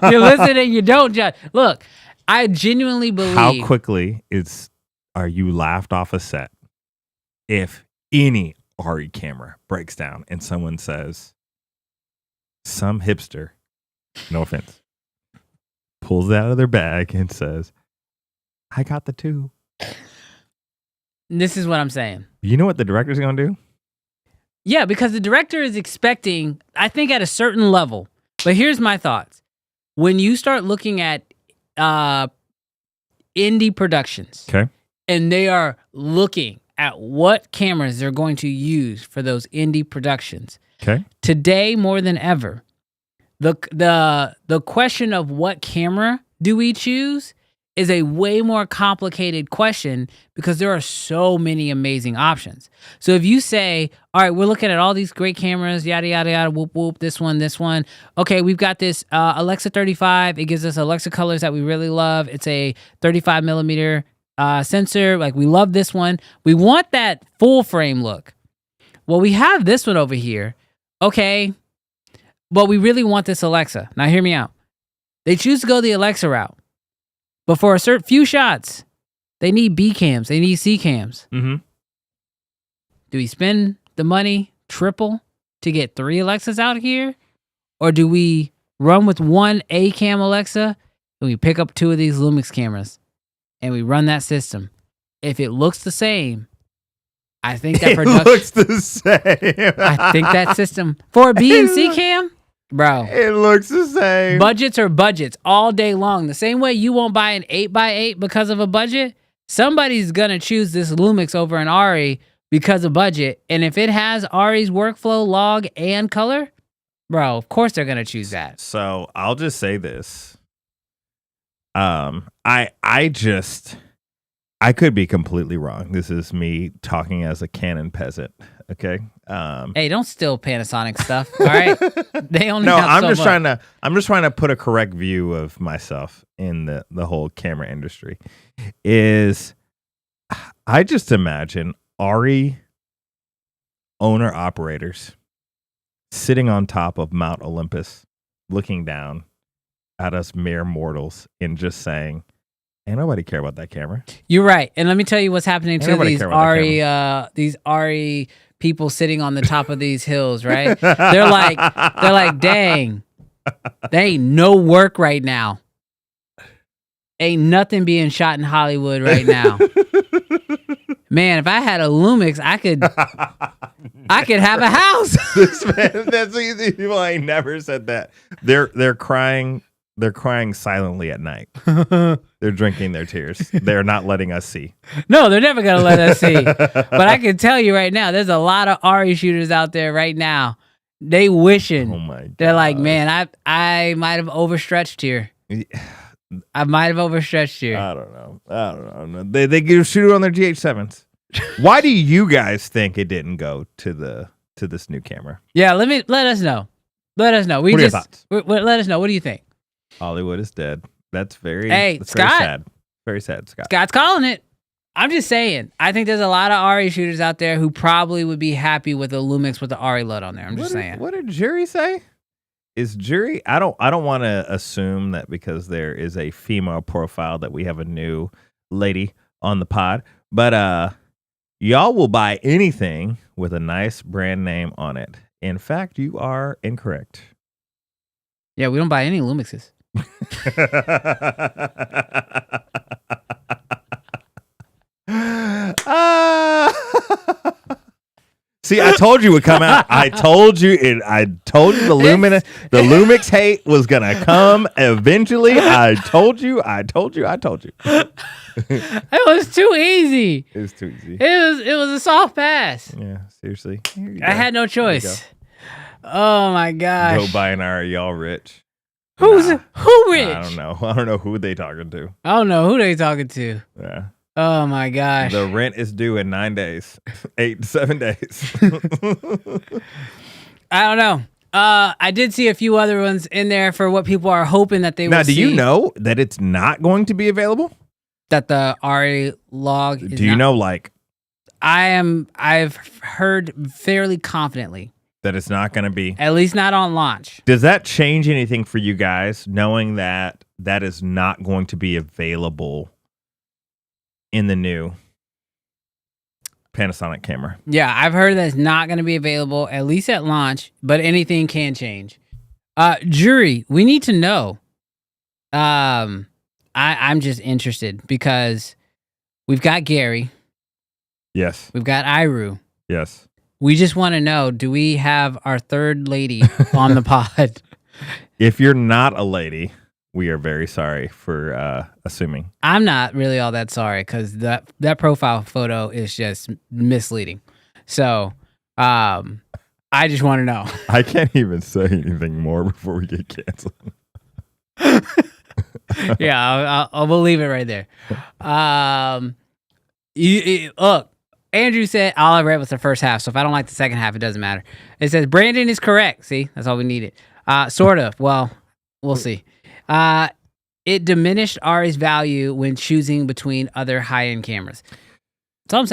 S1: you listen and you don't judge. Look, I genuinely believe.
S3: How quickly are you laughed off a set if any Ari camera breaks down and someone says, some hipster, no offense, pulls it out of their bag and says, I got the 2.
S1: This is what I'm saying.
S3: You know what the director's going to do?
S1: Yeah, because the director is expecting, I think, at a certain level. But here's my thoughts. When you start looking at indie productions,
S3: okay,
S1: and they are looking at what cameras they're going to use for those indie productions,
S3: okay,
S1: today more than ever, the question of what camera do we choose is a way more complicated question because there are so many amazing options. So if you say, all right, we're looking at all these great cameras, yada, yada, yada, whoop, whoop, this one. Okay, we've got this Alexa 35. It gives us Alexa colors that we really love. It's a 35 millimeter sensor. Like, we love this one. We want that full frame look. Well, we have this one over here. Okay, but we really want this Alexa. Now, hear me out. They choose to go the Alexa route. But for a certain few shots, they need B cams. They need C cams.
S3: Mm-hmm.
S1: Do we spend the money triple to get 3 Alexas out here? Or do we run with one A cam Alexa and we pick up 2 of these Lumix cameras and we run that system? If it looks the same, I think that production
S3: looks the same.
S1: I think that system for a B and C cam, bro,
S3: it looks the same.
S1: Budgets are budgets all day long. The same way you won't buy an 8x8 because of a budget, somebody's going to choose this Lumix over an Ari because of budget. And if it has Ari's workflow, log, and color, bro, of course they're going to choose that.
S3: So I'll just say this. I could be completely wrong. This is me talking as a Canon peasant. Okay.
S1: Hey, don't steal Panasonic stuff. All right. They only
S3: no.
S1: have
S3: I'm
S1: so
S3: just
S1: much.
S3: I'm just trying to put a correct view of myself in the whole camera industry. I just imagine Ari owner operators sitting on top of Mount Olympus, looking down at us mere mortals, and just saying, "Ain't nobody care about that camera."
S1: You're right. And let me tell you what's happening to
S3: Nobody
S1: these
S3: care about that
S1: these Ari people sitting on the top of these hills, right? They're like, dang, they ain't no work right now. ain't nothing being shot in Hollywood right now. Man, if I had a Lumix, I could have a house.
S3: That's easy. People ain't never said that. They're crying. They're crying silently at night. They're drinking their tears. They're not letting us see.
S1: No, they're never gonna let us see. But I can tell you right now, there's a lot of Ari shooters out there right now. They wishing.
S3: Oh my God.
S1: They're like, man, I might have overstretched here. I might have overstretched here.
S3: I don't know. They get shoot it on their GH7s. Why do you guys think it didn't go to this new camera?
S1: Yeah, let us know. Let us know.
S3: What are your thoughts?
S1: Let us know. What do you think?
S3: Hollywood is dead. That's very
S1: Scott.
S3: very sad. Very sad, Scott.
S1: Scott's calling it. I'm just saying. I think there's a lot of Ari shooters out there who probably would be happy with a Lumix with the Ari LUT on there. I'm just saying.
S3: What did Jury say? Is Jury? I don't want to assume that because there is a female profile that we have a new lady on the pod, but y'all will buy anything with a nice brand name on it. In fact, you are incorrect.
S1: Yeah, we don't buy any Lumixes.
S3: See, I told you it would come out. I told you the Lumix hate was gonna come eventually. I told you.
S1: It was too easy.
S3: It was too easy.
S1: It was a soft pass.
S3: Yeah, seriously.
S1: I had no choice. Oh my gosh.
S3: Go buy an Ari, y'all rich.
S1: Who rich?
S3: I don't know. I don't know who they talking to.
S1: I don't know who they talking to.
S3: Yeah.
S1: Oh my gosh.
S3: The rent is due in 9 days. 8 to 7 days.
S1: I don't know. I did see a few other ones in there for what people are hoping that they will see.
S3: Now, do you know that it's not going to be available?
S1: That the Ari log is
S3: Do you know, like...
S1: I've heard fairly confidently.
S3: That it's not going to be...
S1: At least not on launch.
S3: Does that change anything for you guys, knowing that that is not going to be available in the new Panasonic camera?
S1: Yeah, I've heard that it's not going to be available, at least at launch, but anything can change. Jury, we need to know. I'm just interested because we've got Gary.
S3: Yes.
S1: We've got Iru.
S3: Yes.
S1: We just want to know, do we have our third lady on the pod?
S3: If you're not a lady, we are very sorry for assuming.
S1: I'm not really all that sorry because that profile photo is just misleading. So I just want to know. I
S3: can't even say anything more before we get canceled.
S1: Yeah, we'll leave it right there. Look, Andrew said all I read was the first half, so if I don't like the second half, it doesn't matter. It says Brandon is correct. See, that's all we needed. Sort of. Well, we'll see. It diminished Ari's value when choosing between other high-end cameras. That's all I'm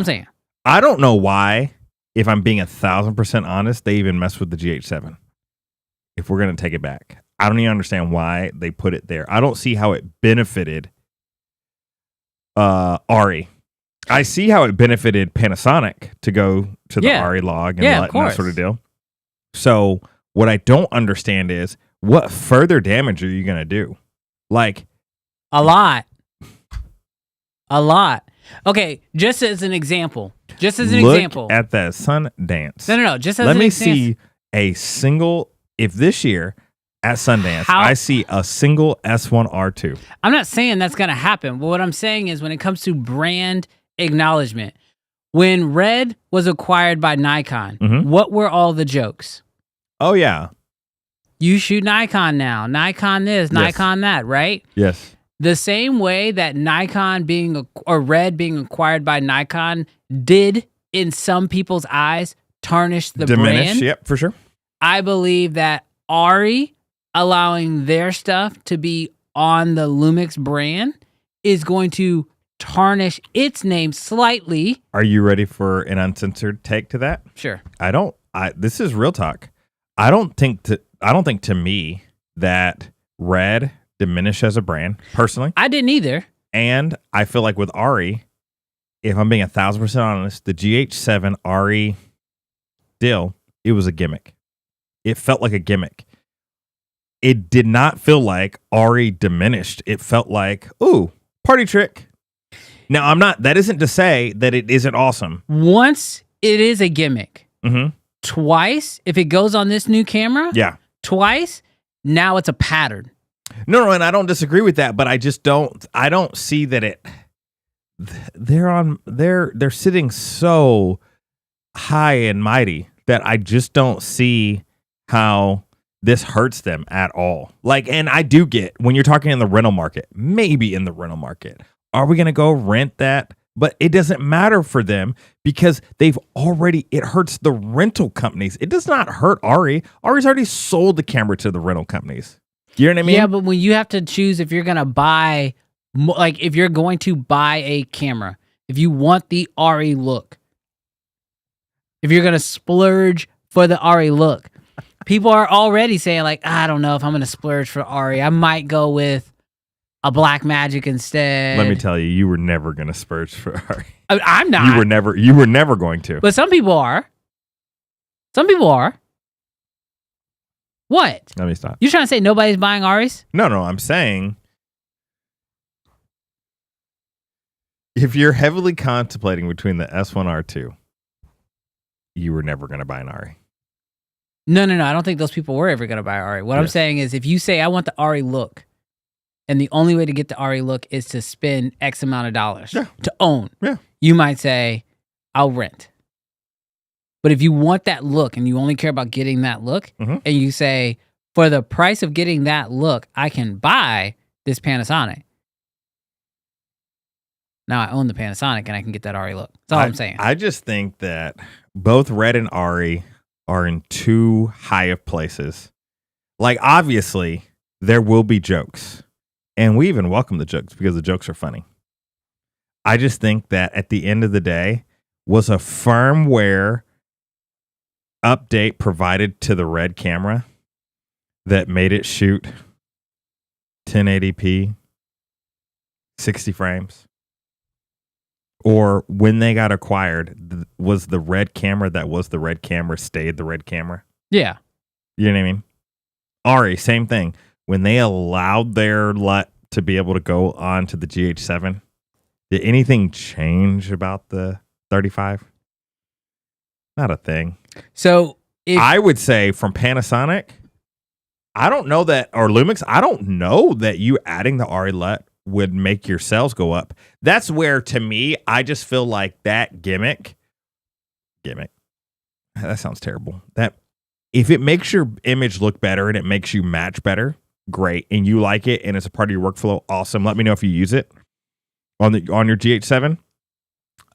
S1: saying.
S3: I don't know why, if I'm being 1,000% honest, they even messed with the GH7. If we're going to take it back. I don't even understand why they put it there. I don't see how it benefited Ari. I see how it benefited Panasonic to go to the Ari log and that sort of deal. So what I don't understand is, what further damage are you going to do? Like
S1: a lot. Okay, just as an example.
S3: Look at the Sundance.
S1: No. Just as
S3: Let me see a single. If this year at Sundance, I see a single S1R II.
S1: I'm not saying that's going to happen, but what I'm saying is when it comes to brand acknowledgement, when Red was acquired by Nikon, what were all the jokes?
S3: Oh, yeah.
S1: You shoot Nikon now. Nikon this, Nikon that, right?
S3: Yes.
S1: The same way that Nikon or Red being acquired by Nikon did, in some people's eyes, tarnish the brand.
S3: Yep, for sure.
S1: I believe that Ari allowing their stuff to be on the Lumix brand is going to tarnish its name slightly.
S3: Are you ready for an uncensored take to that?
S1: Sure.
S3: This is real talk. I don't think to me that Red diminished as a brand, personally.
S1: I didn't either.
S3: And I feel like with Ari, if I'm being 1,000% honest, the GH7 Ari deal, it was a gimmick. It felt like a gimmick. it did not feel like Ari diminished. It felt like, ooh, party trick. Now, that isn't to say that it isn't awesome.
S1: Once it is a gimmick.
S3: Mm-hmm.
S1: Twice, if it goes on this new camera.
S3: Yeah.
S1: Twice, now it's a pattern.
S3: No, and I don't disagree with that, but I don't see that they're sitting so high and mighty that I just don't see how this hurts them at all. Like, and I do get when you're talking in the rental market, maybe in the rental market, are we going to go rent that? But it doesn't matter for them because it hurts the rental companies. It does not hurt Ari. Ari's already sold the camera to the rental companies. You know what I mean?
S1: Yeah, but when you have to choose if you're going to buy, like if you're going to buy a camera, if you want the Ari look, if you're going to splurge for the Ari look, people are already saying like, I don't know if I'm going to splurge for Ari. I might go with a Blackmagic instead.
S3: Let me tell you, you were never going to splurge for Ari.
S1: I'm not.
S3: You were never going to.
S1: But some people are. Some people are. What?
S3: Let me stop.
S1: You trying to say nobody's buying Aris?
S3: No, I'm saying if you're heavily contemplating between the S1R II, you were never going to buy an Ari.
S1: No. I don't think those people were ever going to buy Ari. What I'm saying is if you say, I want the Ari look, and the only way to get the Ari look is to spend X amount of dollars to own, you might say, I'll rent. But if you want that look and you only care about getting that look, and you say, for the price of getting that look, I can buy this Panasonic. Now I own the Panasonic and I can get that Ari look. That's all I'm saying.
S3: I just think that both Red and Ari are in too high of places. Like, obviously, there will be jokes. And we even welcome the jokes because the jokes are funny. I just think that at the end of the day, was a firmware update provided to the Red camera that made it shoot 1080p, 60 frames. Or when they got acquired, was the Red camera that was the Red camera stayed the Red camera?
S1: Yeah.
S3: You know what I mean? Ari, same thing. When they allowed their LUT to be able to go on to the GH7, did anything change about the 35? Not a thing.
S1: So
S3: I would say from Panasonic, I don't know that, or Lumix, I don't know that you adding the Ari LUT would make your sales go up. That's where, to me, I just feel like that gimmick, that sounds terrible. That if it makes your image look better and it makes you match better, great, and you like it and it's a part of your workflow, awesome. Let me know if you use it on your GH7.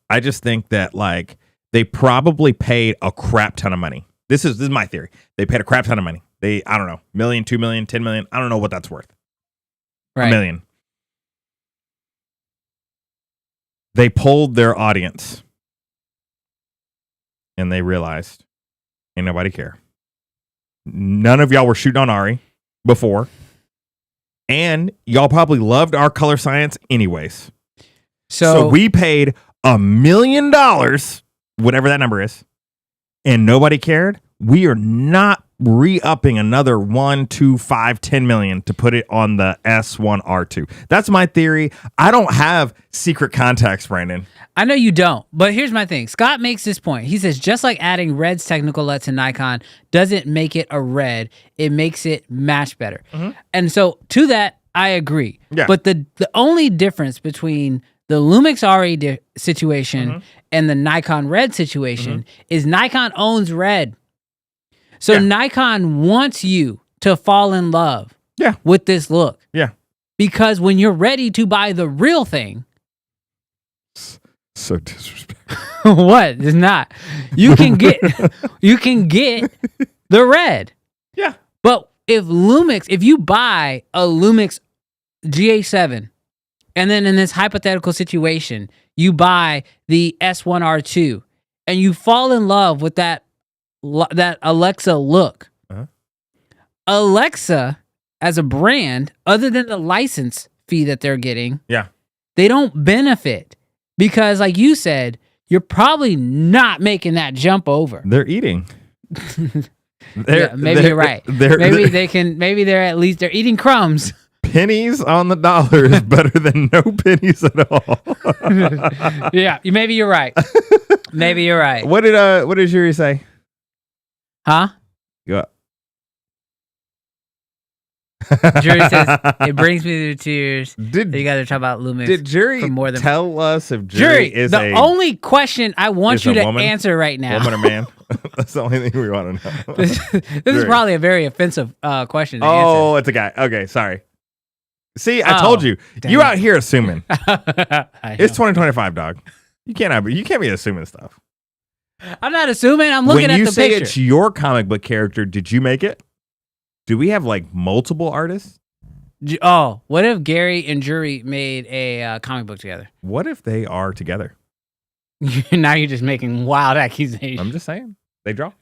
S3: I just think that like they probably paid a crap ton of money. This is my theory. They paid a crap ton of money. I don't know, $1 million, $2 million, $10 million. I don't know what that's worth.
S1: Right.
S3: $1 million. They polled their audience and they realized ain't nobody care. None of y'all were shooting on Ari before. And y'all probably loved our color science anyways. So we paid $1 million, whatever that number is, and nobody cared. We are not re-upping another 1, 2, 5, 10 million to put it on the S1R II. That's my theory. I don't have secret contacts, Brandon.
S1: I know you don't, but here's my thing. Scott makes this point. He says, just like adding Red's technical LUT to Nikon doesn't make it a Red, it makes it match better. And so to that, I agree.
S3: Yeah.
S1: But the only difference between the Lumix Ari situation and the Nikon Red situation is Nikon owns Red. So Nikon wants you to fall in love with this look.
S3: Yeah.
S1: Because when you're ready to buy the real thing.
S3: So disrespectful.
S1: What? It's not. You can get the Red.
S3: Yeah.
S1: But if you buy a Lumix GH7 and then in this hypothetical situation, you buy the S1R II and you fall in love with that Alexa look. Alexa as a brand, other than the license fee that they're getting, they don't benefit because, like you said, you're probably not making that jump over.
S3: They're eating.
S1: Maybe you're right. Maybe they're eating crumbs.
S3: Pennies on the dollar is better than no pennies at all.
S1: Yeah, maybe you're right. Maybe you're right.
S3: What did Sirui say?
S1: Huh?
S3: Yeah.
S1: Jury says it brings me to tears. You guys are talking about Lumix.
S3: Did Jury
S1: for more than
S3: tell us if Jury is
S1: the only question I want you to answer right now?
S3: Woman or man? That's the only thing we want to know.
S1: This is probably a very offensive question to answer.
S3: Oh, it's a guy. Okay, sorry. See, I told you.
S1: Dang.
S3: You out here assuming. It's 2025, dog. You can't be assuming stuff.
S1: I'm not assuming. I'm looking at the picture.
S3: When you say it's your comic book character, did you make it? Do we have like multiple artists?
S1: Oh, what if Gary and Jury made a comic book together?
S3: What if they are together?
S1: Now you're just making wild accusations.
S3: I'm just saying. They draw.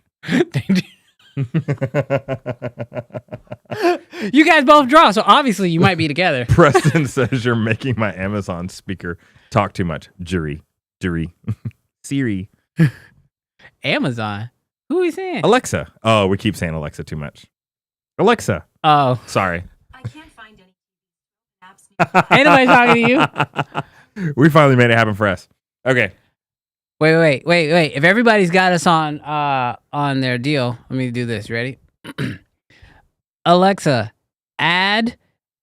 S1: You guys both draw, so obviously you might be together.
S3: Preston says you're making my Amazon speaker talk too much. Jury. Siri.
S1: Amazon? Who are we saying?
S3: Alexa. Oh, we keep saying Alexa too much. Alexa.
S1: Oh.
S3: Sorry.
S4: I can't find any apps.
S1: Ain't nobody talking to you?
S3: We finally made it happen for us. Okay.
S1: Wait. If everybody's got us on their deal, let me do this. Ready? Alexa, add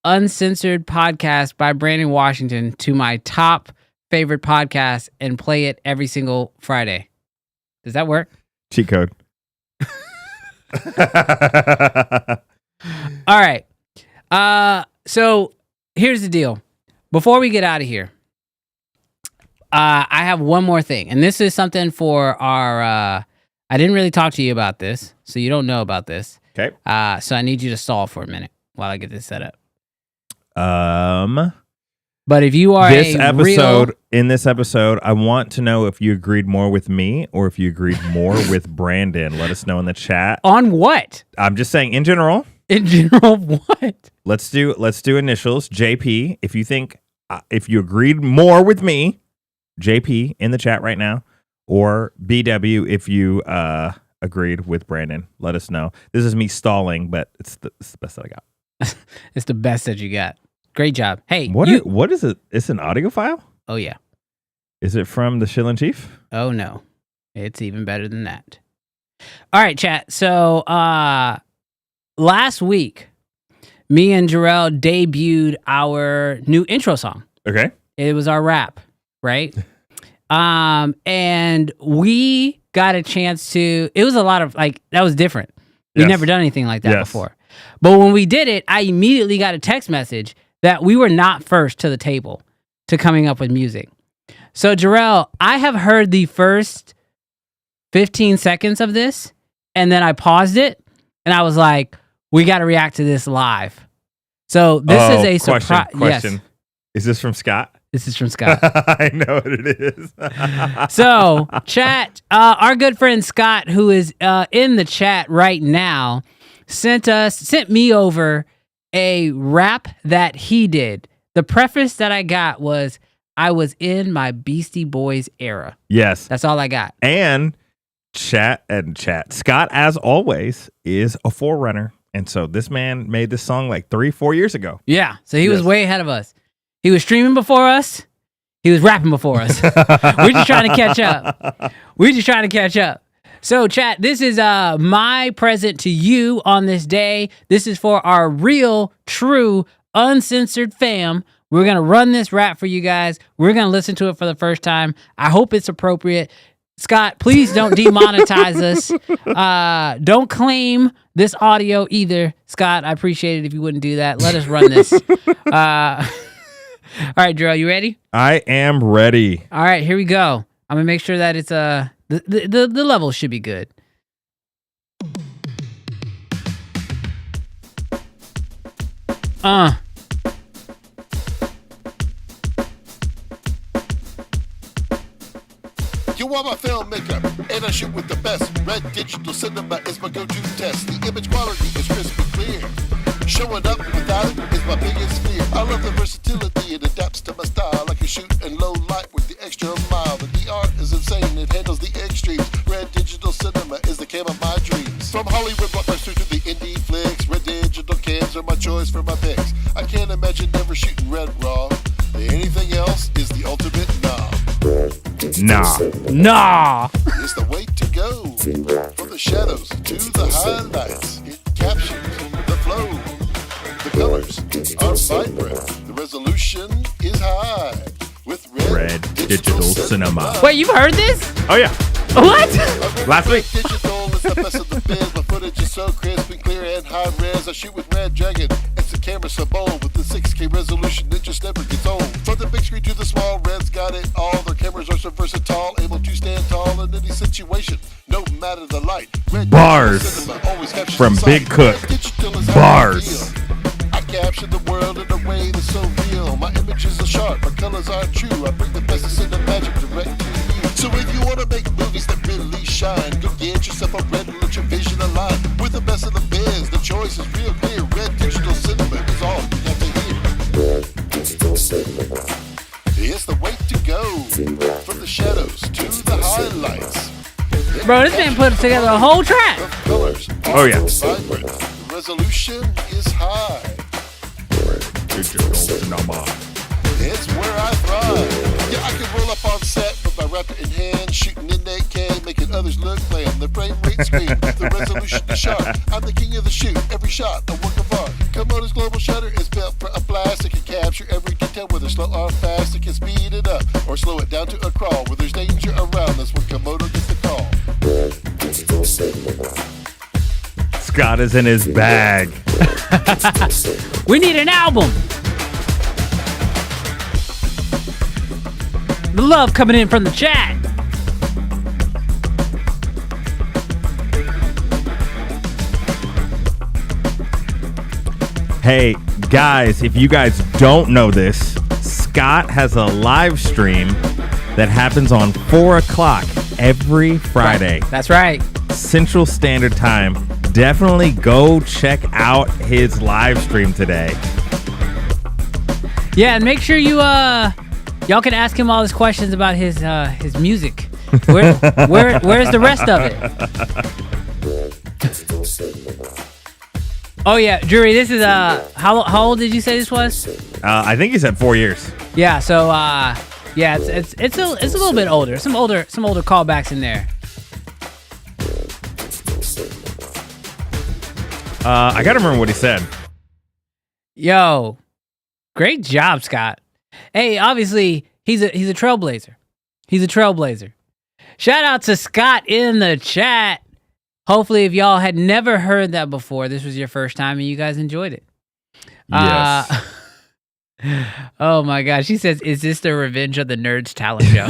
S1: Uncensored Podcast by Brandon Washington to my top favorite podcast and play it every single Friday. Does that work?
S3: Cheat code.
S1: All right. So here's the deal. Before we get out of here, I have one more thing, and this is something for our. I didn't really talk to you about this, so you don't know about this.
S3: Okay.
S1: So I need you to stall for a minute while I get this set up.
S3: But
S1: if you are
S3: in this episode, I want to know if you agreed more with me or if you agreed more with Brandon. Let us know in the chat.
S1: On what?
S3: I'm just saying in general.
S1: In general, what?
S3: Let's do initials. JP, if you think if you agreed more with me, JP in the chat right now, or BW if you agreed with Brandon. Let us know. This is me stalling, but it's the best that I got.
S1: It's the best that you got. Great job. Hey,
S3: what is it? It's an audio file?
S1: Oh, yeah.
S3: Is it from the Shillin' Chief?
S1: Oh, no. It's even better than that. All right, chat. So last week, me and Jarrell debuted our new intro song.
S3: Okay.
S1: It was our rap, right? And we got a chance to, it was a lot of, like, that was different. We've never done anything like that before. But when we did it, I immediately got a text message that we were not first to the table to coming up with music. So, Jarrell, I have heard the first 15 seconds of this, and then I paused it, and I was like, we got to react to this live. So, this is a surprise.
S3: Question.
S1: Yes.
S3: Is this from Scott?
S1: This is from Scott.
S3: I know what it is.
S1: So, chat, our good friend Scott, who is in the chat right now, sent me over a rap that he did. The preface that I got was, I was in my Beastie Boys era.
S3: Yes.
S1: That's all I got.
S3: And chat. Scott, as always, is a forerunner. And so this man made this song like 3-4 years ago.
S1: Yeah. So he was way ahead of us. He was streaming before us. He was rapping before us. We're just trying to catch up. So, chat, this is my present to you on this day. This is for our real, true, uncensored fam. We're going to run this rap for you guys. We're going to listen to it for the first time. I hope it's appropriate. Scott, please don't demonetize us. Don't claim this audio either. Scott, I appreciate it if you wouldn't do that. Let us run this. All right, Drew, you ready?
S3: I am ready.
S1: All right, here we go. I'm going to make sure that it's the level should be good.
S5: You are my filmmaker, and I shoot with the best. Red digital cinema is my go-to test. The image quality is crisp and clear. Showing up without it is my biggest fear. I love the versatility, it adapts to my style. I can shoot in low light with the extra mile. The DR is insane, it handles the extremes. Red digital cinema is the cam of my dreams. From From Hollywood blockbusters to the indie flicks, red digital cams are my choice for my picks. I can't imagine never shooting red raw. Anything else is the ultimate nah.
S1: Nah.
S5: It's the way to go. From the shadows to the highlights, it captures the flow. The colors are vibrant. The resolution is high. With red digital cinema.
S1: Wait, you've heard this?
S3: Oh yeah.
S1: What?
S3: Last week.
S5: Digital is the best of the biz. My footage is so crisp and clear and high res. I shoot with Red Dragon. It's the camera so bold with the 6K resolution. It just never gets old. From the big screen to the small, Red's got it all. Their cameras are so versatile, able to stand tall in any situation, no matter the light. Red
S3: Bars
S5: Cinema always captures
S3: from
S5: the sight.
S3: Big Cook.
S5: Red Digital is how I
S3: Bars.
S5: feel. I capture the world in a way that's so real. My images are sharp, my colors are true. I bring the best of cinemagic direct to you. So if you want to make movies that really shine, go get yourself a red and let your vision align. With the best of the biz, the choice is real clear. Red Digital Cinema is all you have to hear. Red Digital Cinema. It's the way to go. From the shadows to the highlights.
S1: Bro, this man put together a whole track.
S5: The colors
S3: Oh, yeah.
S5: are vibrant. The resolution is high.
S3: Digital cinema.
S5: It's where I thrive. Yeah, I can roll up on set with my raptor in hand, shooting in 8K, making others look lame. The frame rate screen, the resolution is sharp. I'm the king of the shoot, every shot a work of art. Komodo's global shutter is built for a blast. It can capture every detail, whether slow or fast. It can speed it up or slow it down to a crawl. Where there's danger around, that's when Komodo gets the call.
S3: Scott is in his bag.
S1: We need an album. The love coming in from the chat.
S3: Hey, guys, if you guys don't know this, Scott has a live stream that happens on 4 o'clock every Friday.
S1: That's right.
S3: Central Standard Time. Definitely go check out his live stream today.
S1: Yeah, and make sure you y'all can ask him all his questions about his music. Where's the rest of it? Oh yeah, Drury, this is how old did you say this was?
S3: I think he said 4 years.
S1: Yeah, so yeah, it's a little bit older. Some older callbacks in there.
S3: I gotta remember what he said.
S1: Yo, great job, Scott. Hey, obviously he's a trailblazer. He's a trailblazer. Shout out to Scott in the chat. Hopefully, if y'all had never heard that before, this was your first time and you guys enjoyed it.
S3: Yes.
S1: Oh my gosh. She says, is this the Revenge of the Nerds talent show?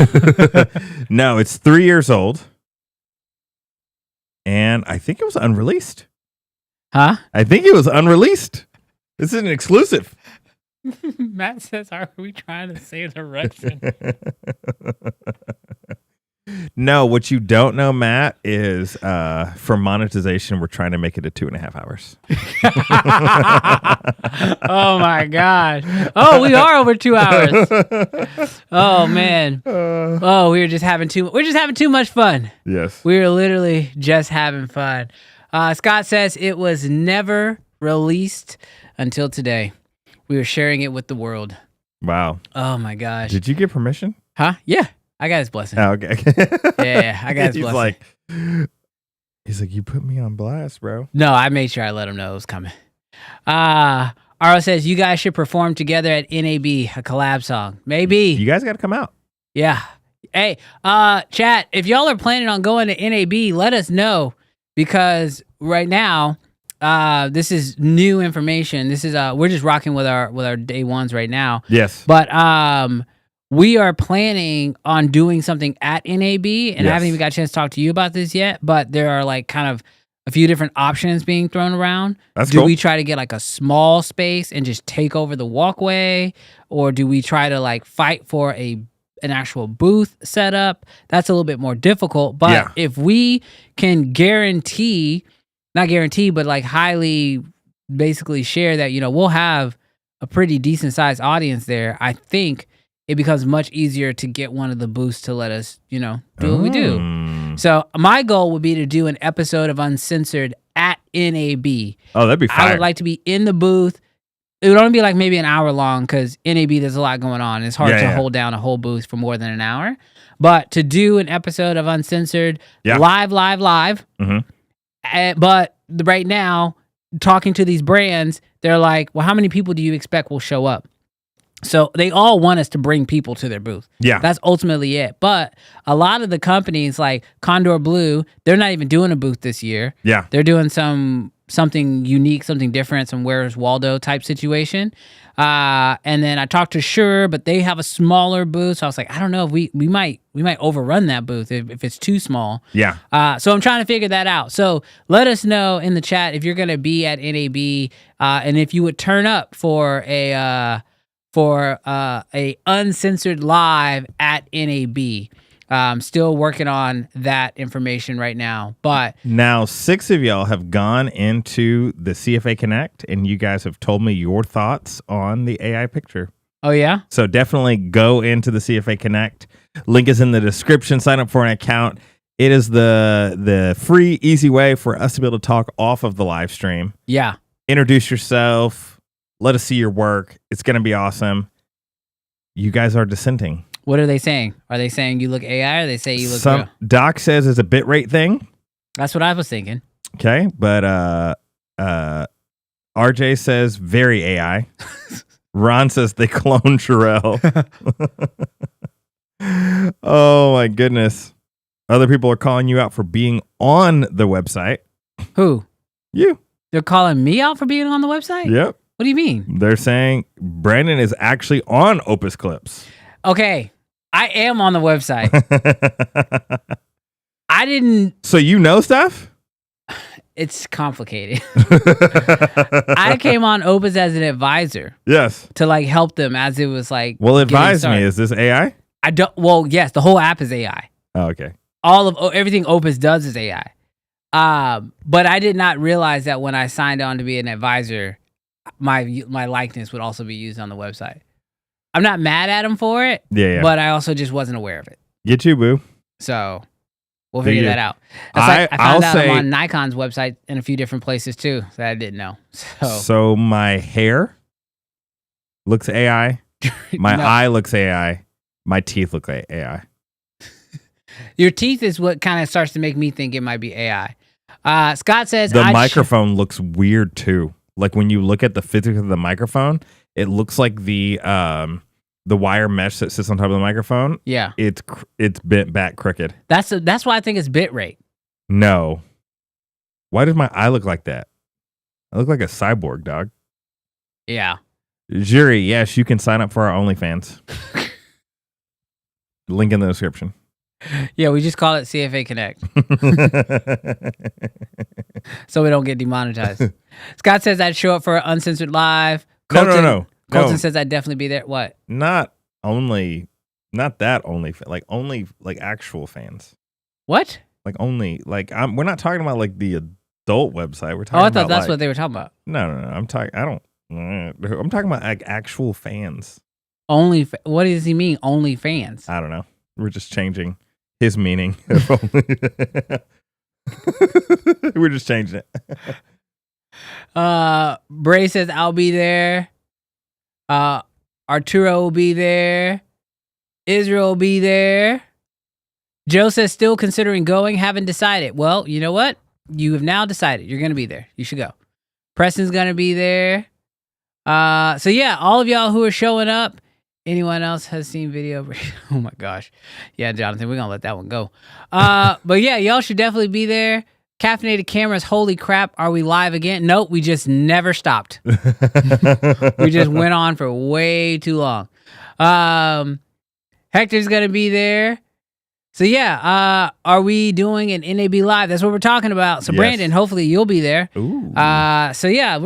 S3: No, it's 3 years old. And I think it was unreleased.
S1: Huh?
S3: I think it was unreleased. This is an exclusive.
S1: Matt says, are we trying to save the Russian?
S3: No, what you don't know, Matt, is for monetization, we're trying to make it a 2.5 hours.
S1: Oh my gosh. Oh, we are over 2 hours. Oh man. Oh, we're just having too much fun.
S3: Yes.
S1: We're literally just having fun. Scott says it was never released until today. We were sharing it with the world.
S3: Wow.
S1: Oh my gosh.
S3: Did you get permission?
S1: Huh? Yeah. I got his blessing.
S3: Oh, okay.
S1: Yeah, I got his blessing.
S3: He's like, you put me on blast, bro.
S1: No, I made sure I let him know it was coming. Aro says, you guys should perform together at NAB, a collab song. Maybe.
S3: You guys got to come out.
S1: Yeah. Hey, chat, if y'all are planning on going to NAB, let us know, because right now, this is new information. This is we're just rocking with our day ones right now.
S3: Yes.
S1: But we are planning on doing something at NAB, and I haven't even got a chance to talk to you about this yet, but there are like kind of a few different options being thrown around.
S3: That's
S1: do
S3: cool.
S1: we try to get like a small space and just take over the walkway, or do we try to like fight for an actual booth setup? That's a little bit more difficult, but if we can not guarantee, but like highly basically share that, we'll have a pretty decent sized audience there, I think it becomes much easier to get one of the booths to let us, do what we do. So my goal would be to do an episode of Uncensored at NAB.
S3: Oh, that'd be fire.
S1: I would like to be in the booth. It would only be like maybe an hour long because NAB, there's a lot going on. It's hard to hold down a whole booth for more than an hour. But to do an episode of Uncensored live. But right now, talking to these brands, they're like, well, how many people do you expect will show up? So they all want us to bring people to their booth.
S3: Yeah.
S1: That's ultimately it. But a lot of the companies like Condor Blue, they're not even doing a booth this year.
S3: Yeah.
S1: They're doing something unique, something different, some Where's Waldo type situation. And then I talked to Sure, but they have a smaller booth. So I was like, I don't know if we might overrun that booth if it's too small.
S3: Yeah.
S1: So I'm trying to figure that out. So let us know in the chat if you're going to be at NAB and if you would turn up for a uncensored live at NAB. Still working on that information right now. But
S3: now 6 of y'all have gone into the CFA Connect and you guys have told me your thoughts on the AI picture.
S1: Oh, yeah?
S3: So definitely go into the CFA Connect. Link is in the description. Sign up for an account. It is the free, easy way for us to be able to talk off of the live stream.
S1: Yeah. Introduce
S3: yourself. Let us see your work. It's going to be awesome. You guys are dissenting.
S1: What are they saying? Are they saying you look AI or they say you look real?
S3: Doc says it's a bitrate thing.
S1: That's what I was thinking.
S3: Okay, but RJ says very AI. Ron says they clone Sherelle. Oh my goodness. Other people are calling you out for being on the website.
S1: Who?
S3: You.
S1: They're calling me out for being on the website?
S3: Yep.
S1: What do you mean?
S3: They're saying Brandon is actually on Opus Clips.
S1: Okay, I am on the website. I didn't...
S3: So you know stuff?
S1: It's complicated. I came on Opus as an advisor.
S3: Yes.
S1: To like help them as it was like...
S3: Well, advise me. Is this AI?
S1: I don't... Well, yes, the whole app is AI.
S3: Oh, okay.
S1: Everything Opus does is AI. But I did not realize that when I signed on to be an advisor... my likeness would also be used on the website. I'm not mad at him for it, but I also just wasn't aware of it.
S3: Get you, boo.
S1: So we'll figure that out. I found out I'm on Nikon's website in a few different places too that I didn't know.
S3: So my hair looks AI. My eye looks AI. My teeth look like AI.
S1: Your teeth is what kind of starts to make me think it might be AI. Scott says
S3: the microphone looks weird too. Like when you look at the physics of the microphone, it looks like the wire mesh that sits on top of the microphone.
S1: Yeah,
S3: it's bent back crooked.
S1: That's why I think it's bitrate.
S3: No, why does my eye look like that? I look like a cyborg, dog.
S1: Yeah,
S3: Jury, yes, you can sign up for our OnlyFans. Link in the description.
S1: Yeah, we just call it CFA Connect. So we don't get demonetized. Scott says I'd show up for an Uncensored Live.
S3: No.
S1: Colton says I'd definitely be there. What?
S3: Not only, like only like actual fans.
S1: What?
S3: Like only, like we're not talking about like the adult website. We're talking
S1: I thought
S3: about
S1: that's what they were talking about.
S3: No. I'm talking about like actual fans.
S1: What does he mean? Only fans?
S3: I don't know. We're just changing his meaning. We're just changing it.
S1: Bray says I'll be there. Arturo will be there. Israel will be there. Joe says still considering going, haven't decided. Well, you know what? You have now decided. You're gonna be there. You should go. Preston's gonna be there. So yeah, all of y'all who are showing up. Anyone else has seen video? Oh my gosh. Yeah, Jonathan, we're gonna let that one go. But yeah, y'all should definitely be there. Caffeinated Cameras, holy crap, are we live again? Nope, we just never stopped. We just went on for way too long. Hector's gonna be there. So yeah, are we doing an NAB live? That's what we're talking about. So yes. Brandon, hopefully you'll be there.
S3: Ooh.
S1: So yeah,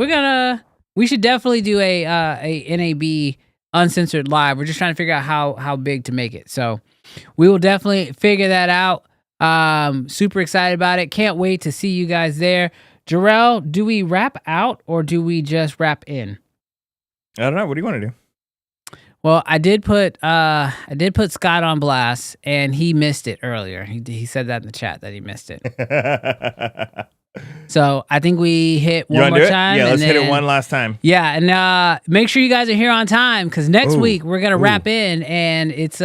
S1: we should definitely do a NAB Uncensored Live. We're just trying to figure out how big to make it. So we will definitely figure that out. Super excited about it. Can't wait to see you guys there. Jarrell, do we wrap out or do we just wrap in?
S3: I don't know. What do you want to do?
S1: Well, I did put Scott on blast, and he missed it earlier. He said that in the chat that he missed it. So I think we hit one more time.
S3: Yeah, let's hit
S1: then,
S3: it one last time.
S1: Yeah, and make sure you guys are here on time because next week we're gonna wrap in, and it's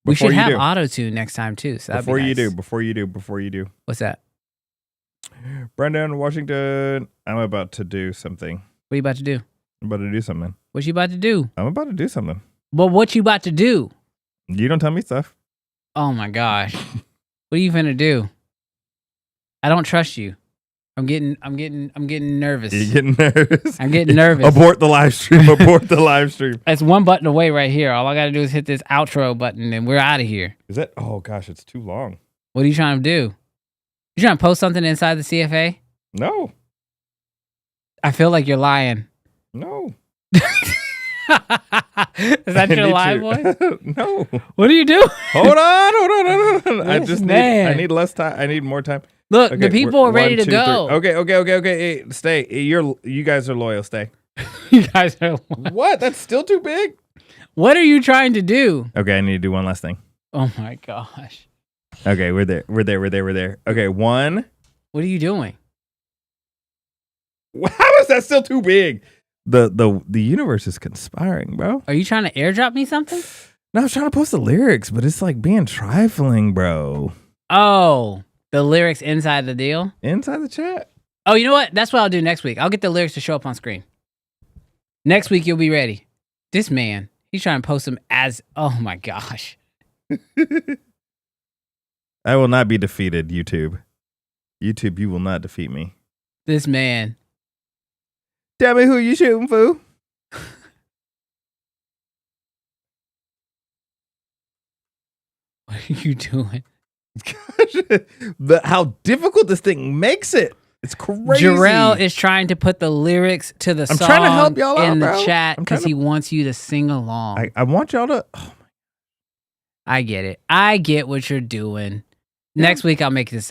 S1: we should have auto-tune next time too. So
S3: before
S1: be nice.
S3: before you do.
S1: What's that?
S3: Brendan, Washington. I'm about to do something.
S1: What are you about to do?
S3: I'm about to do something.
S1: What you about to do?
S3: I'm about to do something.
S1: Well, what you about to do?
S3: You don't tell me stuff.
S1: Oh my gosh. What are you finna do? I don't trust you. I'm getting nervous.
S3: You're getting nervous?
S1: I'm getting nervous.
S3: Abort the live stream. Abort the live stream.
S1: It's one button away right here. All I gotta do is hit this outro button and we're out of here.
S3: Is that? Oh gosh, it's too long.
S1: What are you trying to do? You trying to post something inside the CFA?
S3: No.
S1: I feel like you're lying.
S3: No.
S1: Is that your live voice?
S3: No.
S1: What do you do?
S3: Hold on. I just
S1: man.
S3: I need less time. I need more time.
S1: Look, the people are ready to go.
S3: Okay. Hey, stay. You guys are loyal. Stay.
S1: You guys are.
S3: What? That's still too big.
S1: What are you trying to do?
S3: Okay, I need to do one last thing.
S1: Oh my gosh.
S3: Okay, we're there. Okay, one.
S1: What are you doing?
S3: How is that still too big? The universe is conspiring, bro.
S1: Are you trying to airdrop me something?
S3: No, I was trying to post the lyrics, but it's like being trifling, bro.
S1: Oh, the lyrics inside the deal?
S3: Inside the chat.
S1: Oh, you know what? That's what I'll do next week. I'll get the lyrics to show up on screen. Next week, you'll be ready. This man, he's trying to post them as, oh my gosh.
S3: I will not be defeated, YouTube. YouTube, you will not defeat me.
S1: This man.
S3: Tell me who you shooting, fool.
S1: What are you doing?
S3: How difficult this thing makes it. It's crazy.
S1: Jarrell is trying to put the lyrics to the song
S3: trying to help y'all
S1: in
S3: out,
S1: the chat because
S3: to...
S1: he wants you to sing along.
S3: I want y'all to... Oh my...
S1: I get it. I get what you're doing. Next week I'll make this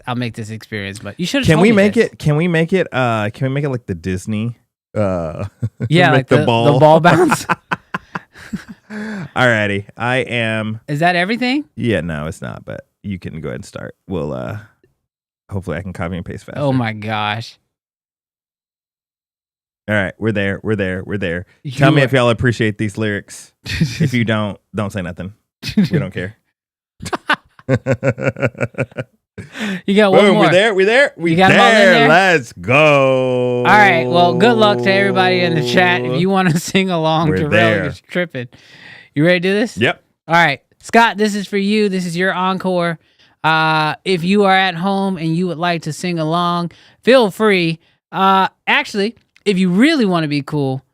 S1: experience, but you should have
S3: Can we make it like the Disney?
S1: Yeah,
S3: like
S1: the ball bounce.
S3: Alrighty. I am.
S1: Is that everything?
S3: Yeah, no, it's not, but you can go ahead and start. We'll hopefully I can copy and paste faster.
S1: Oh my gosh.
S3: All right, we're there. Tell me if y'all appreciate these lyrics. If you don't say nothing. We don't care.
S1: You got one more.
S3: We're there. We
S1: got them all in there?
S3: Let's go.
S1: All right. Well, good luck to everybody in the chat. If you want to sing along, Jarrell is tripping. You ready to do this?
S3: Yep.
S1: All right. Scott, this is for you. This is your encore. If you are at home and you would like to sing along, feel free. Actually, if you really want to be cool,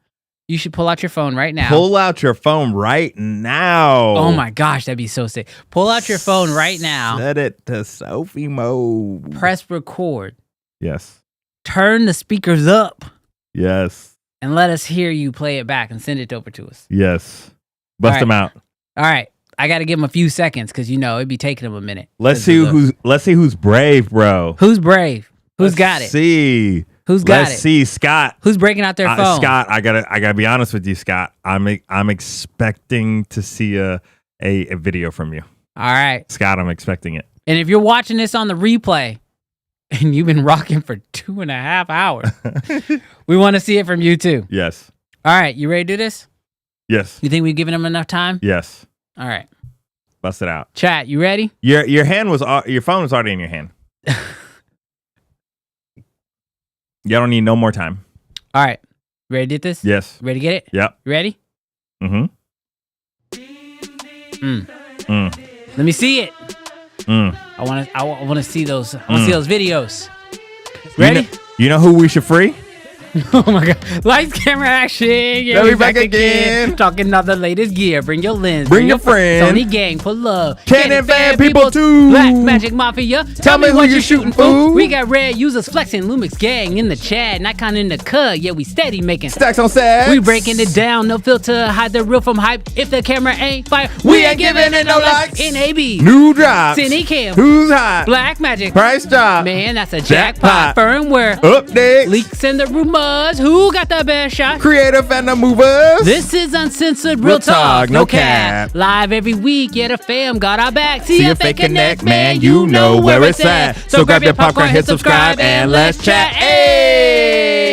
S1: you should pull out your phone right now.
S3: Pull out your phone right now.
S1: Oh my gosh, that'd be so sick. Pull out your phone right now.
S3: Set it to selfie mode.
S1: Press record.
S3: Yes.
S1: Turn the speakers up.
S3: Yes.
S1: And let us hear you play it back and send it over to us.
S3: Yes. Bust them out.
S1: All right. I got to give them a few seconds because, it'd be taking them a minute.
S3: Let's see who's brave, bro.
S1: Who's brave? Who's got it?
S3: See.
S1: Who's got it?
S3: Let's see, Scott.
S1: Who's breaking out their phone?
S3: Scott, I gotta be honest with you, Scott. I'm expecting to see a video from you.
S1: All right,
S3: Scott, I'm expecting it.
S1: And if you're watching this on the replay and you've been rocking for 2.5 hours, we want to see it from you too.
S3: Yes.
S1: All right, you ready to do this?
S3: Yes.
S1: You think we've given them enough time?
S3: Yes.
S1: All right.
S3: Bust it out.
S1: Chat, you ready?
S3: Your phone was already in your hand. Y'all don't need no more time.
S1: All right. Ready to get this?
S3: Yes.
S1: Ready to get it?
S3: Yep.
S1: You ready?
S3: Mm-hmm.
S1: Let me see it. I want to see those. I want to see those videos. Ready?
S3: You know who we should free?
S1: Oh my God. Lights, camera, action. Yeah,
S3: we back again.
S1: Talking about the latest gear. Bring your lens.
S3: Bring your friend.
S1: Sony gang, pull up.
S3: Canon fan people too.
S1: Black Magic Mafia.
S3: Tell me who you shooting, fool.
S1: We got Red users flexing. Lumix gang in the chat. Nikon in the cut. Yeah, we steady making
S3: stacks on stacks.
S1: We breaking it down. No filter. Hide the real from hype. If the camera ain't fire, we ain't giving it no likes. NAB.
S3: New drops.
S1: Cine cam.
S3: Who's hot?
S1: Black Magic.
S3: Price drop.
S1: Man, that's a jackpot. Firmware.
S3: Updates.
S1: Leaks in the rumor. Numbers. Who got the best shot?
S3: Creative and the movers.
S1: This is Uncensored Real Talk, no cap. Live every week, yeah, the fam got our back. See ya, Fake Connect, man, you know where it's at. So grab your popcorn, hit subscribe, and let's chat. Hey!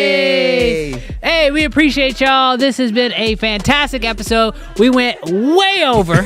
S1: Hey, we appreciate y'all. This has been a fantastic episode. We went way over,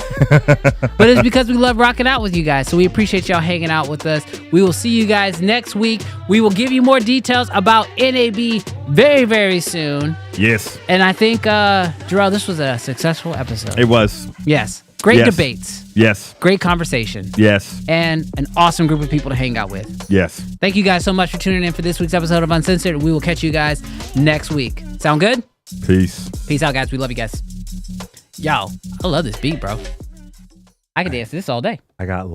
S1: but it's because we love rocking out with you guys. So we appreciate y'all hanging out with us. We will see you guys next week. We will give you more details about NAB very, very soon.
S3: Yes.
S1: And I think, Jarrell, this was a successful episode.
S3: It was.
S1: Yes. Great
S3: Yes.
S1: debates.
S3: Yes.
S1: Great conversation.
S3: Yes.
S1: And an awesome group of people to hang out with.
S3: Yes.
S1: Thank you guys so much for tuning in for this week's episode of Uncensored. We will catch you guys next week. Sound good?
S3: Peace.
S1: Peace out, guys. We love you guys. Yo, I love this beat, bro. I could dance to this all day.
S3: I got